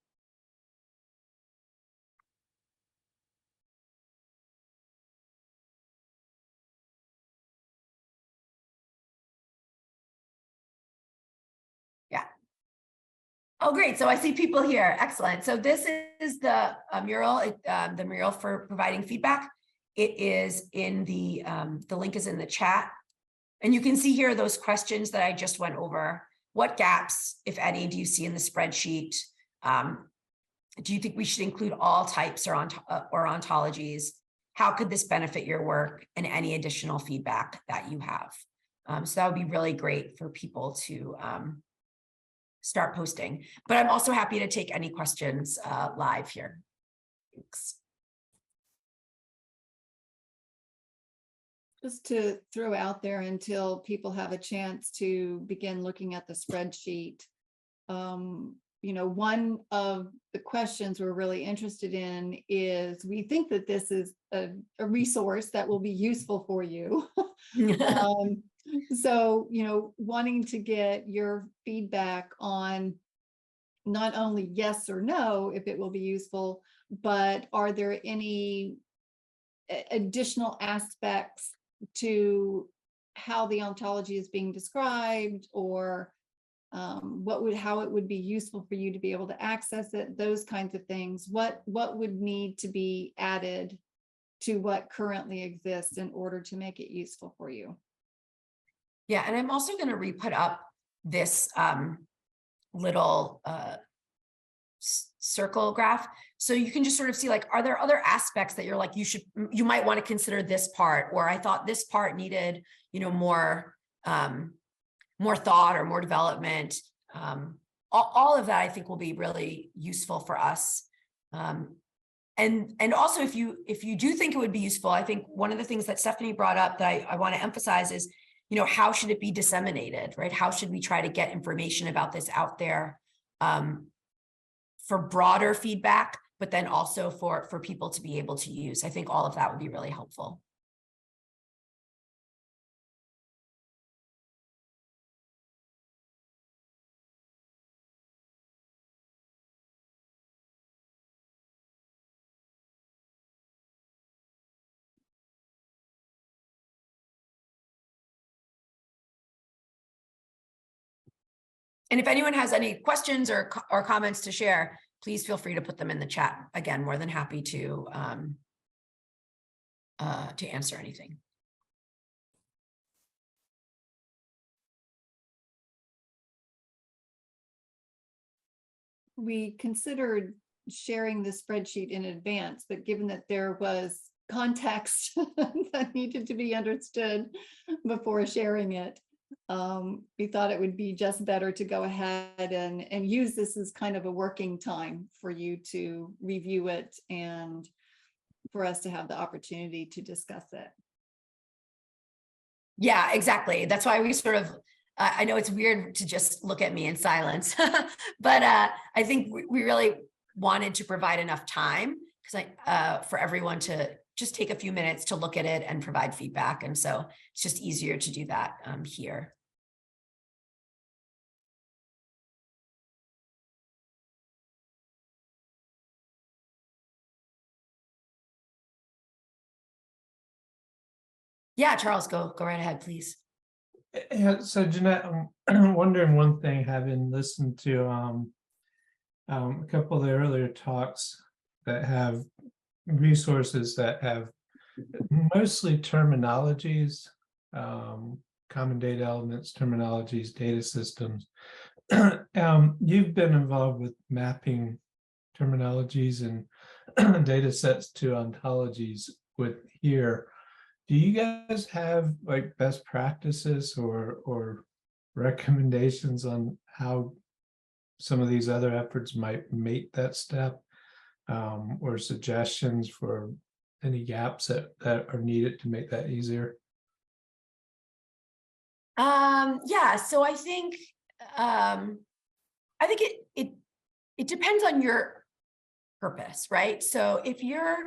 Yeah. Oh, great. So I see people here. Excellent. So this is the mural, the mural for providing feedback. It is in the link is in the chat. And you can see here those questions that I just went over. What gaps, if any, do you see in the spreadsheet? Do you think we should include all types or ontologies? How could this benefit your work, and any additional feedback that you have? So that would be really great for people to start posting. But I'm also happy to take any questions live here. Thanks. Just to throw out there until people have a chance to begin looking at the spreadsheet. One of the questions we're really interested in is, we think that this is a resource that will be useful for you. So, wanting to get your feedback on not only yes or no, if it will be useful, but are there any additional aspects to how the ontology is being described, or how it would be useful for you to be able to access it, those kinds of things. What would need to be added to what currently exists in order to make it useful for you? Yeah, and I'm also going to re-put up this little circle graph, so you can just sort of see, like, are there other aspects that you're like, you might want to consider this part, or I thought this part needed, more thought or more development. All of that I think will be really useful for us. And also, if you do think it would be useful, I think one of the things that Stephanie brought up that I want to emphasize is, how should it be disseminated, right? How should we try to get information about this out there for broader feedback, but then also for people to be able to use? I think all of that would be really helpful. And if anyone has any questions or comments to share, please feel free to put them in the chat. Again, more than happy to answer anything. We considered sharing the spreadsheet in advance, but given that there was context that needed to be understood before sharing it, we thought it would be just better to go ahead and use this as kind of a working time for you to review it and for us to have the opportunity to discuss it. Yeah, exactly. That's why we sort of, I know it's weird to just look at me in silence, but I think we really wanted to provide enough time because for everyone to just take a few minutes to look at it and provide feedback. And so it's just easier to do that here. Yeah, Charles, go right ahead, please. Yeah, so Jeanette, I'm wondering one thing, having listened to a couple of the earlier talks that have resources that have mostly terminologies, common data elements, terminologies, data systems. You've been involved with mapping terminologies and data sets to ontologies with here. Do you guys have like best practices or recommendations on how some of these other efforts might make that step, or suggestions for any gaps that are needed to make that easier? Yeah, so I think it depends on your purpose, right? So if you're,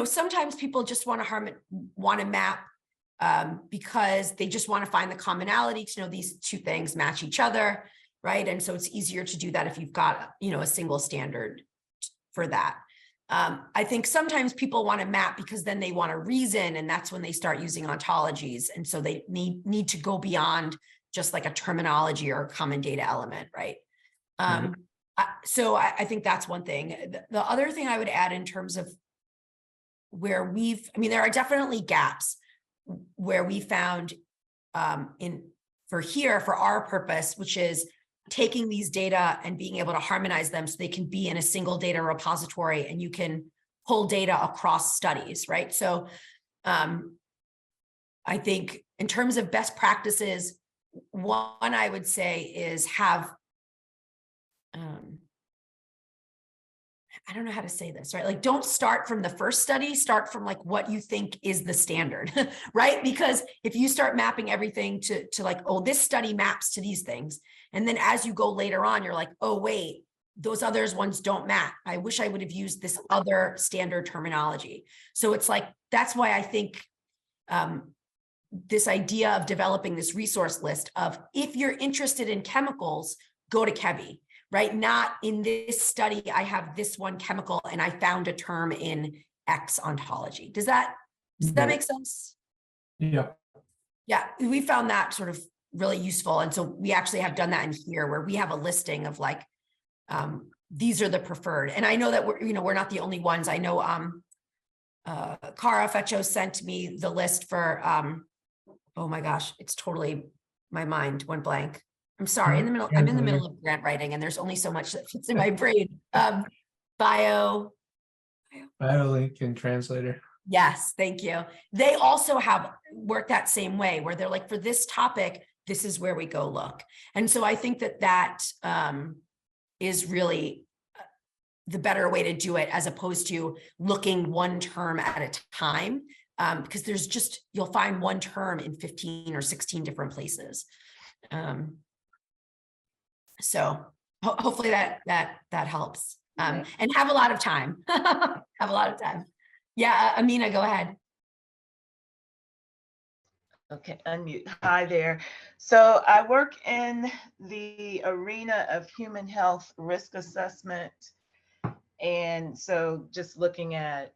sometimes people just want to map because they just want to find the commonality to know these two things match each other, right? And so it's easier to do that if you've got, a single standard for that. I think sometimes people want to map because then they want to reason, and that's when they start using ontologies. And so they need to go beyond just like a terminology or a common data element, right? So I think that's one thing. The other thing I would add in terms of where there are definitely gaps where we found for our purpose, which is taking these data and being able to harmonize them so they can be in a single data repository and you can pull data across studies, right? So I think in terms of best practices, one I would say is have, I don't know how to say this, right? Like, don't start from the first study, start from like what you think is the standard, right? Because if you start mapping everything to like, oh, this study maps to these things. And then as you go later on, you're like, oh, wait, those others ones don't map. I wish I would have used this other standard terminology. So it's like, that's why I think this idea of developing this resource list of, if you're interested in chemicals, go to Kevi. Right? Not in this study, I have this one chemical and I found a term in X ontology. Does that make sense? Yeah. Yeah, we found that sort of really useful. And so we actually have done that in here where we have a listing of like, these are the preferred. And I know that we're not the only ones. I know Cara Fecho sent me the list for, oh my gosh, it's totally, my mind went blank. I'm sorry, I'm in the middle of grant writing and there's only so much that fits in my brain. BioLink and Translator. Yes, thank you. They also have worked that same way where they're like, for this topic, this is where we go look. And so I think that is really the better way to do it, as opposed to looking one term at a time, because you'll find one term in 15 or 16 different places. So hopefully that helps, and have a lot of time. Have a lot of time. Yeah, Amina, go ahead. Okay, unmute. Hi there. So I work in the arena of human health risk assessment. And so just looking at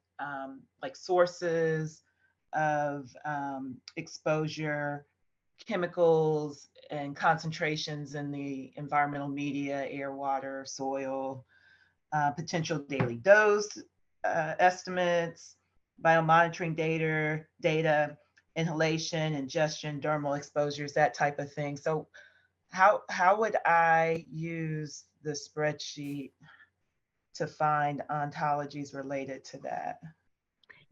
like sources of exposure, chemicals and concentrations in the environmental media, air, water, soil, potential daily dose estimates, biomonitoring data, inhalation, ingestion, dermal exposures, that type of thing. So how would I use the spreadsheet to find ontologies related to that?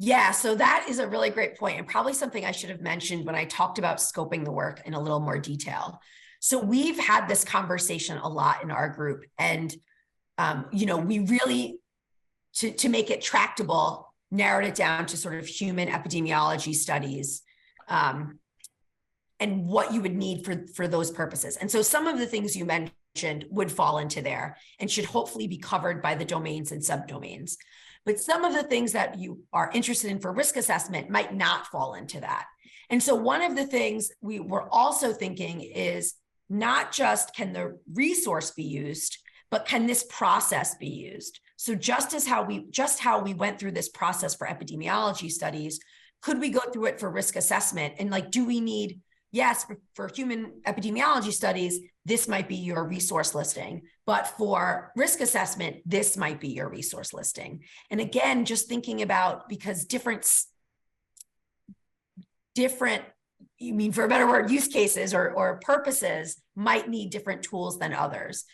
Yeah, so that is a really great point, and probably something I should have mentioned when I talked about scoping the work in a little more detail. So we've had this conversation a lot in our group, and we really, to make it tractable, narrowed it down to sort of human epidemiology studies, and what you would need for those purposes. And so some of the things you mentioned would fall into there and should hopefully be covered by the domains and subdomains. but some of the things that you are interested in for risk assessment might not fall into that. And so one of the things we were also thinking is not just can the resource be used, but can this process be used? So just how we went through this process for epidemiology studies, could we go through it for risk assessment? And like, do we need, yes, for human epidemiology studies, this might be your resource listing, but for risk assessment, this might be your resource listing. And again, just thinking about, because you mean, for a better word, use cases or purposes might need different tools than others.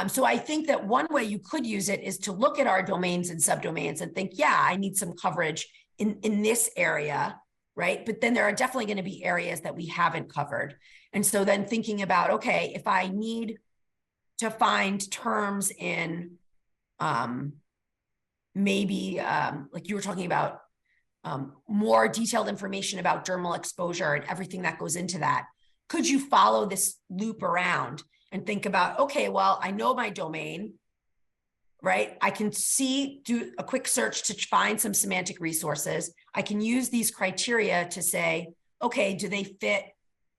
So I think that one way you could use it is to look at our domains and subdomains and think, yeah, I need some coverage in this area, right? But then there are definitely going to be areas that we haven't covered. And so then thinking about, okay, if I need to find terms in maybe like you were talking about, more detailed information about dermal exposure and everything that goes into that, could you follow this loop around and think about, okay, well, I know my domain, right? I can do a quick search to find some semantic resources. I can use these criteria to say, okay, do they fit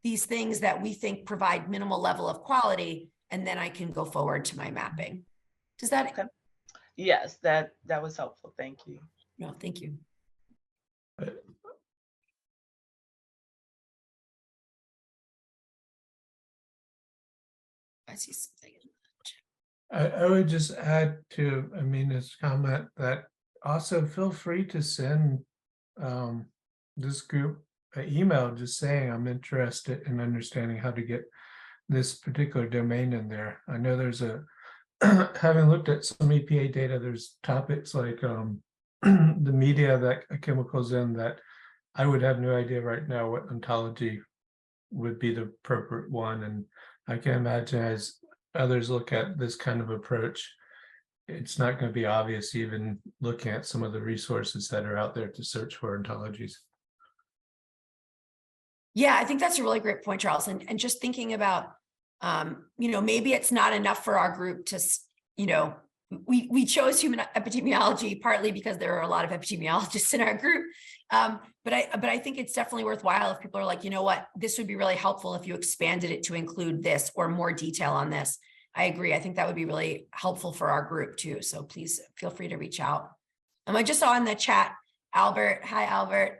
these things that we think provide minimal level of quality? And then I can go forward to my mapping. Does that? Okay. Yes, that was helpful. Thank you. No, thank you. I see something. I would just add to Amina's comment that also feel free to send this group an email just saying I'm interested in understanding how to get this particular domain in there. I know there's having looked at some EPA data, there's topics like the media that a chemical's in that I would have no idea right now what ontology would be the appropriate one. And I can imagine as others look at this kind of approach, it's not going to be obvious even looking at some of the resources that are out there to search for ontologies. Yeah, I think that's a really great point, Charles. And just thinking about, maybe it's not enough for our group to, we chose human epidemiology partly because there are a lot of epidemiologists in our group. But I think it's definitely worthwhile if people are like, you know what, this would be really helpful if you expanded it to include this or more detail on this. I agree. I think that would be really helpful for our group too. So please feel free to reach out. I just saw in the chat, Albert, hi, Albert,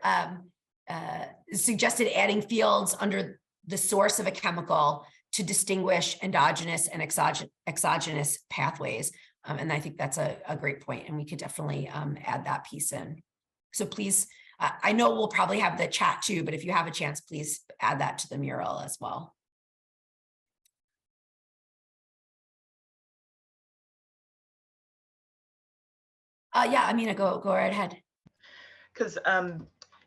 suggested adding fields under the source of a chemical to distinguish endogenous and exogenous pathways. And I think that's a great point, and we could definitely add that piece in. So please, I know we'll probably have the chat too, but if you have a chance, please add that to the mural as well. Yeah, Amina, go right ahead. Because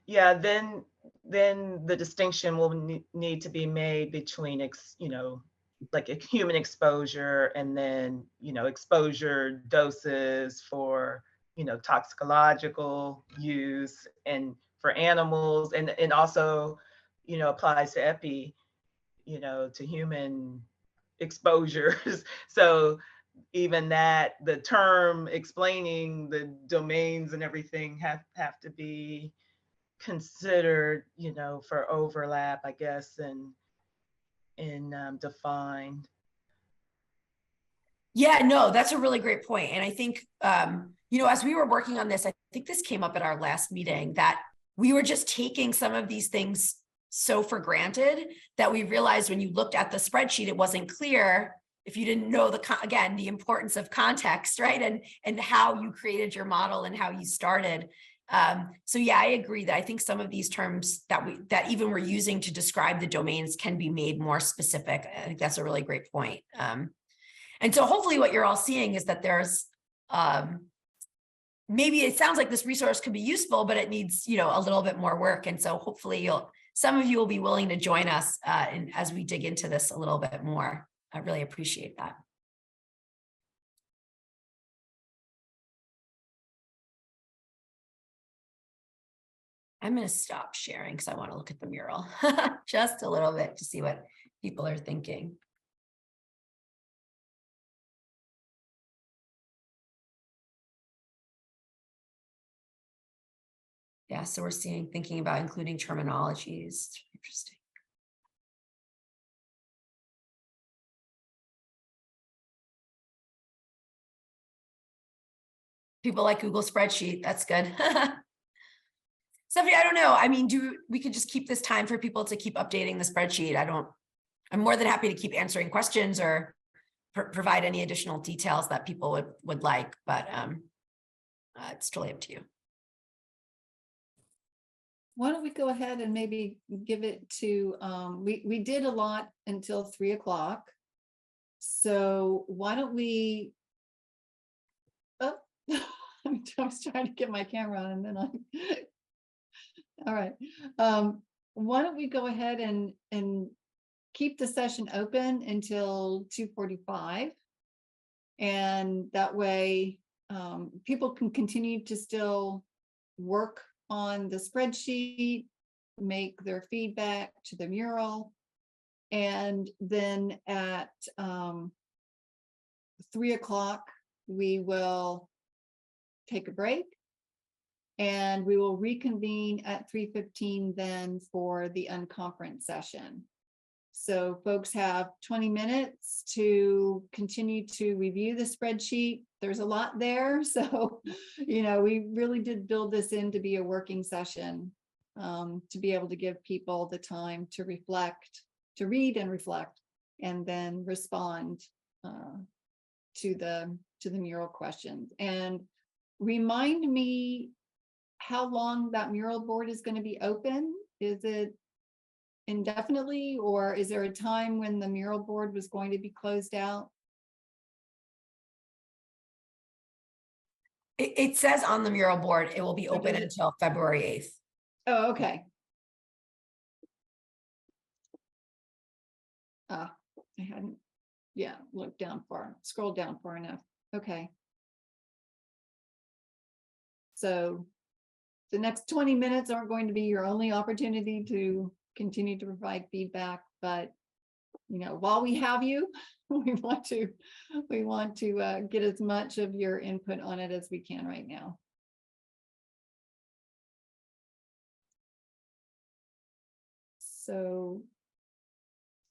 yeah, then the distinction will need to be made between like a human exposure and then exposure doses for toxicological use and for animals, and also applies to epi to human exposures. So even that, the term explaining the domains and everything have to be considered, for overlap, I guess, and defined. Yeah, no, that's a really great point. And I think, as we were working on this, I think this came up at our last meeting, that we were just taking some of these things so for granted that we realized when you looked at the spreadsheet, it wasn't clear if you didn't know the importance of context, right? And how you created your model and how you started. So yeah, I agree that I think some of these terms that even we're using to describe the domains can be made more specific. I think that's a really great point. And so hopefully what you're all seeing is that there's, maybe it sounds like this resource could be useful, but it needs, a little bit more work. And so hopefully some of you will be willing to join us as we dig into this a little bit more. I really appreciate that. I'm going to stop sharing because I want to look at the mural just a little bit to see what people are thinking. Yeah, so we're thinking about including terminologies. Interesting. People like Google spreadsheet. That's good. Stephanie, I don't know. I mean, we could just keep this time for people to keep updating the spreadsheet. I'm more than happy to keep answering questions or provide any additional details that people would like, but it's totally up to you. Why don't we go ahead and maybe give it to, we did a lot until 3 o'clock. So why don't we, oh, I was trying to get my camera on and then all right. Why don't we go ahead and keep the session open until 2:45. And that way people can continue to still work on the spreadsheet, make their feedback to the mural. And then at 3 o'clock, we will take a break and we will reconvene at 3:15 then for the unconference session. So folks have 20 minutes to continue to review the spreadsheet. There's a lot there. So, we really did build this in to be a working session, to be able to give people the time to reflect, to read and reflect, and then respond to the mural questions. And remind me how long that mural board is going to be open. Is it indefinitely, or is there a time when the mural board was going to be closed out? It says on the mural board, it will be open until February 8th. Oh, okay. I hadn't, looked down far, scrolled down far enough. Okay. So the next 20 minutes aren't going to be your only opportunity to continue to provide feedback, but while we have you, we want to get as much of your input on it as we can right now. So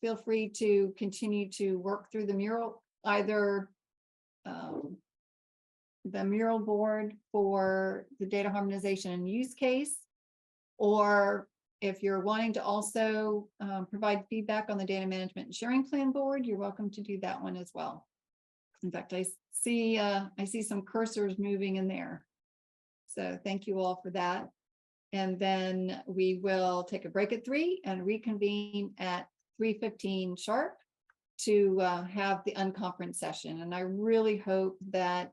feel free to continue to work through the mural, either the mural board for the data harmonization and use case, or if you're wanting to also provide feedback on the data management and sharing plan board, you're welcome to do that one as well. In fact, I see some cursors moving in there. So thank you all for that. And then we will take a break at 3 and reconvene at 3:15 sharp to have the unconference session. And I really hope that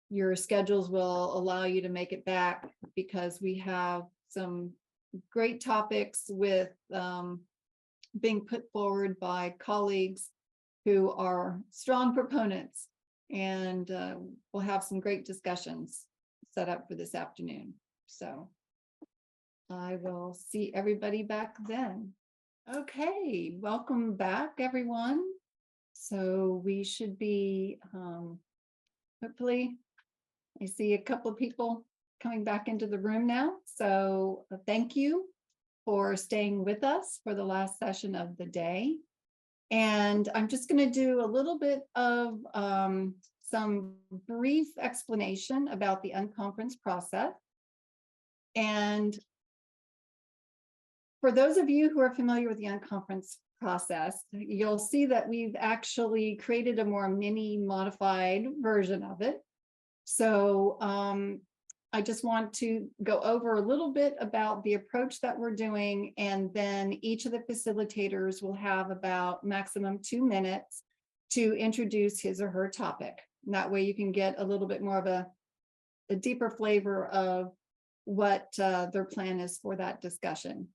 your schedules will allow you to make it back, because we have some great topics with being put forward by colleagues who are strong proponents, and we'll have some great discussions set up for this afternoon. So I will see everybody back then. Okay, welcome back, everyone. So we should be hopefully, I see a couple of people coming back into the room now. So thank you for staying with us for the last session of the day. And I'm just going to do a little bit of some brief explanation about the unconference process. And for those of you who are familiar with the unconference process, you'll see that we've actually created a more mini modified version of it. So I just want to go over a little bit about the approach that we're doing, and then each of the facilitators will have about maximum 2 minutes to introduce his or her topic. And that way you can get a little bit more of a deeper flavor of what their plan is for that discussion.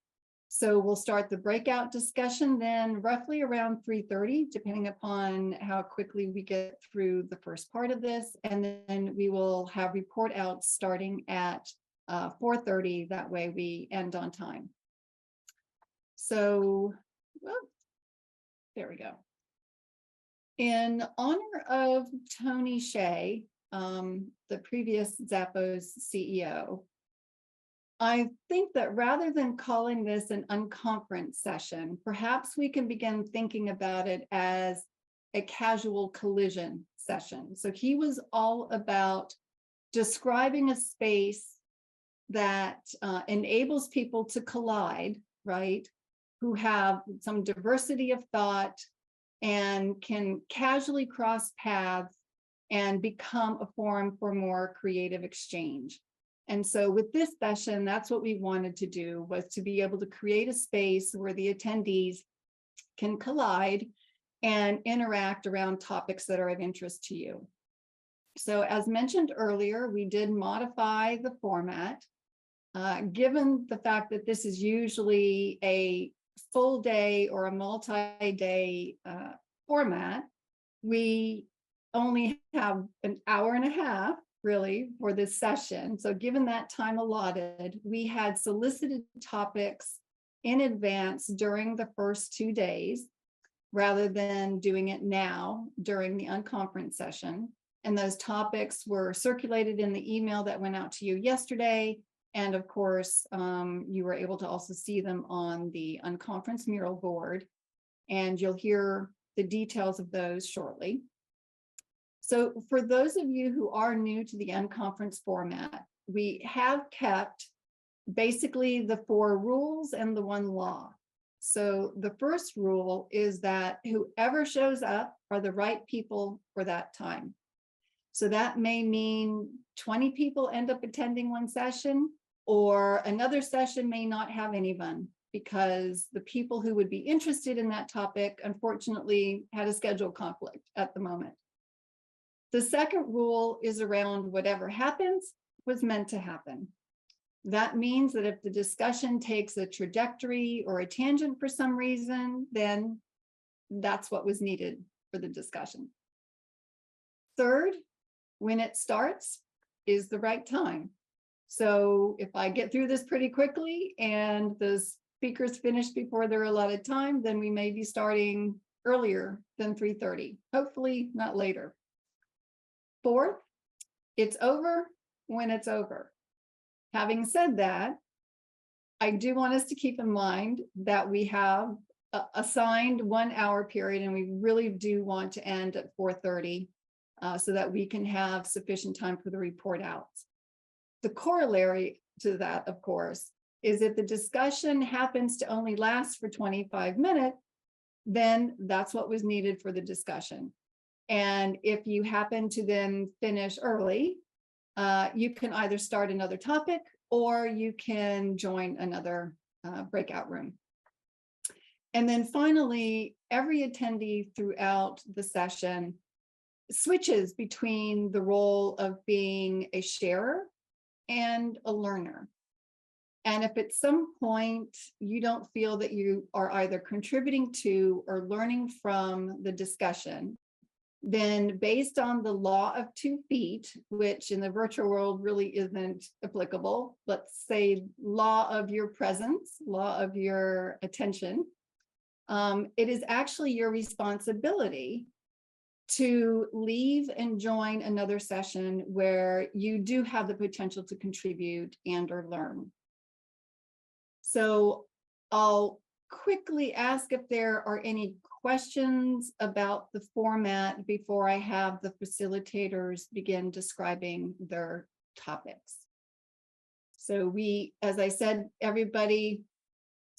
So we'll start the breakout discussion then roughly around 3:30, depending upon how quickly we get through the first part of this. And then we will have report outs starting at 4:30. That way we end on time. So, well, there we go. In honor of Tony Shea, the previous Zappos CEO, I think that rather than calling this an unconference session, perhaps we can begin thinking about it as a casual collision session. So he was all about describing a space that enables people to collide, right? Who have some diversity of thought and can casually cross paths and become a forum for more creative exchange. And so with this session, that's what we wanted to do, was to be able to create a space where the attendees can collide and interact around topics that are of interest to you. So as mentioned earlier, we did modify the format. Given the fact that this is usually a full day or a multi-day format, we only have an hour and a half really for this session. So given that time allotted, we had solicited topics in advance during the first 2 days, rather than doing it now during the unconference session. And those topics were circulated in the email that went out to you yesterday. And of course, you were able to also see them on the unconference mural board, and you'll hear the details of those shortly. So for those of you who are new to the unconference format, we have kept basically the 4 rules and the 1 law. So the first rule is that whoever shows up are the right people for that time. So that may mean 20 people end up attending one session, or another session may not have anyone, because the people who would be interested in that topic, unfortunately, had a schedule conflict at the moment. The second rule is around whatever happens was meant to happen. That means that if the discussion takes a trajectory or a tangent for some reason, then that's what was needed for the discussion. Third, when it starts is the right time. So if I get through this pretty quickly and the speakers finish before their allotted time, then we may be starting earlier than 3:30, hopefully not later. Fourth, it's over when it's over. Having said that, I do want us to keep in mind that we have assigned 1 hour period, and we really do want to end at 4:30 so that we can have sufficient time for the report outs. The corollary to that, of course, is if the discussion happens to only last for 25 minutes, then that's what was needed for the discussion. And if you happen to then finish early, you can either start another topic or you can join another breakout room. And then finally, every attendee throughout the session switches between the role of being a sharer and a learner. And if at some point you don't feel that you are either contributing to or learning from the discussion, then based on the law of 2 feet, which in the virtual world really isn't applicable, let's say law of your presence, law of your attention, it is actually your responsibility to leave and join another session where you do have the potential to contribute and or learn. So I'll quickly ask if there are any questions about the format before I have the facilitators begin describing their topics. So we, as I said, everybody,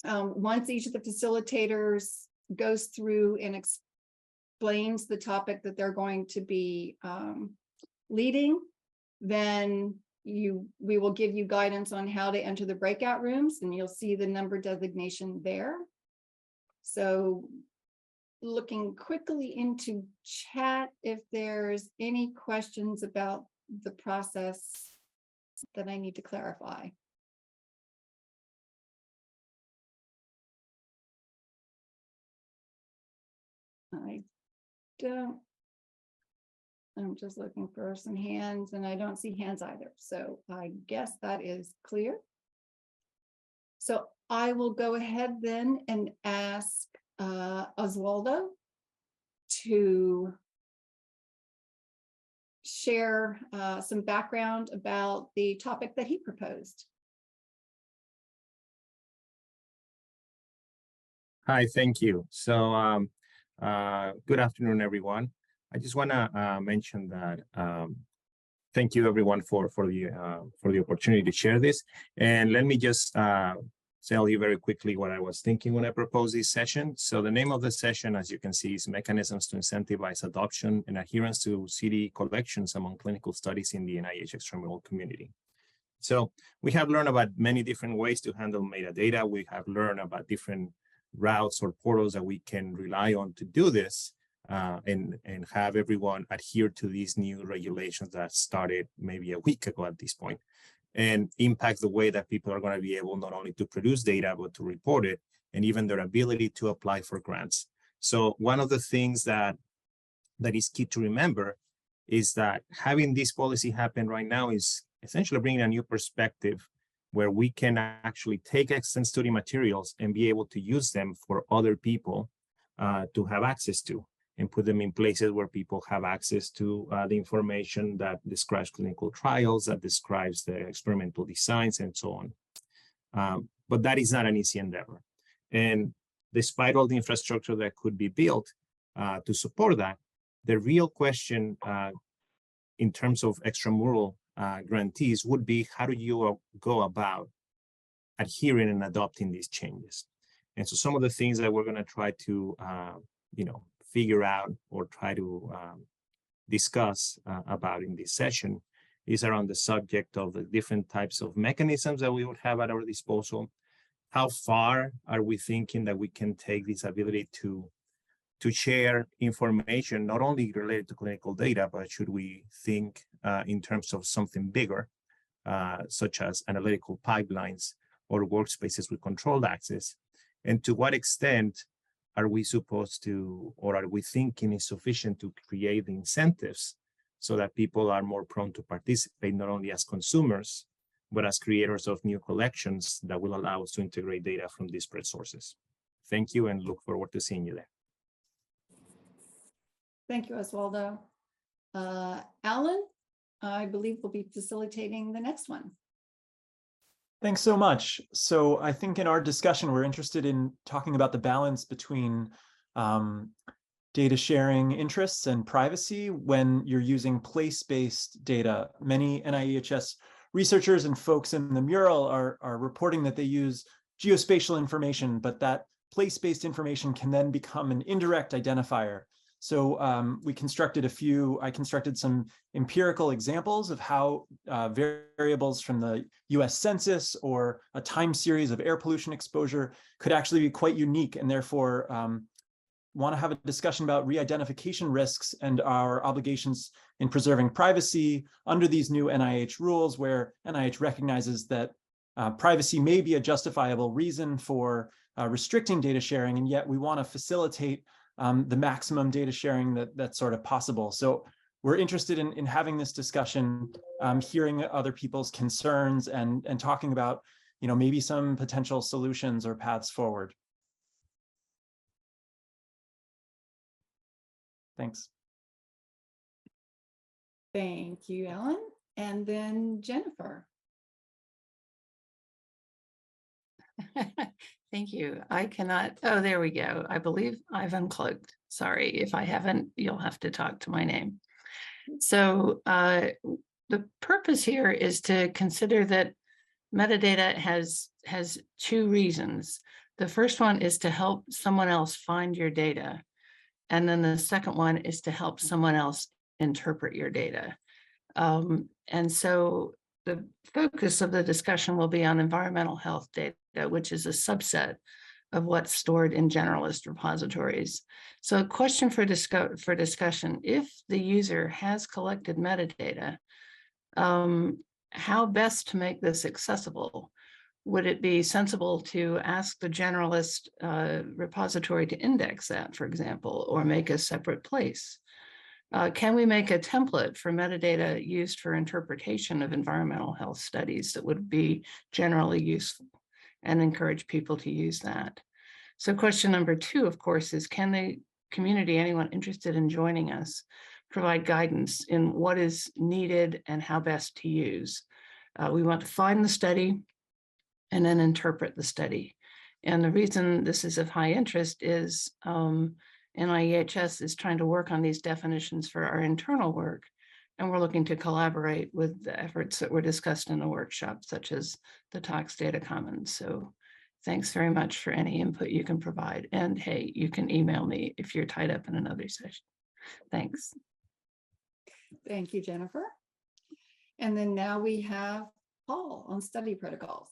once each of the facilitators goes through and explains the topic that they're going to be leading, then we will give you guidance on how to enter the breakout rooms, and you'll see the number designation there. So looking quickly into chat, if there's any questions about the process that I need to clarify. I don't. I'm just looking for some hands, and I don't see hands either. So I guess that is clear. So I will go ahead then and ask Oswaldo to share some background about the topic that he proposed. Hi, thank you. So, good afternoon, everyone. I just want to mention that thank you, everyone, for the opportunity to share this. And let me just tell you very quickly what I was thinking when I proposed this session. So, the name of the session, as you can see, is Mechanisms to Incentivize Adoption and Adherence to CD Collections Among Clinical Studies in the NIH Extramural Community. So, we have learned about many different ways to handle metadata. We have learned about different routes or portals that we can rely on to do this and have everyone adhere to these new regulations that started maybe a week ago at this point and impact the way that people are going to be able not only to produce data, but to report it and even their ability to apply for grants. So one of the things that is key to remember is that having this policy happen right now is essentially bringing a new perspective where we can actually take extant study materials and be able to use them for other people to have access to and put them in places where people have access to the information that describes clinical trials, that describes the experimental designs and so on. But that is not an easy endeavor. And despite all the infrastructure that could be built to support that, the real question in terms of extramural grantees would be, how do you go about adhering and adopting these changes? And so some of the things that we're going to try to figure out or try to discuss about in this session is around the subject of the different types of mechanisms that we would have at our disposal. How far are we thinking that we can take this ability to share information, not only related to clinical data, but should we think in terms of something bigger, such as analytical pipelines or workspaces with controlled access? And to what extent are we supposed to, or are we thinking is sufficient to create the incentives so that people are more prone to participate, not only as consumers, but as creators of new collections that will allow us to integrate data from disparate sources? Thank you and look forward to seeing you there. Thank you, Oswaldo. Alan, I believe will be facilitating the next one. Thanks so much. So I think in our discussion, we're interested in talking about the balance between data sharing interests and privacy when you're using place-based data. Many NIEHS researchers and folks in the Mural are reporting that they use geospatial information, but that place-based information can then become an indirect identifier. So I constructed some empirical examples of how variables from the US Census or a time series of air pollution exposure could actually be quite unique, and therefore want to have a discussion about re-identification risks and our obligations in preserving privacy under these new NIH rules, where NIH recognizes that privacy may be a justifiable reason for restricting data sharing, and yet we want to facilitate the maximum data sharing that's sort of possible. So we're interested in having this discussion, hearing other people's concerns and talking about, maybe some potential solutions or paths forward. Thanks. Thank you, Alan. And then Jennifer. Thank you. I cannot, oh, there we go. I believe I've uncloaked. Sorry, if I haven't, you'll have to talk to my name. So the purpose here is to consider that metadata has two reasons. The first one is to help someone else find your data. And then the second one is to help someone else interpret your data. And so the focus of the discussion will be on environmental health data, which is a subset of what's stored in generalist repositories. So a question for discussion: if the user has collected metadata, how best to make this accessible? Would it be sensible to ask the generalist repository to index that, for example, or make a separate place? Can we make a template for metadata used for interpretation of environmental health studies that would be generally useful and encourage people to use that? So question number 2, of course, is can the community, anyone interested in joining us, provide guidance in what is needed and how best to use? We want to find the study and then interpret the study. And the reason this is of high interest is NIEHS is trying to work on these definitions for our internal work. And we're looking to collaborate with the efforts that were discussed in the workshop, such as the Tox Data Commons. So thanks very much for any input you can provide. And hey, you can email me if you're tied up in another session. Thanks. Thank you, Jennifer. And then now we have Paul on study protocols.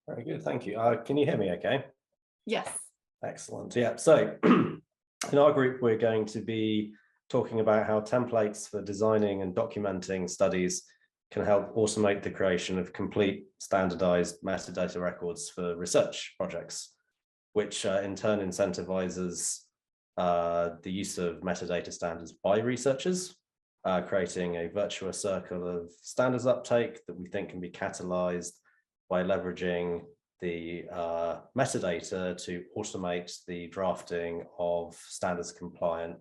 Very good, thank you. Can you hear me okay? Yes. Excellent, yeah. So in our group, we're going to be talking about how templates for designing and documenting studies can help automate the creation of complete standardized metadata records for research projects, which in turn incentivizes the use of metadata standards by researchers, creating a virtuous circle of standards uptake that we think can be catalyzed by leveraging the metadata to automate the drafting of standards compliant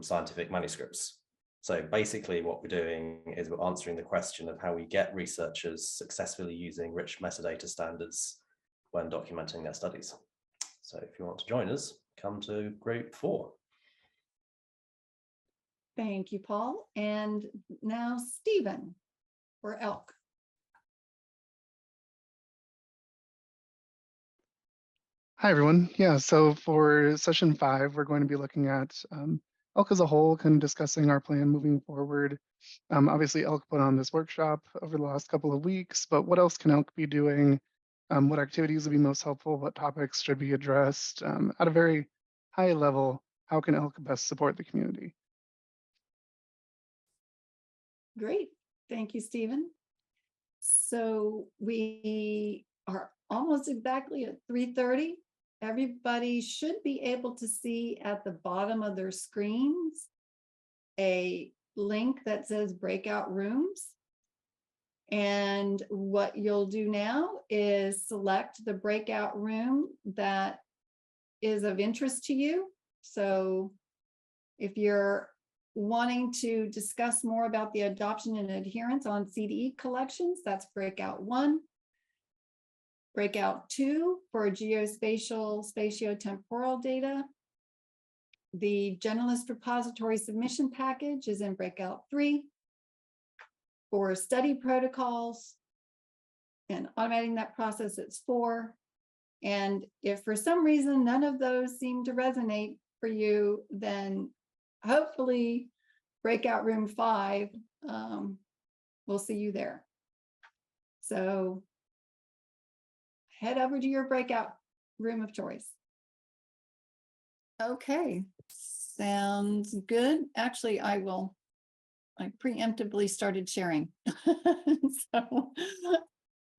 scientific manuscripts. So basically what we're doing is we're answering the question of how we get researchers successfully using rich metadata standards when documenting their studies. So if you want to join us, come to group 4. Thank you, Paul. And now Stephen for ELK. Hi, everyone. Yeah, so for session 5, we're going to be looking at ELK as a whole, kind of discussing our plan moving forward. Obviously, ELK put on this workshop over the last couple of weeks, but what else can ELK be doing? What activities would be most helpful? What topics should be addressed? At a very high level, how can ELK best support the community? Great. Thank you, Stephen. So we are almost exactly at 3:30. Everybody should be able to see at the bottom of their screens a link that says breakout rooms. And what you'll do now is select the breakout room that is of interest to you. So if you're wanting to discuss more about the adoption and adherence on CDE collections, that's breakout 1. Breakout 2 for geospatial spatiotemporal data. The generalist repository submission package is in breakout 3. For study protocols and automating that process, it's 4. And if for some reason none of those seem to resonate for you, then hopefully breakout room 5, we'll see you there. So head over to your breakout room of choice. Okay, sounds good. Actually, I preemptively started sharing. So,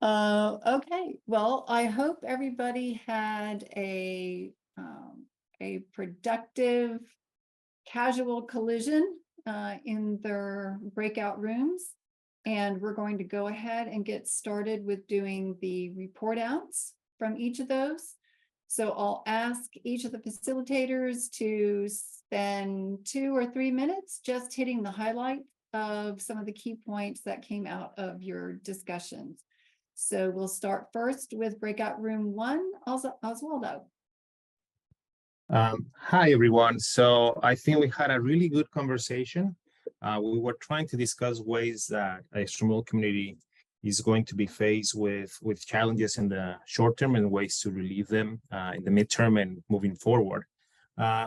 okay, well, I hope everybody had a productive casual collision in their breakout rooms. And we're going to go ahead and get started with doing the report outs from each of those. So I'll ask each of the facilitators to spend 2 or 3 minutes just hitting the highlight of some of the key points that came out of your discussions. So we'll start first with breakout room 1, Oswaldo. Hi, everyone. So I think we had a really good conversation. We were trying to discuss ways that a remote community is going to be faced with challenges in the short term and ways to relieve them in the midterm and moving forward.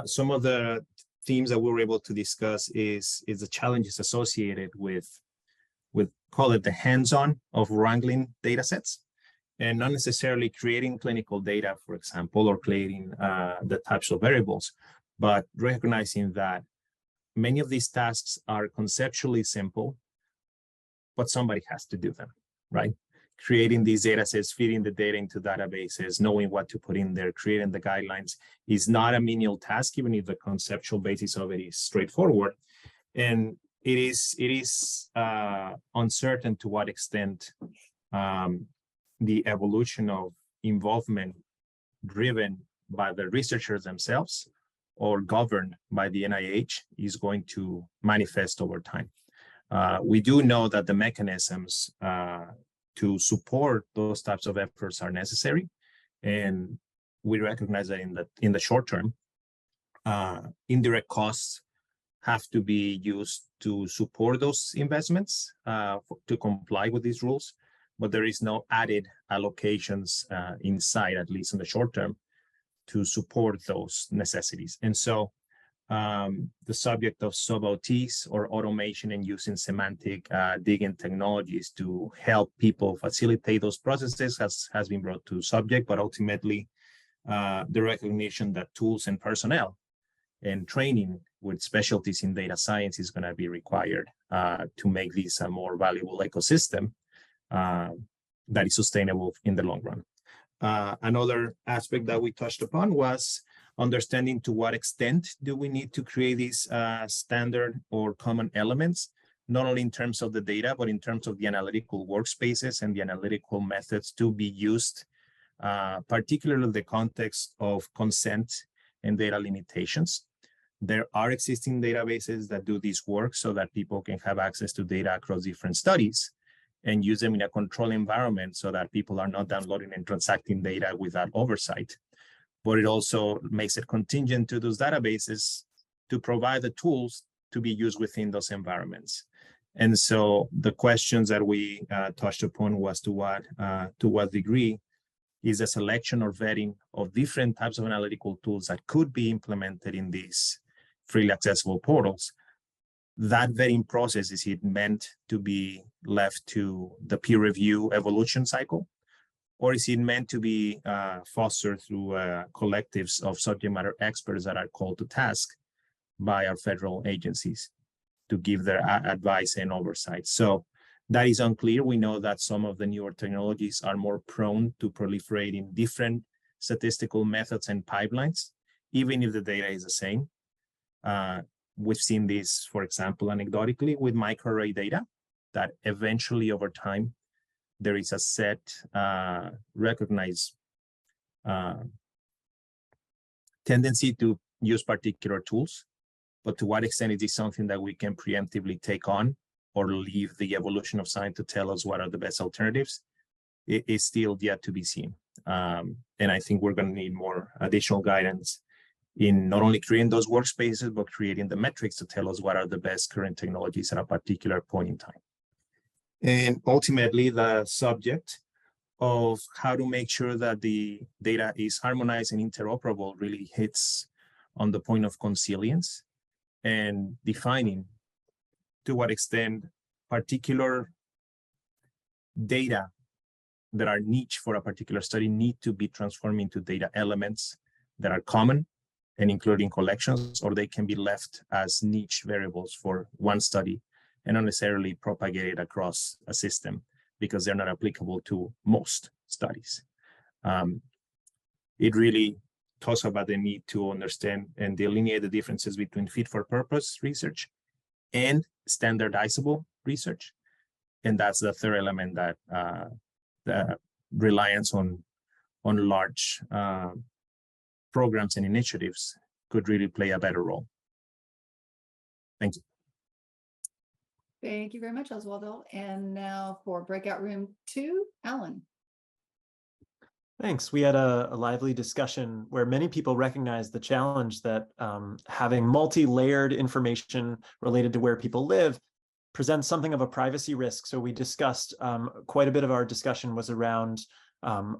Some of the themes that we were able to discuss is the challenges associated with call it the hands-on of wrangling data sets, and not necessarily creating clinical data, for example, or creating the types of variables, but recognizing that many of these tasks are conceptually simple, but somebody has to do them, right? Creating these data sets, feeding the data into databases, knowing what to put in there, creating the guidelines is not a menial task, even if the conceptual basis of it is straightforward. And it is uncertain to what extent the evolution of involvement driven by the researchers themselves or governed by the NIH is going to manifest over time. We do know that the mechanisms to support those types of efforts are necessary. And we recognize that in the short term, indirect costs have to be used to support those investments to comply with these rules, but there is no added allocations inside, at least in the short term, to support those necessities. And so the subject of sub-OTs or automation and using semantic digging technologies to help people facilitate those processes has been brought to subject, but ultimately the recognition that tools and personnel and training with specialties in data science is going to be required to make this a more valuable ecosystem that is sustainable in the long run. Another aspect that we touched upon was understanding to what extent do we need to create these standard or common elements, not only in terms of the data, but in terms of the analytical workspaces and the analytical methods to be used, particularly in the context of consent and data limitations. There are existing databases that do this work so that people can have access to data across different studies and use them in a controlled environment so that people are not downloading and transacting data without oversight. But it also makes it contingent to those databases to provide the tools to be used within those environments. And so the questions that we touched upon was to what degree is a selection or vetting of different types of analytical tools that could be implemented in these freely accessible portals. That vetting process, is it meant to be left to the peer review evolution cycle? Or is it meant to be fostered through collectives of subject matter experts that are called to task by our federal agencies to give their advice and oversight? So that is unclear. We know that some of the newer technologies are more prone to proliferating different statistical methods and pipelines, even if the data is the same. We've seen this, for example, anecdotally with microarray data, that eventually over time, there is a set recognized tendency to use particular tools, but to what extent is this something that we can preemptively take on or leave the evolution of science to tell us what are the best alternatives? It is still yet to be seen. And I think we're going to need more additional guidance in not only creating those workspaces, but creating the metrics to tell us what are the best current technologies at a particular point in time. And ultimately, the subject of how to make sure that the data is harmonized and interoperable really hits on the point of consilience and defining to what extent particular data that are niche for a particular study need to be transformed into data elements that are common and including collections, or they can be left as niche variables for one study and not necessarily propagated across a system because they're not applicable to most studies. It really talks about the need to understand and delineate the differences between fit-for-purpose research and standardizable research. And that's the third element, that the reliance on large programs and initiatives could really play a better role. Thank you. Thank you very much, Oswaldo. And now for breakout room 2, Alan. Thanks. We had a lively discussion where many people recognize the challenge that having multi-layered information related to where people live presents something of a privacy risk. So we discussed quite a bit of our discussion was around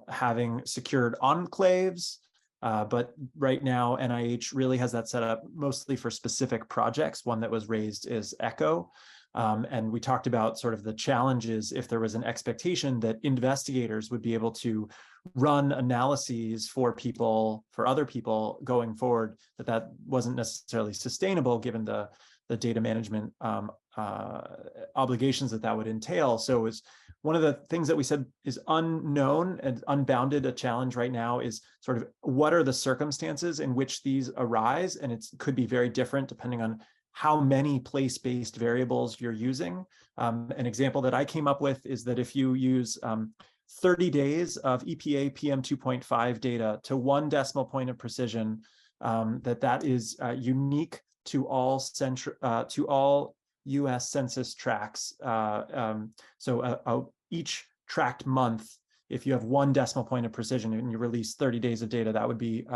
having secured enclaves, but right now NIH really has that set up mostly for specific projects. One that was raised is ECHO. And we talked about sort of the challenges if there was an expectation that investigators would be able to run analyses for people, for other people going forward, that wasn't necessarily sustainable given the data management obligations that would entail. So it's one of the things that we said is unknown and unbounded. A challenge right now is sort of what are the circumstances in which these arise, and it could be very different depending on how many place-based variables you're using. An example that I came up with is that if you use 30 days of EPA PM 2.5 data to 1 decimal point of precision, that is unique to all U.S. Census tracts. So each tracked month if you have 1 decimal point of precision and you release 30 days of data, that would be,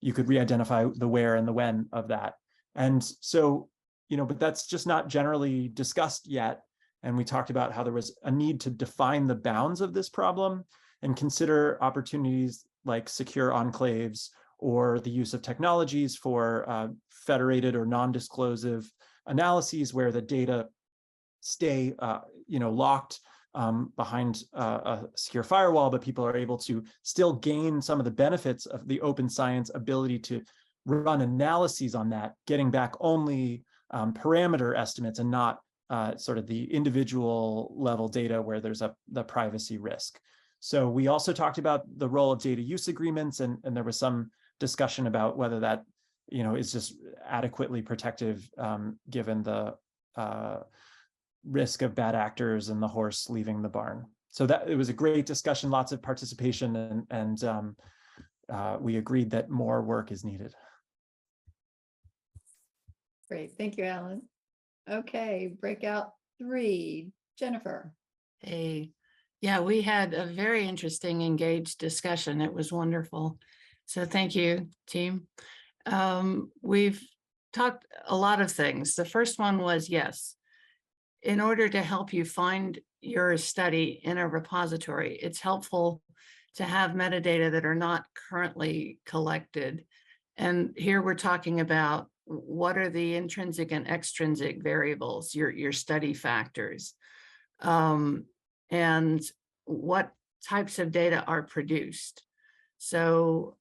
you could re-identify the where and the when of that. And so, but that's just not generally discussed yet. And we talked about how there was a need to define the bounds of this problem and consider opportunities like secure enclaves or the use of technologies for federated or non-disclosive analyses where the data stay locked behind a secure firewall, but people are able to still gain some of the benefits of the open science ability to run analyses on that, getting back only parameter estimates and not sort of the individual level data where there's the privacy risk. So we also talked about the role of data use agreements, and there was some discussion about whether that is just adequately protective given the risk of bad actors and the horse leaving the barn. So that it was a great discussion, lots of participation, and we agreed that more work is needed. Great, thank you, Alan. Okay, breakout 3, Jennifer. Hey, yeah, we had a very interesting, engaged discussion. It was wonderful. So thank you, team. We've talked a lot of things. The first one was, yes, in order to help you find your study in a repository, it's helpful to have metadata that are not currently collected. And here we're talking about what are the intrinsic and extrinsic variables, your study factors, and what types of data are produced. So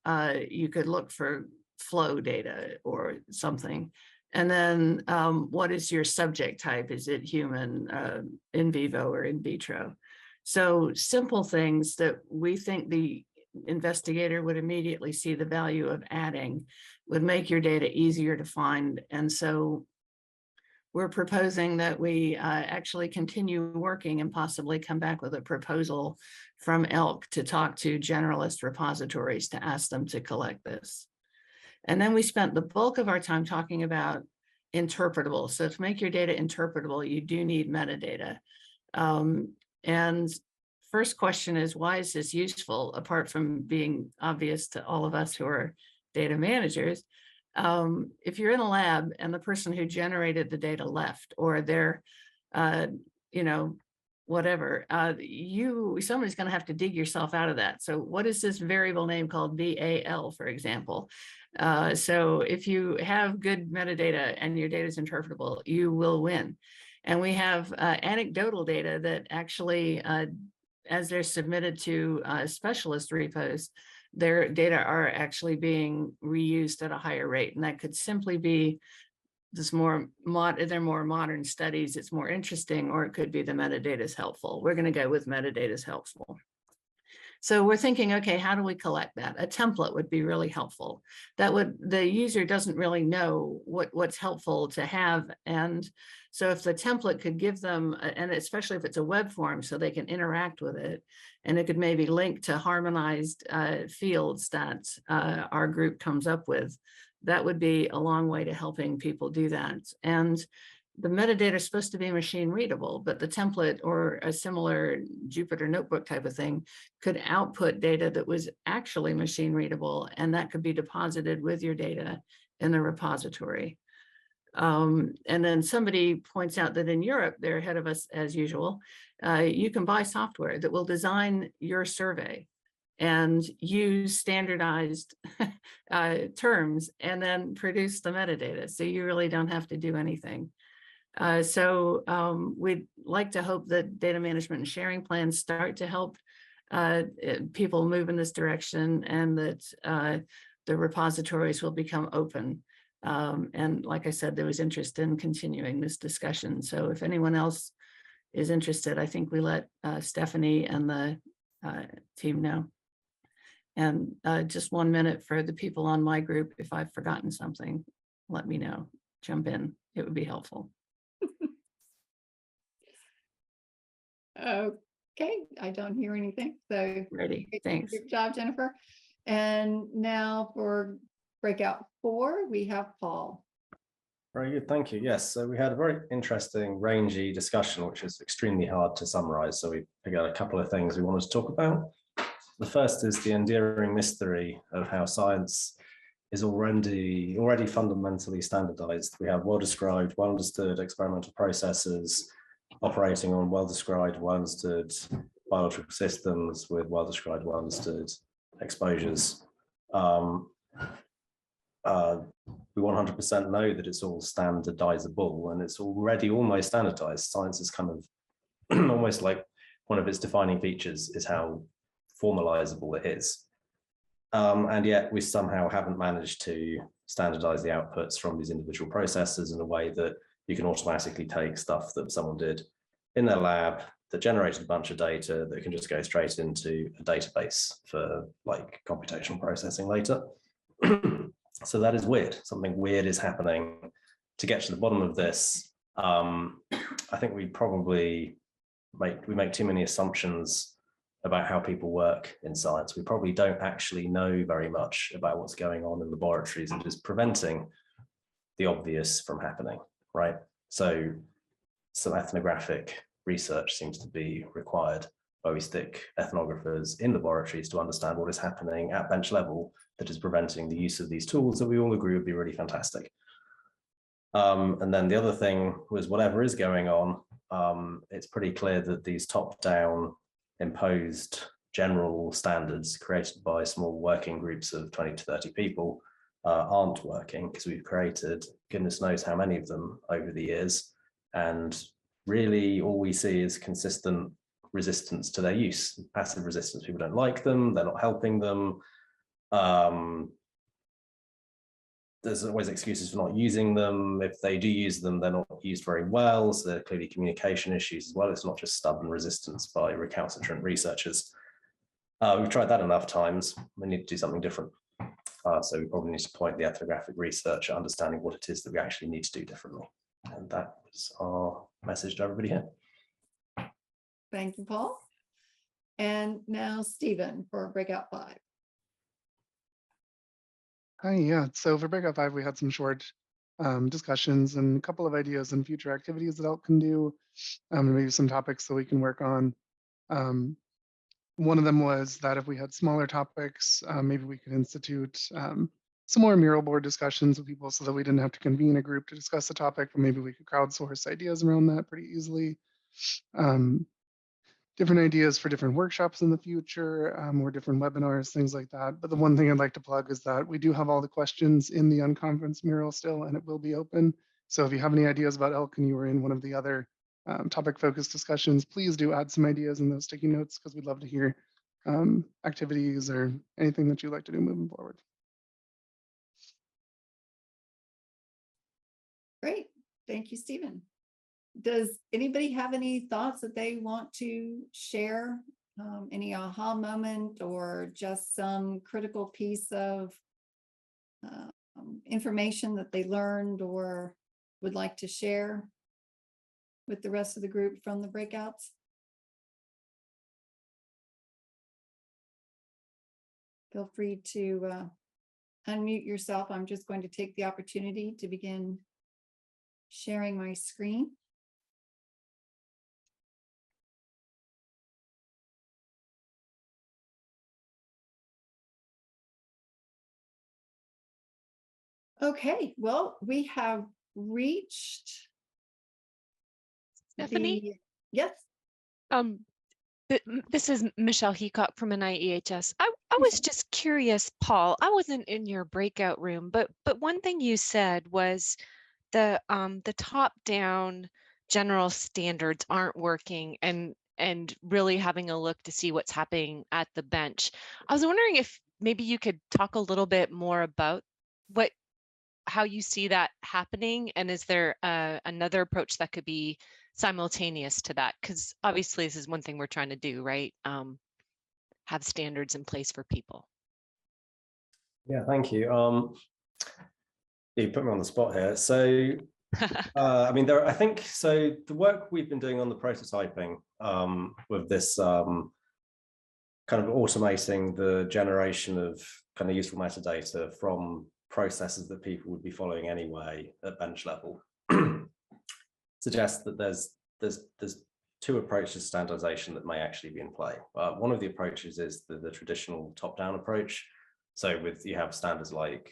you could look for flow data or something. And then what is your subject type? Is it human, in vivo, or in vitro? So simple things that we think the investigator would immediately see the value of adding would make your data easier to find. And so we're proposing that we actually continue working and possibly come back with a proposal from ELK to talk to generalist repositories to ask them to collect this. And then we spent the bulk of our time talking about interpretable. So to make your data interpretable, you do need metadata. And first question is, why is this useful, apart from being obvious to all of us who are data managers? If you're in a lab and the person who generated the data left, or they're, whatever, somebody's going to have to dig yourself out of that. So what is this variable name called VAL, for example? So if you have good metadata and your data is interpretable, you will win. And we have anecdotal data that actually, as they're submitted to specialist repos, their data are actually being reused at a higher rate. And that could simply be this they're more modern studies, it's more interesting, or it could be the metadata is helpful. We're going to go with metadata is helpful. So we're thinking, okay, how do we collect that? A template would be really helpful. The user doesn't really know what's helpful to have. And so if the template could give them, and especially if it's a web form, so they can interact with it, and it could maybe link to harmonized fields that our group comes up with, that would be a long way to helping people do that. And the metadata is supposed to be machine readable, but the template or a similar Jupyter notebook type of thing could output data that was actually machine readable, and that could be deposited with your data in the repository. And then somebody points out that in Europe, they're ahead of us as usual. You can buy software that will design your survey and use standardized terms and then produce the metadata. So you really don't have to do anything. So we'd like to hope that data management and sharing plans start to help people move in this direction, and that the repositories will become open. And like I said, there was interest in continuing this discussion. So if anyone else is interested, I think we let Stephanie and the team know. And just 1 minute for the people on my group. If I've forgotten something, let me know, jump in, it would be helpful. Okay, I don't hear anything, so Ready, thanks. Good job, Jennifer. And now for breakout 4, we have Paul. Very good, thank you. Yes, so we had a very interesting, rangy discussion, which is extremely hard to summarize. So we picked out a couple of things we wanted to talk about. The first is the enduring mystery of how science is already fundamentally standardized. We have well-described, well-understood experimental processes operating on well-described, well-understood biological systems with well-described, well-understood exposures. We 100% know that it's all standardizable, and it's already almost standardized. Science is kind of almost like one of its defining features is how formalizable it is. And yet we somehow haven't managed to standardize the outputs from these individual processes in a way that you can automatically take stuff that someone did in their lab that generated a bunch of data that can just go straight into a database for like computational processing later. So that is weird. Something weird is happening. To get to the bottom of this, I think we probably make too many assumptions about how people work in science. We probably don't actually know very much about what's going on in laboratories and is preventing the obvious from happening, right? So some ethnographic research seems to be required, where we stick ethnographers in laboratories to understand what is happening at bench level that is preventing the use of these tools that we all agree would be really fantastic. And then the other thing was whatever is going on, it's pretty clear that these top-down imposed general standards created by small working groups of 20 to 30 people aren't working, because we've created goodness knows how many of them over the years. And really all we see is consistent resistance to their use, passive resistance. People don't like them, they're not helping them. There's always excuses for not using them. If they do use them, they're not used very well. So there are clearly communication issues as well. It's not just stubborn resistance by recalcitrant researchers. We've tried that enough times. We need to do something different. So we probably need to point the ethnographic research at understanding what it is that we actually need to do differently. And that was our message to everybody here. Thank you, Paul. And now Stephen for breakout 5. Hi, yeah. So for breakout 5, we had some short discussions and a couple of ideas and future activities that ELK can do, maybe some topics that we can work on. One of them was that if we had smaller topics, maybe we could institute some more mural board discussions with people so that we didn't have to convene a group to discuss the topic, but maybe we could crowdsource ideas around that pretty easily. Different ideas for different workshops in the future, or different webinars, things like that. But the one thing I'd like to plug is that we do have all the questions in the unconference mural still, and it will be open. So if you have any ideas about ELK and you were in one of the other topic-focused discussions, please do add some ideas in those sticky notes, because we'd love to hear activities or anything that you'd like to do moving forward. Great. Thank you, Stephen. Does anybody have any thoughts that they want to share? Any aha moment or just some critical piece of information that they learned or would like to share with the rest of the group from the breakouts? Feel free to unmute yourself. I'm just going to take the opportunity to begin sharing my screen. Okay, well, we have reached Stephanie? Yes. This is Michelle Heacock from EHS. I was just curious, Paul, I wasn't in your breakout room, but one thing you said was the top-down general standards aren't working and really having a look to see what's happening at the bench. I was wondering if maybe you could talk a little bit more about how you see that happening, and is there another approach that could be simultaneous to that? Because obviously this is one thing we're trying to do, right? Have standards in place for people. Yeah, thank you. You put me on the spot here. So, I mean, I think, so the work we've been doing on the prototyping with this kind of automating the generation of kind of useful metadata from processes that people would be following anyway at bench level suggests that there's two approaches to standardization that may actually be in play. One of the approaches is the traditional top-down approach. So you have standards like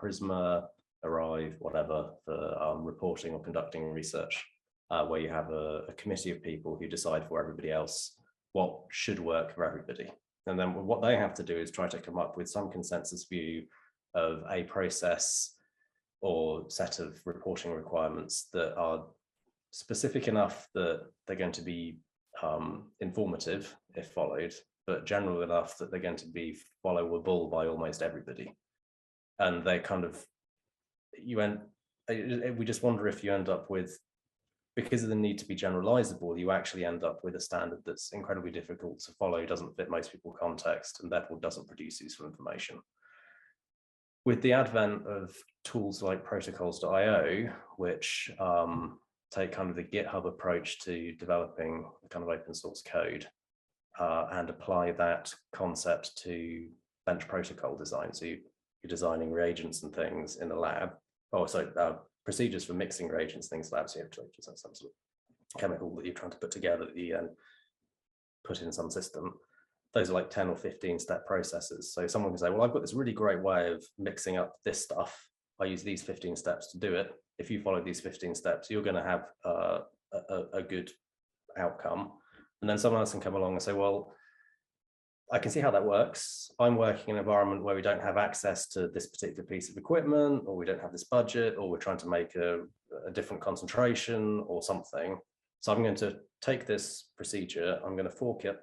Prisma, Arrive, whatever, for reporting or conducting research, where you have a committee of people who decide for everybody else what should work for everybody. And then what they have to do is try to come up with some consensus view of a process or set of reporting requirements that are specific enough that they're going to be informative if followed, but general enough that they're going to be followable by almost everybody. And they kind of, we just wonder if you end up with, because of the need to be generalizable, you actually end up with a standard that's incredibly difficult to follow, doesn't fit most people's context, and therefore doesn't produce useful information. With the advent of tools like protocols.io, which take kind of the GitHub approach to developing kind of open source code and apply that concept to bench protocol design. So you're designing reagents and things in a lab. Oh, so procedures for mixing reagents, things labs, you have to some sort of chemical that you're trying to put together that you put in some system. Those are like 10 or 15 step processes. So someone can say, well, I've got this really great way of mixing up this stuff. I use these 15 steps to do it. If you follow these 15 steps, you're going to have a good outcome. And then someone else can come along and say, well, I can see how that works. I'm working in an environment where we don't have access to this particular piece of equipment, or we don't have this budget, or we're trying to make a different concentration or something. So I'm going to take this procedure, I'm going to fork it.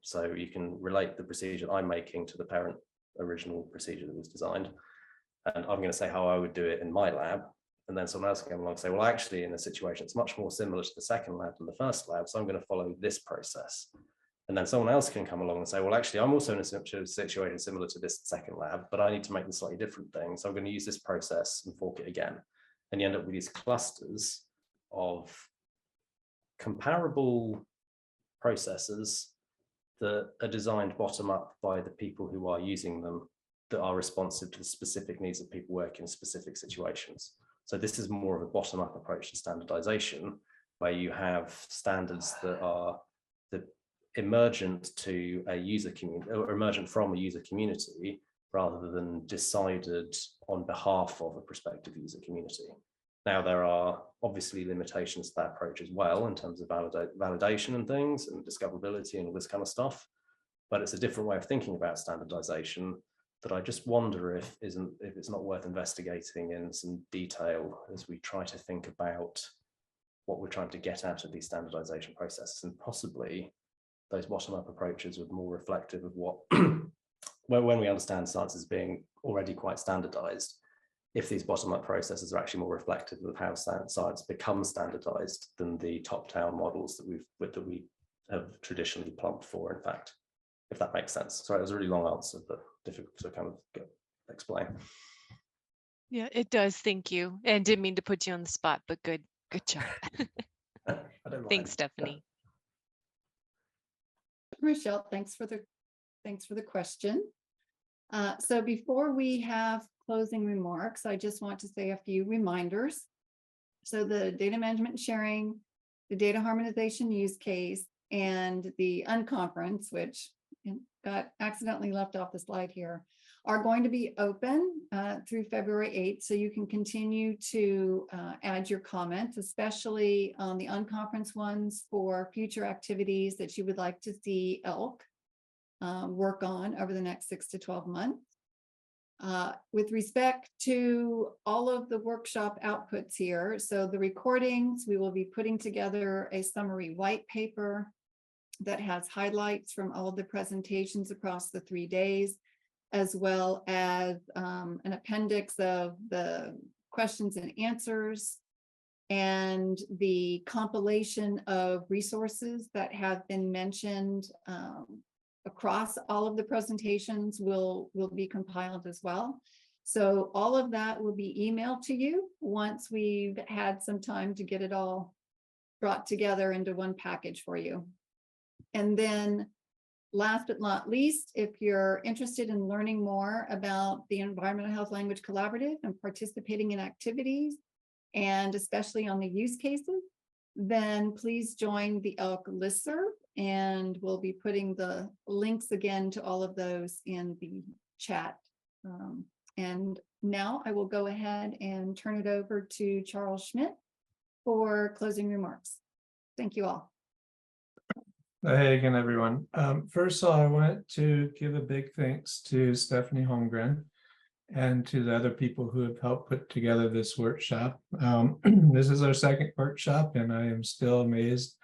So you can relate the procedure I'm making to the parent original procedure that was designed. And I'm going to say how I would do it in my lab. And then someone else can come along and say, well, actually, in a situation, it's much more similar to the second lab than the first lab. So I'm going to follow this process. And then someone else can come along and say, well, actually, I'm also in a situation similar to this second lab, but I need to make this slightly different thing. So I'm going to use this process and fork it again. And you end up with these clusters of comparable processes that are designed bottom up by the people who are using them, that are responsive to the specific needs of people working in specific situations. So this is more of a bottom up approach to standardization, where you have standards that are emergent to a user community, or emergent from a user community, rather than decided on behalf of a prospective user community. Now, there are obviously limitations to that approach as well, in terms of validation and things, and discoverability and all this kind of stuff. But it's a different way of thinking about standardization that I just wonder if it's not worth investigating in some detail as we try to think about what we're trying to get out of these standardization processes, and possibly those bottom-up approaches are more reflective of what, when we understand science as being already quite standardized, if these bottom-up processes are actually more reflective of how science becomes standardized than the top-down models that we have traditionally plumped for, in fact, if that makes sense. Sorry, it was a really long answer, but difficult to kind of explain. Yeah, it does. Thank you. And didn't mean to put you on the spot, but good job. Thanks, Stephanie. Rochelle, thanks for the question. So before we have closing remarks, I just want to say a few reminders. So the data management and sharing, the data harmonization use case, and the unconference, which got accidentally left off the slide here, are going to be open through February 8th. So you can continue to add your comments, especially on the unconference ones, for future activities that you would like to see ELK work on over the next 6 to 12 months. With respect to all of the workshop outputs here, so the recordings, we will be putting together a summary white paper that has highlights from all of the presentations across the 3 days, as well as an appendix of the questions and answers, and the compilation of resources that have been mentioned across all of the presentations will be compiled as well. So all of that will be emailed to you once we've had some time to get it all brought together into one package for you. And then last but not least, if you're interested in learning more about the Environmental Health Language Collaborative and participating in activities, and especially on the use cases, then please join the ELK listserv, and we'll be putting the links again to all of those in the chat. And now I will go ahead and turn it over to Charles Schmidt for closing remarks. Thank you all. Hey again, everyone. First of all, I want to give a big thanks to Stephanie Holmgren and to the other people who have helped put together this workshop. This is our second workshop, and I am still amazed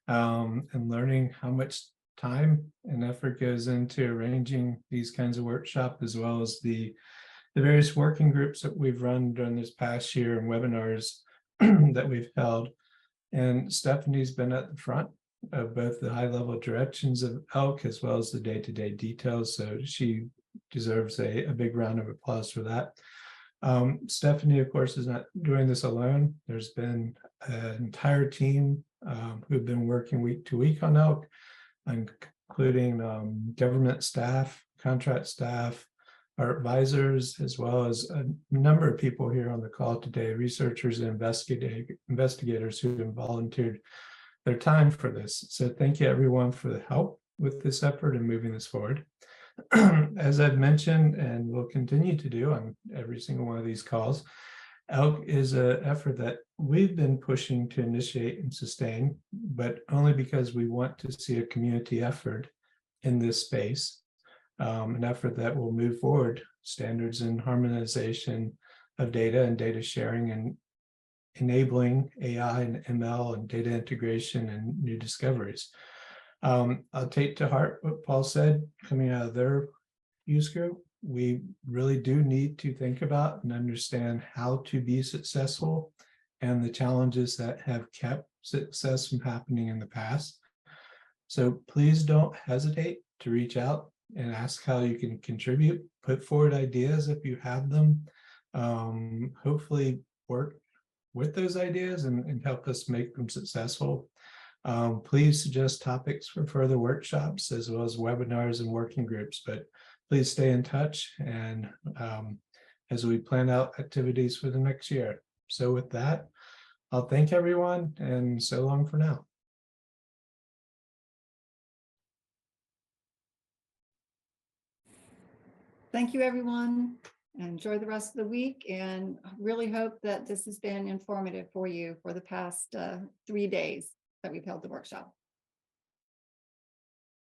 and learning how much time and effort goes into arranging these kinds of workshops, as well as the various working groups that we've run during this past year and webinars that we've held. And Stephanie's been at the front of both the high-level directions of ELK as well as the day-to-day details. So she deserves a big round of applause for that. Stephanie, of course, is not doing this alone. There's been an entire team who've been working week to week on ELK, including government staff, contract staff, our advisors, as well as a number of people here on the call today, researchers and investigators who have volunteered their time for this. So thank you everyone for the help with this effort and moving this forward. As I've mentioned and will continue to do on every single one of these calls, ELK is an effort that we've been pushing to initiate and sustain, but only because we want to see a community effort in this space, an effort that will move forward standards and harmonization of data and data sharing and enabling AI and ML and data integration and new discoveries. I'll take to heart what Paul said coming out of their use group. We really do need to think about and understand how to be successful and the challenges that have kept success from happening in the past. So please don't hesitate to reach out and ask how you can contribute, put forward ideas if you have them, hopefully work with those ideas and help us make them successful. Please suggest topics for further workshops as well as webinars and working groups, but please stay in touch and as we plan out activities for the next year. So with that, I'll thank everyone and so long for now. Thank you, everyone. Enjoy the rest of the week, and really hope that this has been informative for you for the past 3 days that we've held the workshop.